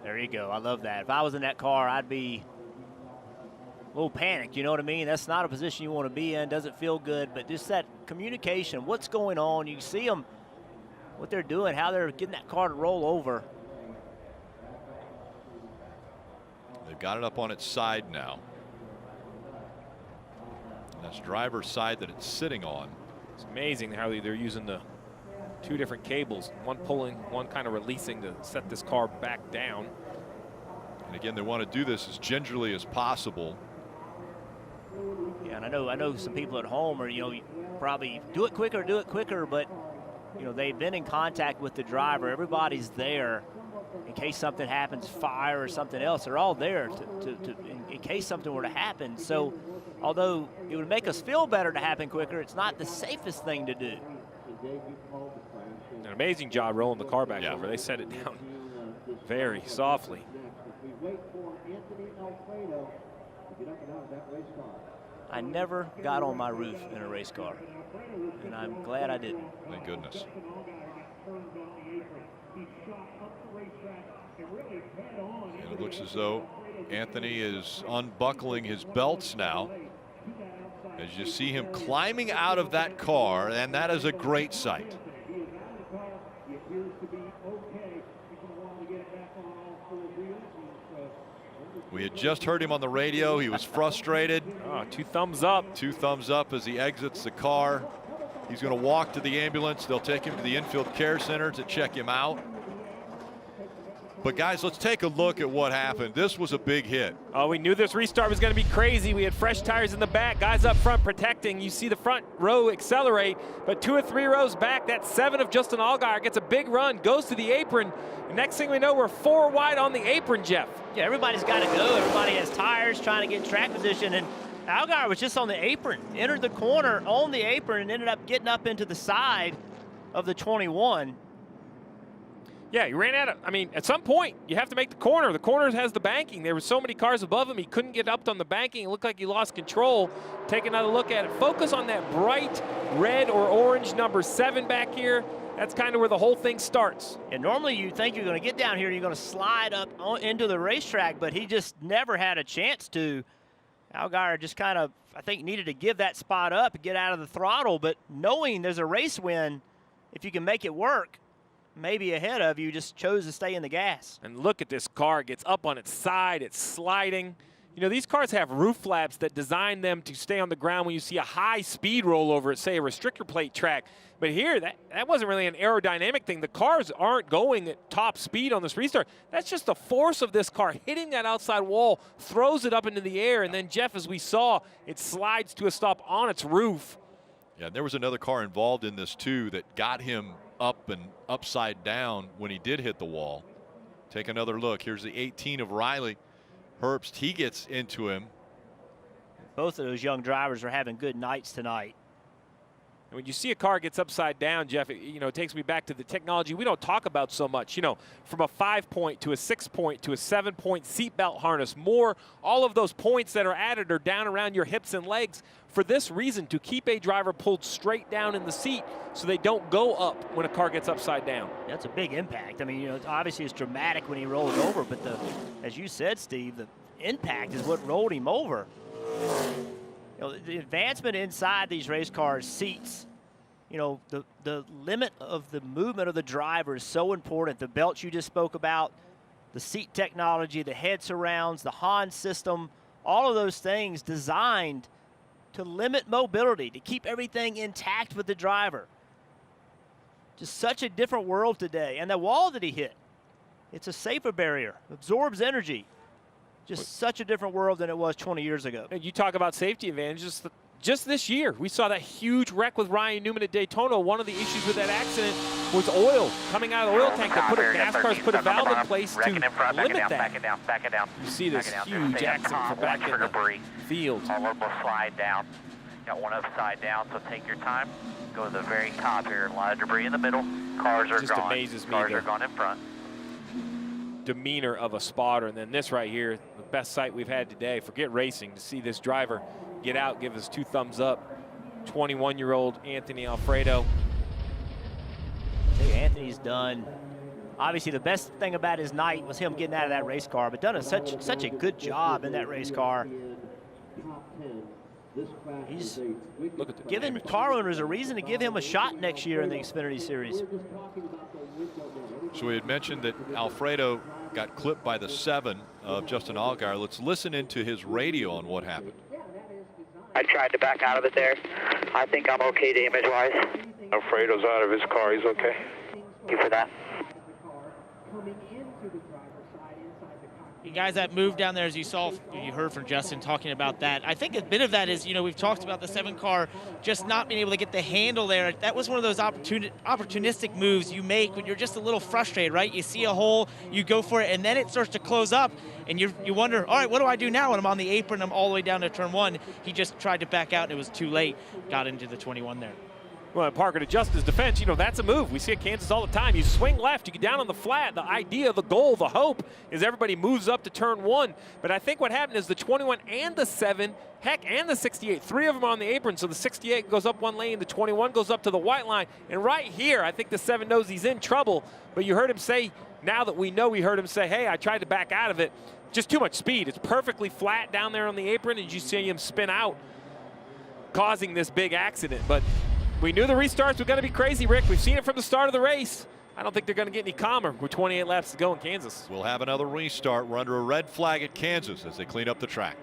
There you go. I love that. If I was in that car, I'd be a little panicked, you know what I mean? That's not a position you want to be in. Doesn't feel good, but just that communication, what's going on? You see them, what they're doing, how they're getting that car to roll over. They've got it up on its side now. And that's driver's side that it's sitting on. It's amazing how they're using the Two different cables, one pulling, one kind of releasing to set this car back down. And again, they want to do this as gingerly as possible. Yeah, and I know some people at home are, probably do it quicker, but, they've been in contact with the driver. Everybody's there in case something happens, fire or something else. They're all there in case something were to happen. So, although it would make us feel better to happen quicker, it's not the safest thing to do. An amazing job rolling the car back over. They set it down very softly. I never got on my roof in a race car, and I'm glad I didn't. Thank goodness. And it looks as though Anthony is unbuckling his belts now, as you see him climbing out of that car, and that is a great sight. We had just heard him on the radio. He was frustrated. Oh, 2 thumbs up. 2 thumbs up as he exits the car. He's going to walk to the ambulance. They'll take him to the infield care center to check him out. But guys, let's take a look at what happened. This was a big hit. Oh, we knew this restart was going to be crazy. We had fresh tires in the back, guys up front protecting. You see the front row accelerate, but 2 or 3 rows back, that 7 of Justin Allgaier gets a big run, goes to the apron. And next thing we know, we're 4 wide on the apron, Jeff. Yeah, everybody's got to go. Everybody has tires trying to get track position, and Allgaier was just on the apron, entered the corner on the apron, and ended up getting up into the side of the 21. Yeah, he ran out of, at some point, you have to make the corner. The corner has the banking. There were so many cars above him, he couldn't get up on the banking. It looked like he lost control. Take another look at it. Focus on that bright red or orange number 7 back here. That's kind of where the whole thing starts. And normally you think you're going to get down here, you're going to slide up into the racetrack, but he just never had a chance to. Allgaier just kind of, I think, needed to give that spot up and get out of the throttle, but knowing there's a race win, if you can make it work, maybe ahead of you, just chose to stay in the gas. And look at this car. It gets up on its side. It's sliding. These cars have roof flaps that design them to stay on the ground when you see a high speed rollover at, say, a restrictor plate track. But here, that wasn't really an aerodynamic thing. The cars aren't going at top speed on this restart. That's just the force of this car hitting that outside wall, throws it up into the air, and then, Jeff, as we saw, it slides to a stop on its roof. Yeah, there was another car involved in this, too, that got him up and upside down when he did hit the wall. Take another look. Here's the 18 of Riley Herbst. He gets into him. Both of those young drivers are having good nights tonight. And when you see a car gets upside down, Jeff, it takes me back to the technology we don't talk about so much. From a 5-point to a 6-point to a 7-point seatbelt harness, all of those points that are added are down around your hips and legs for this reason, to keep a driver pulled straight down in the seat so they don't go up when a car gets upside down. That's a big impact. Obviously it's dramatic when he rolls over, but as you said, Steve, the impact is what rolled him over. The advancement inside these race cars, seats, the limit of the movement of the driver is so important. The belts you just spoke about, the seat technology, the head surrounds, the HON system, all of those things designed to limit mobility, to keep everything intact with the driver. Just such a different world today. And the wall that he hit, it's a safer barrier, absorbs energy. Just such a different world than it was 20 years ago. And you talk about safety advantages. Just this year, we saw that huge wreck with Ryan Newman at Daytona. One of the issues with that accident was oil coming out of the oil tank. NASCAR's put a valve in place to limit that. Back it down. You see this huge accident from back in the field. All will slide down. Got one upside down, so take your time. Go to the very top here. A lot of debris in the middle. Cars are just gone. Amazes me. Cars are gone in front. Demeanor of a spotter, and then this right here, the best sight we've had today. Forget racing, to see this driver get out, give us 2 thumbs up. 21-year-old Anthony Alfredo. Anthony's done. Obviously, the best thing about his night was him getting out of that race car, but done such a good job in that race car. He's giving car owners a reason to give him a shot next year in the Xfinity Series. So we had mentioned that Alfredo got clipped by the 7 of Justin Allgaier. Let's listen into his radio on what happened. I tried to back out of it there. I think I'm okay damage-wise. Alfredo's out of his car. He's okay. Thank you for that. You guys, that move down there, as you saw, you heard from Justin talking about that. I think a bit of that is, we've talked about the 7 car just not being able to get the handle there. That was one of those opportunistic moves you make when you're just a little frustrated, right? You see a hole, you go for it, and then it starts to close up, and you wonder, all right, what do I do now when I'm on the apron, I'm all the way down to turn 1? He just tried to back out, and it was too late. Got into the 21 there. Well, Parker, to Justin's defense, that's a move. We see at Kansas all the time. You swing left, you get down on the flat. The idea, the goal, the hope is everybody moves up to turn 1. But I think what happened is the 21 and the 7, heck, and the 68, 3 of them are on the apron. So the 68 goes up 1 lane, the 21 goes up to the white line. And right here, I think the 7 knows he's in trouble. But you heard him say, now that we know, we heard him say, hey, I tried to back out of it. Just too much speed. It's perfectly flat down there on the apron, and you see him spin out, causing this big accident. But we knew the restarts were going to be crazy, Rick. We've seen it from the start of the race. I don't think they're going to get any calmer with 28 laps to go in Kansas. We'll have another restart. We're under a red flag at Kansas as they clean up the track.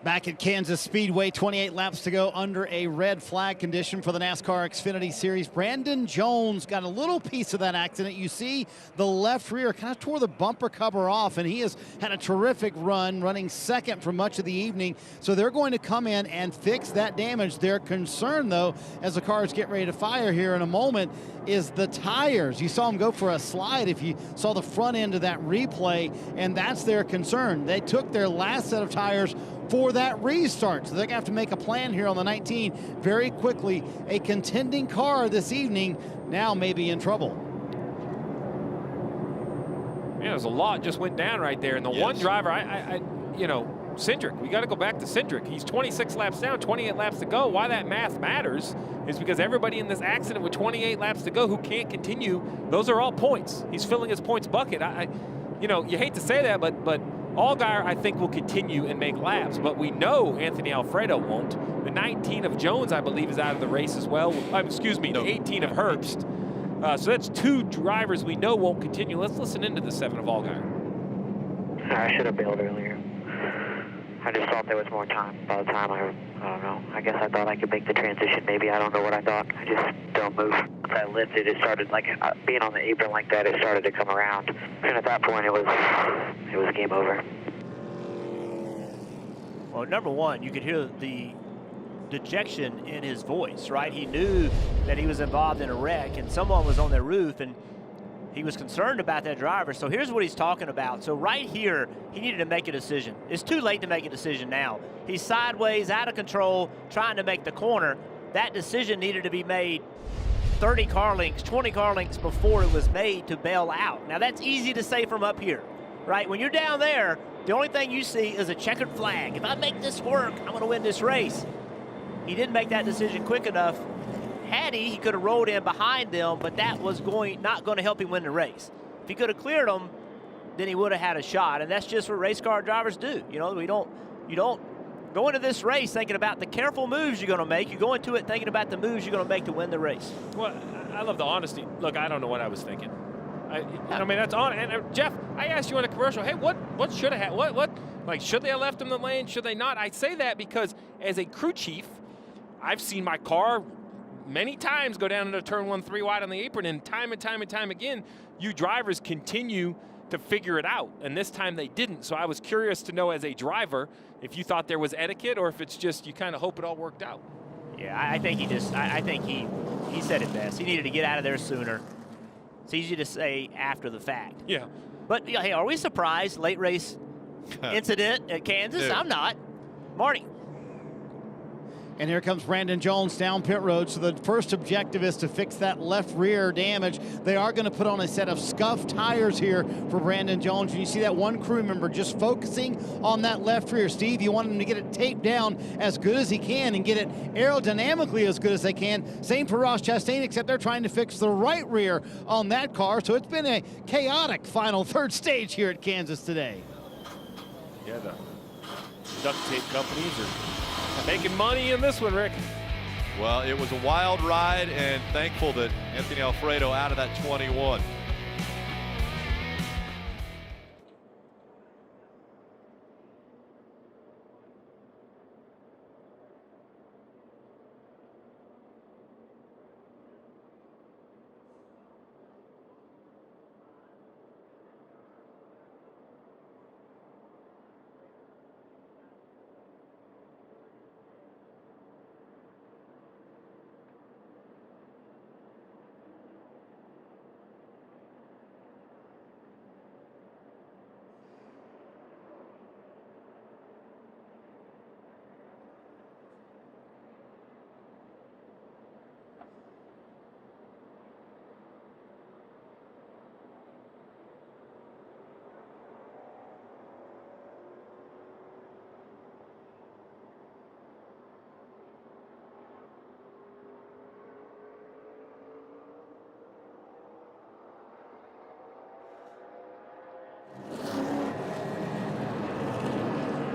Back at Kansas Speedway, 28 laps to go under a red flag condition for the NASCAR Xfinity Series. Brandon Jones got a little piece of that accident. You see the left rear kind of tore the bumper cover off, and he has had a terrific run, running second for much of the evening. So they're going to come in and fix that damage. Their concern, though, as the cars get ready to fire here in a moment, is the tires. You saw them go for a slide if you saw the front end of that replay, and that's their concern. They took their last set of tires for that restart, so they're gonna have to make a plan here on the 19 very quickly. A contending car this evening now may be in trouble. Man, there's a lot just went down right there, and the one driver, Cindric, we got to go back to Cindric. He's 26 laps down, 28 laps to go. Why that math matters is because everybody in this accident with 28 laps to go who can't continue, those are all points. He's filling his points bucket. You hate to say that, but Allgaier, I think, will continue and make laps, but we know Anthony Alfredo won't. The 19 of Jones, I believe, is out of the race as well. The 18 of Herbst. So that's 2 drivers we know won't continue. Let's listen into the 7 of Allgaier. I should have bailed earlier. I just thought there was more time. By the time I don't know. I guess I thought I could make the transition. Maybe I don't know what I thought. I just don't move. Once I lifted, it started like being on the apron like that. It started to come around, and at that point, it was game over. Well, number one, you could hear the dejection in his voice, right? He knew that he was involved in a wreck, and someone was on their roof, and he was concerned about that driver. So here's what he's talking about. So right here, he needed to make a decision. It's too late to make a decision now. He's sideways, out of control, trying to make the corner. That decision needed to be made 30 car lengths, 20 car lengths before it was made to bail out. Now that's easy to say from up here, right? When you're down there, the only thing you see is a checkered flag. If I make this work, I'm gonna win this race. He didn't make that decision quick enough. Had he could have rolled in behind them, but that was not going to help him win the race. If he could have cleared them, then he would have had a shot, and that's just what race car drivers do. You know, you don't go into this race thinking about the careful moves you're going to make. You go into it thinking about the moves you're going to make to win the race. Well, I love the honesty. Look, I don't know what I was thinking. I mean, that's on. And Jeff, I asked you on a commercial, hey, what should have happened? What, like, should they have left him in the lane? Should they not? I say that because as a crew chief, I've seen my car many times go down into turn 1 3 wide on the apron, and time again, you drivers continue to figure it out. And this time they didn't. So I was curious to know as a driver if you thought there was etiquette or if it's just you kind of hope it all worked out. Yeah, I think he said it best. He needed to get out of there sooner. It's easy to say after the fact. Yeah. But, hey, are we surprised? Late race incident at Kansas? Yeah. I'm not. Marty. And here comes Brandon Jones down pit road. So the first objective is to fix that left rear damage. They are going to put on a set of scuffed tires here for Brandon Jones. And you see that one crew member just focusing on that left rear. Steve, you want him to get it taped down as good as he can and get it aerodynamically as good as they can. Same for Ross Chastain, except they're trying to fix the right rear on that car. So it's been a chaotic final third stage here at Kansas today. Yeah, the duct tape companies are making money in this one, Rick. Well, it was a wild ride, and thankful that Anthony Alfredo out of that 21.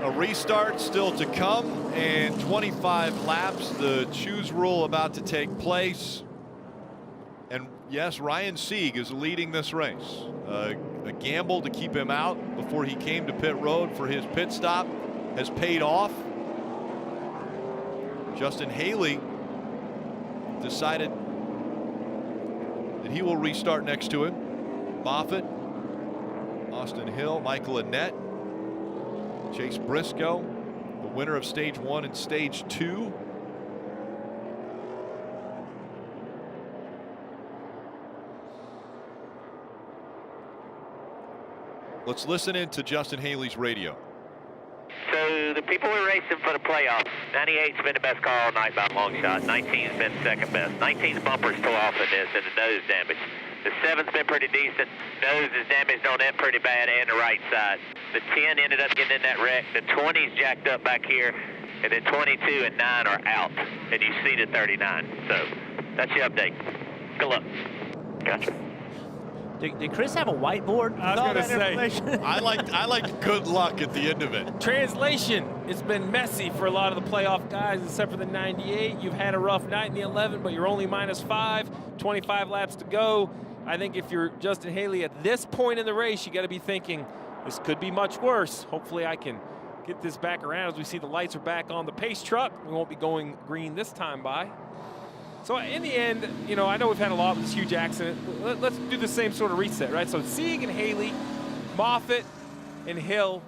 A restart still to come, and 25 laps. The choose rule about to take place. And yes, Ryan Sieg is leading this race. A gamble to keep him out before he came to pit road for his pit stop has paid off. Justin Haley decided that he will restart next to him. Moffitt, Austin Hill, Michael Annett, Chase Briscoe, the winner of stage 1 and stage 2. Let's listen in to Justin Haley's radio. So the people who are racing for the playoffs, 98's been the best car all night by a long shot. 19's been second best. 19's bumpers tore off in this and the nose damage. The 7's been pretty decent. Nose is damaged on that pretty bad and the right side. The 10 ended up getting in that wreck. The 20's jacked up back here. And then 22 and 9 are out. And you see the 39. So that's your update. Good luck. Gotcha. Did Chris have a whiteboard? I was going to say. I liked good luck at the end of it. Translation, it's been messy for a lot of the playoff guys, except for the 98. You've had a rough night in the 11, but you're only -5, 25 laps to go. I think if you're Justin Haley at this point in the race, you got to be thinking this could be much worse. Hopefully I can get this back around as we see the lights are back on the pace truck. We won't be going green this time by. So in the end, you know, I know we've had a lot with this huge accident. Let's do the same sort of reset, right? So Sieg and Haley, Moffitt and Hill,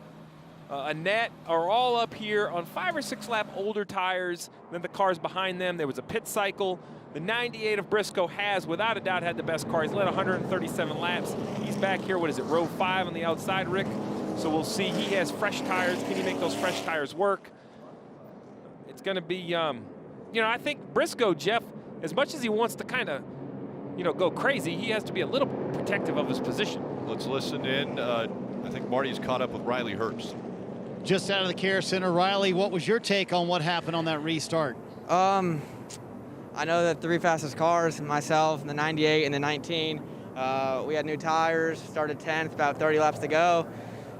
Annett are all up here on 5 or 6 lap older tires than the cars behind them. There was a pit cycle. The 98 of Briscoe has, without a doubt, had the best car. He's led 137 laps. He's back here, what is it, row 5 on the outside, Rick? So we'll see. He has fresh tires. Can he make those fresh tires work? It's going to be, you know, I think Briscoe, Jeff, as much as he wants to kind of, you know, go crazy, he has to be a little protective of his position. Let's listen in. I think Marty's caught up with Riley Herbst. Just out of the care center, Riley, what was your take on what happened on that restart? I know that 3 fastest cars, myself, the 98 and the 19, we had new tires, started 10th, about 30 laps to go.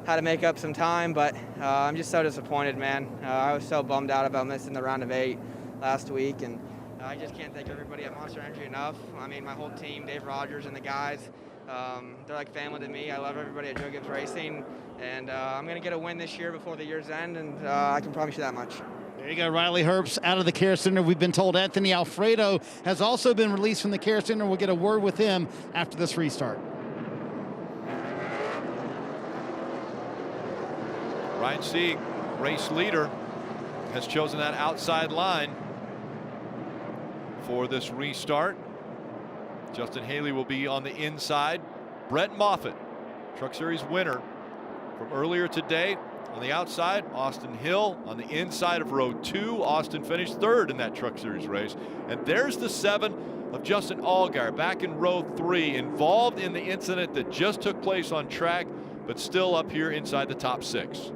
had to make up some time, but I'm just so disappointed, man. I was so bummed out about missing the round of 8 last week, and I just can't thank everybody at Monster Energy enough. I mean, my whole team, Dave Rogers and the guys, they're like family to me. I love everybody at Joe Gibbs Racing, and I'm going to get a win this year before the year's end, and I can promise you that much. There you go, Riley Herbst out of the Care Center. We've been told Anthony Alfredo has also been released from the Care Center. We'll get a word with him after this restart. Ryan Sieg, race leader, has chosen that outside line for this restart. Justin Haley will be on the inside. Brett Moffitt, Truck Series winner from earlier today, on the outside. Austin Hill on the inside of row 2. Austin finished 3rd in that Truck Series race. And there's the 7 of Justin Allgaier back in row 3, involved in the incident that just took place on track, but still up here inside the top 6.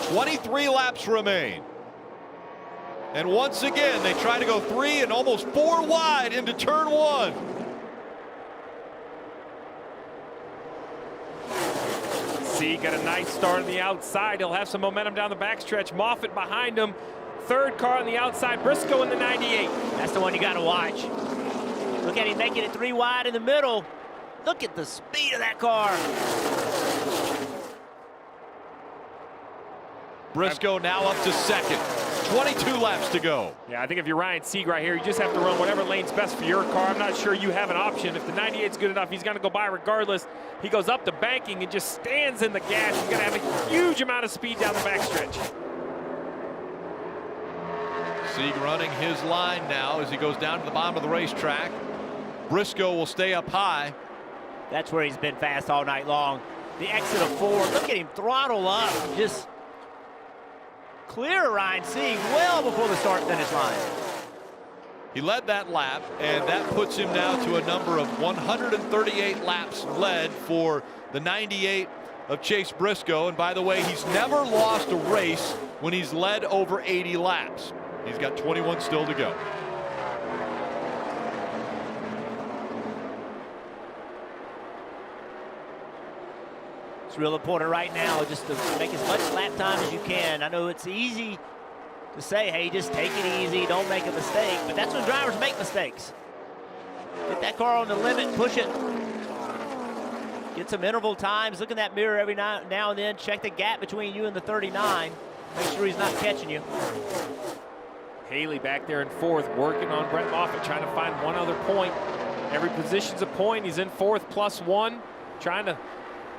"23 laps remain. And once again, they try to go 3 and almost 4 wide into turn 1. Sieg got a nice start on the outside. He'll have some momentum down the backstretch. Moffitt behind him. 3rd car on the outside. Briscoe in the 98. That's the one you got to watch. Look at him making it 3 wide in the middle. Look at the speed of that car. Briscoe now up to 2nd. 22 laps to go. Yeah, I think if you're Ryan Sieg right here, you just have to run whatever lane's best for your car. I'm not sure you have an option. If the 98's good enough, he's going to go by regardless. He goes up to banking and just stands in the gas. He's going to have a huge amount of speed down the backstretch. Sieg running his line now as he goes down to the bottom of the racetrack. Briscoe will stay up high. That's where he's been fast all night long. The exit of 4. Look at him throttle up. Just clear Ryan Sieg well before the start-finish line. He led that lap, and that puts him now to a number of 138 laps led for the 98 of Chase Briscoe. And by the way, he's never lost a race when he's led over 80 laps. He's got 21 still to go. It's real important right now just to make as much lap time as you can. I know it's easy to say, hey, just take it easy, don't make a mistake, but that's when drivers make mistakes. Get that car on the limit, push it. Get some interval times, look in that mirror every now and then, check the gap between you and the 39. Make sure he's not catching you. Haley back there in 4th, working on Brett Moffitt, trying to find one other point. Every position's a point. He's in 4th +1, trying to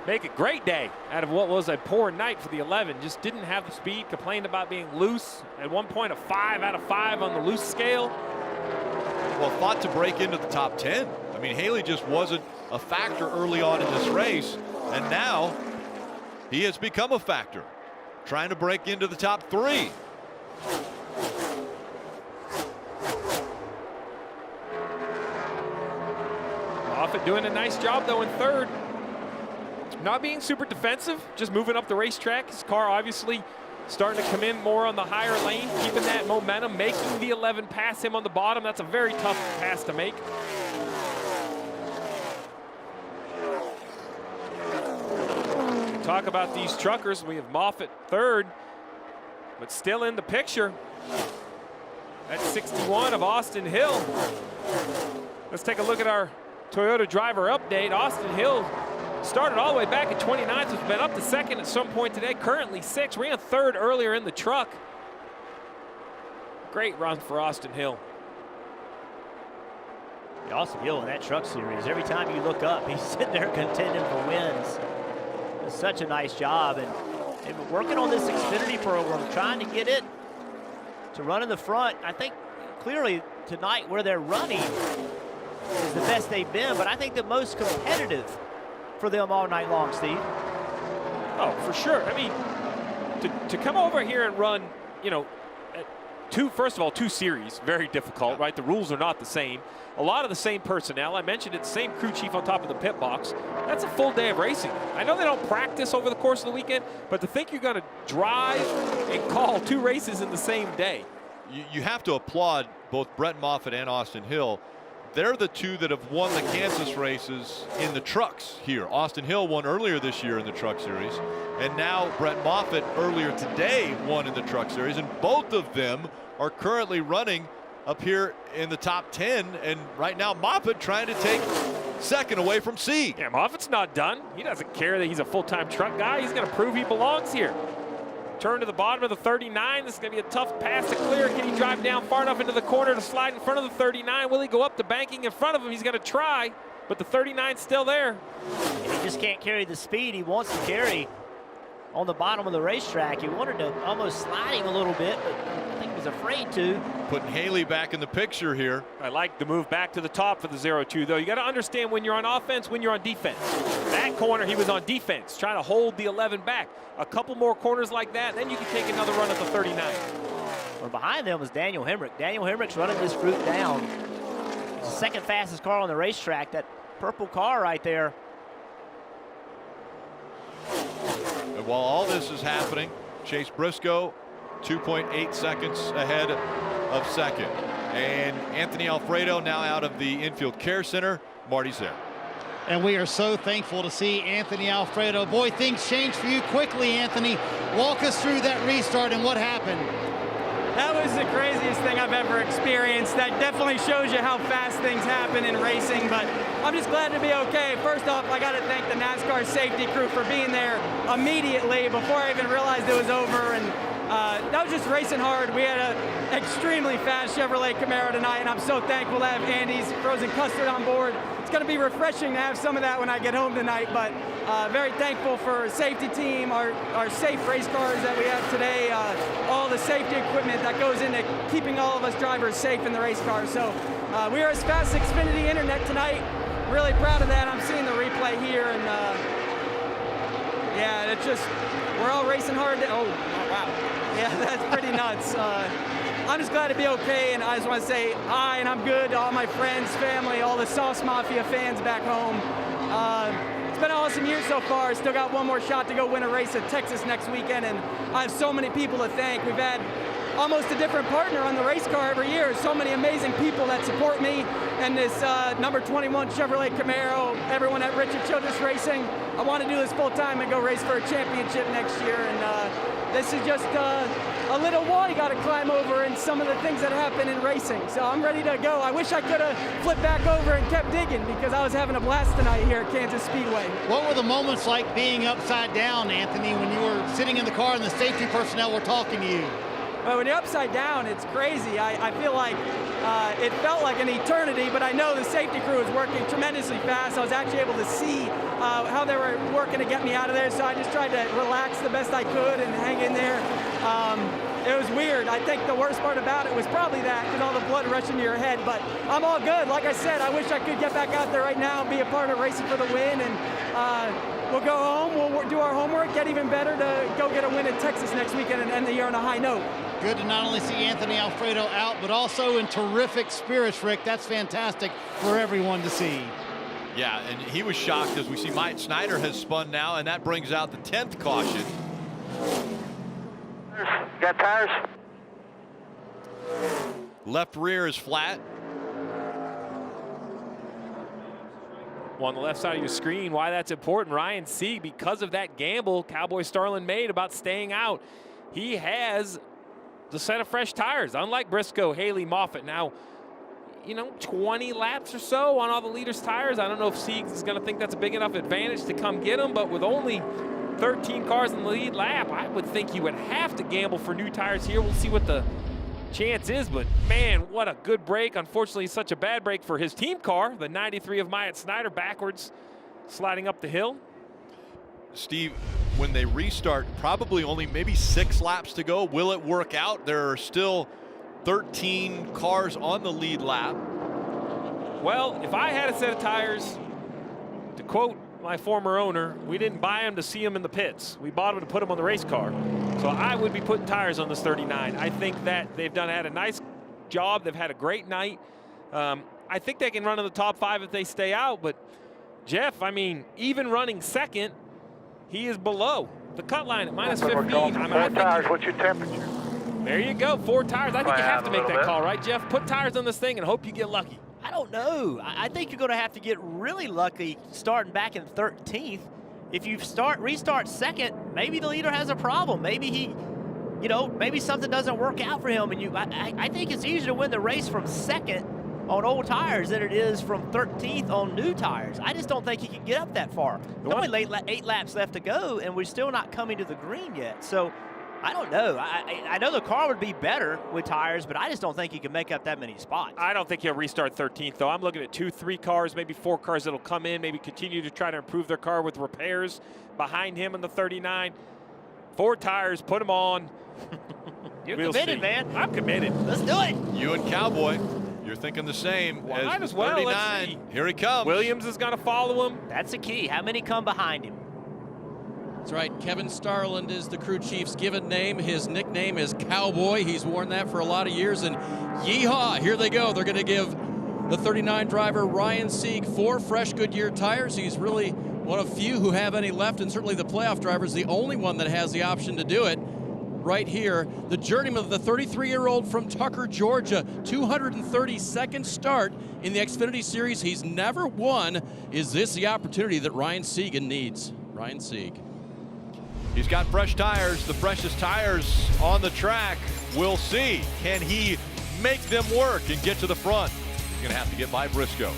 make a great day out of what was a poor night for the 11. Just didn't have the speed, complained about being loose. At one point, a 5 out of 5 on the loose scale. Well, thought to break into the top 10. I mean, Haley just wasn't a factor early on in this race, and now he has become a factor, trying to break into the top 3. Moffitt doing a nice job, though, in 3rd. Not being super defensive, just moving up the racetrack. His car obviously starting to come in more on the higher lane, keeping that momentum, making the 11 pass him on the bottom. That's a very tough pass to make. Talk about these truckers. We have Moffitt 3rd, but still in the picture. That's 61 of Austin Hill. Let's take a look at our Toyota driver update. Austin Hill started all the way back at 29th, has been up to 2nd at some point today, currently 6th, ran 3rd earlier in the truck. Great run for Austin Hill. Austin Hill in that truck series, every time you look up, he's sitting there contending for wins. It's such a nice job, and they've been working on this Xfinity program, trying to get it to run in the front. I think clearly tonight where they're running is the best they've been, but I think the most competitive for them all night long, Steve. Oh, for sure. I mean, to come over here and run, you know, first of all, 2 series, very difficult, right? The rules are not the same. A lot of the same personnel. I mentioned it, same crew chief on top of the pit box. That's a full day of racing. I know they don't practice over the course of the weekend, but to think you're going to drive and call 2 races in the same day, you have to applaud both Brett Moffitt and Austin Hill. They're the two that have won the Kansas races in the trucks here. Austin Hill won earlier this year in the Truck Series, and now Brett Moffitt earlier today won in the Truck Series, and both of them are currently running up here in the top 10, and right now Moffitt trying to take second away from seed. Yeah, Moffitt's not done. He doesn't care that he's a full-time truck guy. He's going to prove he belongs here. Turn to the bottom of the 39. This is going to be a tough pass to clear. Can he drive down far enough into the corner to slide in front of the 39? Will he go up the banking in front of him? He's going to try, but the 39's still there. And he just can't carry the speed he wants to carry on the bottom of the racetrack. He wanted to almost slide him a little bit, but I think he was afraid to. Putting Haley back in the picture here. I like the move back to the top for the 0-2, though. You got to understand when you're on offense, when you're on defense. That corner, he was on defense, trying to hold the 11 back. A couple more corners like that, then you can take another run at the 39. Well, behind them was Daniel Hemrick. Daniel Hemrick's running this group down. He's the second fastest car on the racetrack. That purple car right there. And while all this is happening, Chase Briscoe 2.8 seconds ahead of second. And Anthony Alfredo now out of the infield care center. Marty's there. And we are so thankful to see Anthony Alfredo. Boy, things changed for you quickly, Anthony. Walk us through that restart and what happened. That was the craziest thing I've ever experienced. That definitely shows you how fast things happen in racing, but I'm just glad to be okay. First off, I got to thank the NASCAR safety crew for being there immediately before I even realized it was over. And that was just racing hard. We had an extremely fast Chevrolet Camaro tonight, and I'm so thankful to have Andy's frozen custard on board. It's going to be refreshing to have some of that when I get home tonight, but very thankful for our safety team, our safe race cars that we have today, all the safety equipment that goes into keeping all of us drivers safe in the race cars. So we are as fast as Xfinity Internet tonight. Really proud of that. I'm seeing the replay here, and yeah, it's just, we're all racing hard. Oh, wow. Yeah, that's pretty nuts. I'm just glad to be okay, and I just want to say hi, and I'm good to all my friends, family, all the Sauce Mafia fans back home. It's been an awesome year so far. Still got one more shot to go win a race at Texas next weekend, and I have so many people to thank. We've had almost a different partner on the race car every year. So many amazing people that support me, and this number 21 Chevrolet Camaro, everyone at Richard Childress Racing. I want to do this full time and go race for a championship next year, and this is just a little wall you got to climb over and some of the things that happen in racing. So I'm ready to go. I wish I could have flipped back over and kept digging because I was having a blast tonight here at Kansas Speedway. What were the moments like being upside down, Anthony, when you were sitting in the car and the safety personnel were talking to you? Well, when you're upside down, it's crazy. I feel like it felt like an eternity, but I know the safety crew was working tremendously fast. I was actually able to see how they were working to get me out of there, so I just tried to relax the best I could and hang in there. It was weird. I think the worst part about it was probably that, because all the blood rushing to your head, but I'm all good. Like I said, I wish I could get back out there right now and be a part of racing for the win, and we'll go home, we'll do our homework, get even better to go get a win in Texas next weekend and end the year on a high note. Good to not only see Anthony Alfredo out, but also in terrific spirits, Rick. That's fantastic for everyone to see. Yeah, and he was shocked as we see Mike Snyder has spun now, and that brings out the 10th caution. Got tires? Left rear is flat. Well, on the left side of your screen, why that's important, Ryan Sieg, because of that gamble Cowboy Starlin made about staying out, he has the set of fresh tires, unlike Briscoe, Haley, Moffitt. Now, you know, 20 laps or so on all the leaders' tires. I don't know if Siegs is going to think that's a big enough advantage to come get them, but with only 13 cars in the lead lap, I would think you would have to gamble for new tires here. We'll see what the chance is, but man, what a good break. Unfortunately, such a bad break for his team car, the 93 of Myatt Snyder, backwards, sliding up the hill. Steve, when they restart, probably only maybe 6 laps to go. Will it work out? There are still 13 cars on the lead lap. Well, if I had a set of tires, to quote my former owner, we didn't buy them to see them in the pits. We bought them to put them on the race car. So I would be putting tires on this 39. I think that they've had a nice job. They've had a great night. I think they can run in the top 5 if they stay out. But Jeff, I mean, even running second, he is below the cut line at -15. Tires, what's your temperature? There you go, 4 tires. I think you have to make that call, right, Jeff? Put tires on this thing and hope you get lucky. I don't know. I think you're going to have to get really lucky starting back in 13th. If you restart second, maybe the leader has a problem. Maybe he, maybe something doesn't work out for him. And I think it's easier to win the race from second on old tires than it is from 13th on new tires. I just don't think he can get up that far. There's only 8 laps left to go, and we're still not coming to the green yet. So I don't know. I know the car would be better with tires, but I just don't think he can make up that many spots. I don't think he'll restart 13th, though. I'm looking at 2, 3 cars, maybe 4 cars that'll come in, maybe continue to try to improve their car with repairs behind him in the 39. 4 tires, put them on. You're committed, man. I'm committed. Let's do it. You and Cowboy, you're thinking the same as 39. Let's see. Here he comes. Williams is going to follow him. That's the key. How many come behind him? That's right. Kevin Starland is the crew chief's given name. His nickname is Cowboy. He's worn that for a lot of years. And yeehaw, here they go. They're going to give the 39 driver Ryan Sieg 4 fresh Goodyear tires. He's really one of few who have any left, and certainly the playoff driver is the only one that has the option to do it. Right here, the journeyman, the 33-year-old from Tucker, Georgia, 232nd start in the Xfinity Series. He's never won. Is this the opportunity that Ryan Sieg needs? Ryan Sieg. He's got fresh tires, the freshest tires on the track. We'll see. Can he make them work and get to the front? He's going to have to get by Briscoe.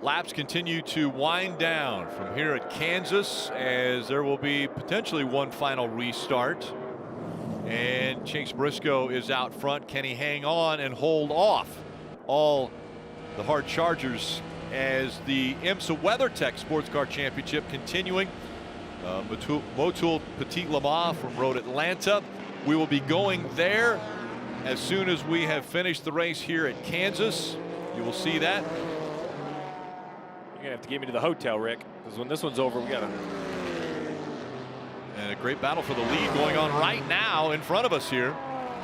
Laps continue to wind down from here at Kansas, as there will be potentially one final restart. And Chase Briscoe is out front. Can he hang on and hold off all the hard chargers as the IMSA WeatherTech Sports Car Championship continuing? Motul Petit Le Mans from Road Atlanta. We will be going there as soon as we have finished the race here at Kansas. You will see that. You're going to have to get me to the hotel, Rick, because when this one's over, we got to. And a great battle for the lead going on right now in front of us here.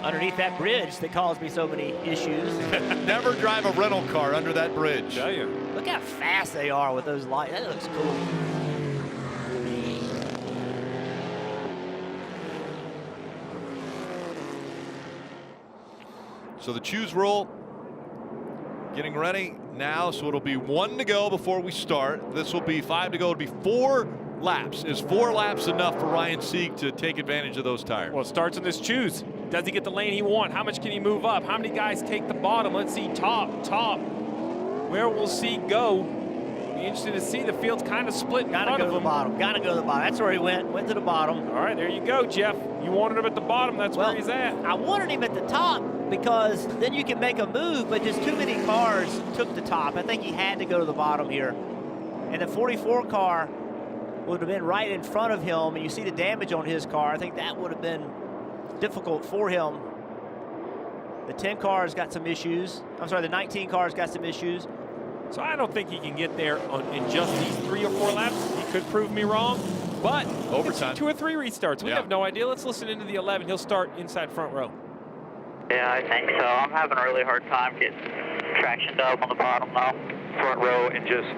Underneath that bridge that caused me so many issues. Never drive a rental car under that bridge. Tell you. Look how fast they are with those lights. That looks cool. So the choose roll getting ready now, so it'll be 1 to go before we start. This will be 5 to go. It'll be 4 laps. Is 4 laps enough for Ryan Sieg to take advantage of those tires? Well, it starts in this choose. Does he get the lane he wants? How much can he move up? How many guys take the bottom? Let's see, top. Where will Sieg go? Be interested to see. The field's kind of split in front of him. Gotta go to the bottom. Gotta go to the bottom. That's where he went. Went to the bottom. All right, there you go, Jeff. You wanted him at the bottom. That's where he's at. I wanted him at the top because then you can make a move, but just too many cars took the top. I think he had to go to the bottom here. And the 44 car would have been right in front of him, and you see the damage on his car, I think that would have been difficult for him. The 10 car's got some issues. I'm sorry, the 19 car's got some issues. So I don't think he can get there in just these 3 or 4 laps. He could prove me wrong, but overtime, 2 or 3 restarts. We have no idea. Let's listen into the 11. He'll start inside front row. Yeah, I think so. I'm having a really hard time getting traction up on the bottom now. Front row and just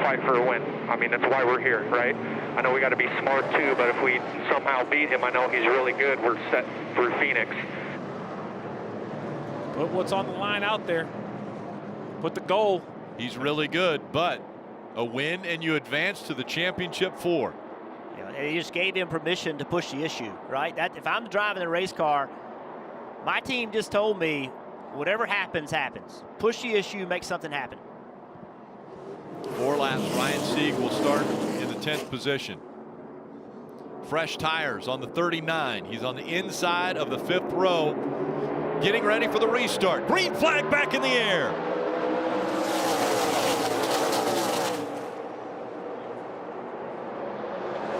fight for a win. I mean, that's why we're here, right? I know we got to be smart too, but if we somehow beat him, I know he's really good. We're set through Phoenix. Put what's on the line out there. Put the goal. He's really good, but a win and you advance to the championship 4. Yeah, they just gave him permission to push the issue, right? That if I'm driving the race car, my team just told me, whatever happens, happens. Push the issue, make something happen. 4 laps, Ryan Sieg will start in the 10th position. Fresh tires on the 39. He's on the inside of the 5th row, getting ready for the restart. Green flag back in the air.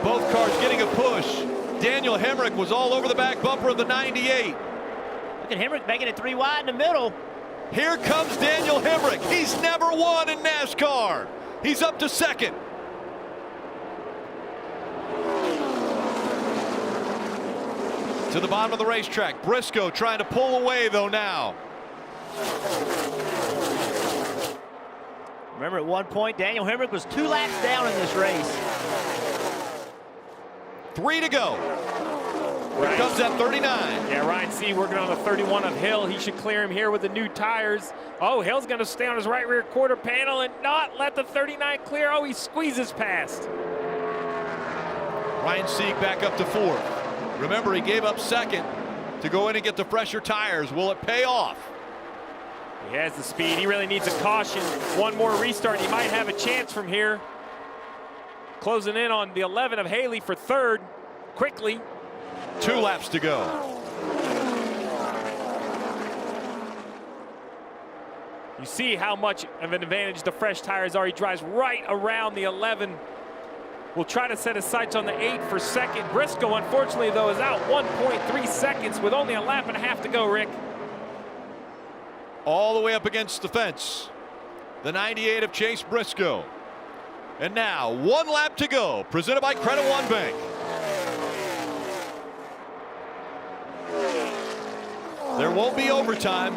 Both cars getting a push. Daniel Hemrick was all over the back bumper of the 98. Look at Hemrick making it 3 wide in the middle. Here comes Daniel Hemrick. He's never won in NASCAR. He's up to 2nd. To the bottom of the racetrack. Briscoe trying to pull away though now. Remember, at one point, Daniel Hemrick was 2 laps down in this race. 3 to go. Here comes that 39. Yeah, Ryan Sieg working on the 31 of Hill. He should clear him here with the new tires. Oh, Hill's going to stay on his right rear quarter panel and not let the 39 clear. Oh, he squeezes past. Ryan Sieg back up to 4th. Remember, he gave up 2nd to go in and get the fresher tires. Will it pay off? He has the speed. He really needs a caution. One more restart. He might have a chance from here. Closing in on the 11 of Haley for 3rd. Quickly. 2 laps to go. You see how much of an advantage the fresh tires are. He drives right around the 11. Will try to set his sights on the 8 for 2nd. Briscoe, unfortunately, though, is out 1.3 seconds with only a lap and a half to go, Rick. All the way up against the fence. The 98 of Chase Briscoe. And now 1 lap to go, presented by Credit One Bank. There won't be overtime,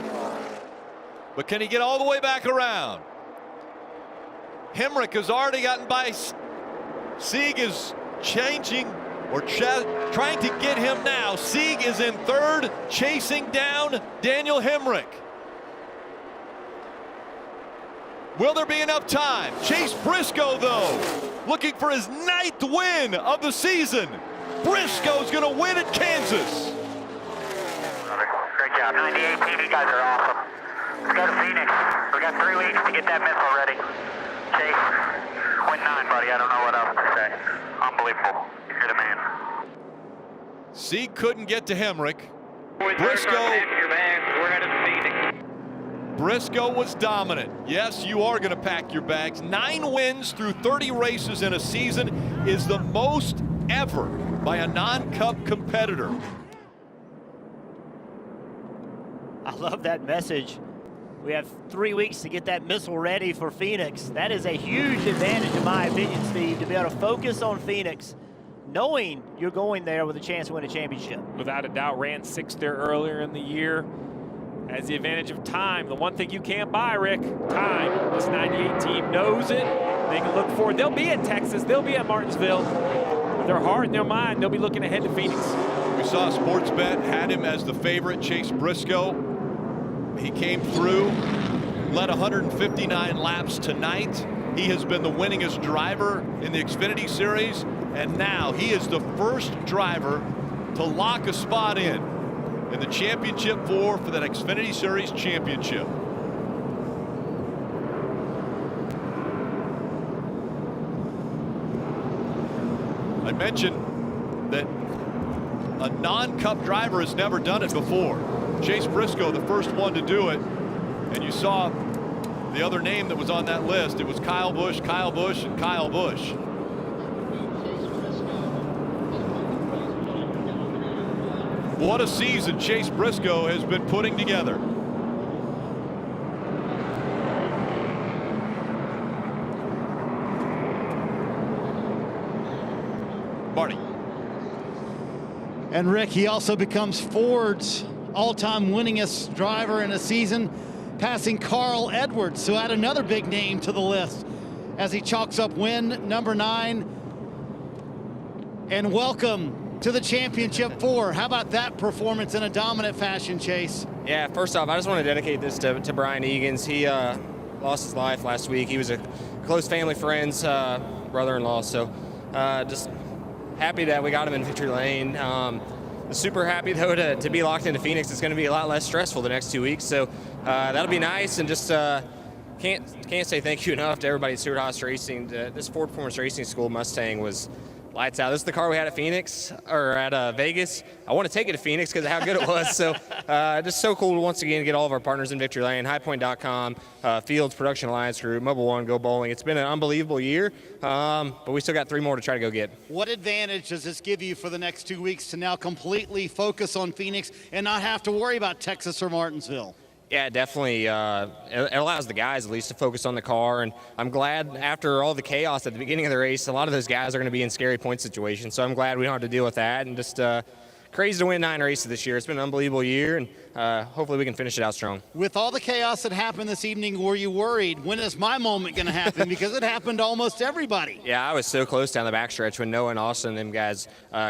but can he get all the way back around? Hemrick has already gotten by. Sieg is changing or trying to get him now. Sieg is in 3rd, chasing down Daniel Hemrick. Will there be enough time? Chase Briscoe, though, looking for his 9th win of the season. Briscoe's going to win at Kansas. Great job, 98 team. You guys are awesome. Let's go to Phoenix. We got 3 weeks to get that missile ready. Chase, win 9, buddy. I don't know what else to say. Unbelievable. You're the man. Sieg couldn't get to Hemrick. Briscoe was dominant. Yes, you are going to pack your bags. 9 wins through 30 races in a season is the most ever by a non-Cup competitor. I love that message. We have 3 weeks to get that missile ready for Phoenix. That is a huge advantage, in my opinion, Steve, to be able to focus on Phoenix, knowing you're going there with a chance to win a championship. Without a doubt, ran 6th there earlier in the year. Has the advantage of time. The one thing you can't buy, Rick, time. This 98 team knows it. They can look forward. They'll be at Texas. They'll be at Martinsville. With their heart and their mind, they'll be looking ahead to Phoenix. We saw Sportsbet had him as the favorite, Chase Briscoe. He came through, led 159 laps tonight. He has been the winningest driver in the Xfinity Series, and now he is the first driver to lock a spot in the championship 4 for that Xfinity Series championship. I mentioned that a non-Cup driver has never done it before. Chase Briscoe, the first one to do it, and you saw the other name that was on that list. It was Kyle Busch, and Kyle Busch. What a season Chase Briscoe has been putting together. Marty. And Rick, he also becomes Ford's all-time winningest driver in a season, passing Carl Edwards, who had another big name to the list as he chalks up win number 9. And welcome to the championship 4. How about that performance in a dominant fashion, Chase? Yeah, first off, I just want to dedicate this to Brian Egan's. He lost his life last week. He was a close family friend's brother-in-law, so just happy that we got him in victory lane. Super happy, though, to be locked into Phoenix. It's going to be a lot less stressful the next 2 weeks, so that'll be nice. And just can't say thank you enough to everybody at Stewart-Haas Racing. This Ford Performance Racing School Mustang was lights out. This is the car we had at Phoenix, or at Vegas. I want to take it to Phoenix because of how good it was. So just so cool to once again get all of our partners in victory lane, highpoint.com, Fields Production Alliance Group, Mobile One, Go Bowling. It's been an unbelievable year, but we still got 3 more to try to go get. What advantage does this give you for the next 2 weeks to now completely focus on Phoenix and not have to worry about Texas or Martinsville? Yeah, definitely. It allows the guys at least to focus on the car, and I'm glad after all the chaos at the beginning of the race, a lot of those guys are going to be in scary point situations, so I'm glad we don't have to deal with that, and just crazy to win 9 races this year. It's been an unbelievable year, and hopefully we can finish it out strong. With all the chaos that happened this evening, were you worried? When is my moment going to happen? Because it happened to almost everybody. Yeah, I was so close down the backstretch when Noah and Austin and them guys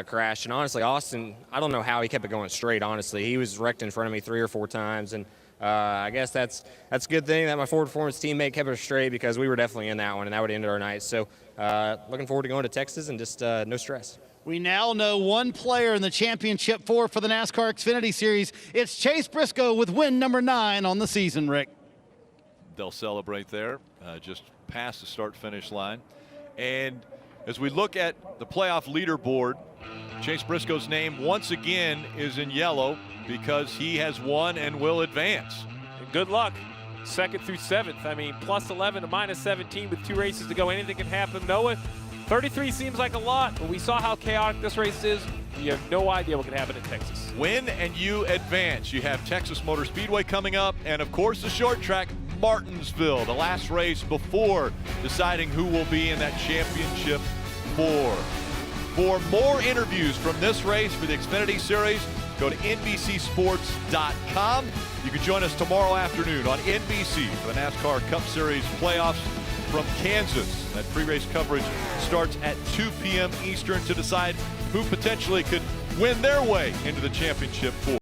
crashed, and honestly, Austin, I don't know how he kept it going straight, honestly. He was wrecked in front of me 3 or 4 times, and I guess that's a good thing that my Ford Performance teammate kept it straight, because we were definitely in that one, and that would end our night. So looking forward to going to Texas and just no stress. We now know one player in the championship 4 for the NASCAR Xfinity Series. It's Chase Briscoe with win number 9 on the season, Rick. They'll celebrate there, just past the start-finish line. And as we look at the playoff leaderboard, Chase Briscoe's name once again is in yellow because he has won and will advance. And good luck, 2nd through 7th. I mean, plus 11 to minus 17 with 2 races to go. Anything can happen. Noah, 33 seems like a lot, but we saw how chaotic this race is. You have no idea what can happen in Texas. Win and you advance. You have Texas Motor Speedway coming up, and of course the short track, Martinsville, the last race before deciding who will be in that championship 4. For more interviews from this race for the Xfinity Series, go to NBCSports.com. You can join us tomorrow afternoon on NBC for the NASCAR Cup Series playoffs from Kansas. That pre-race coverage starts at 2 p.m. Eastern to decide who potentially could win their way into the championship 4.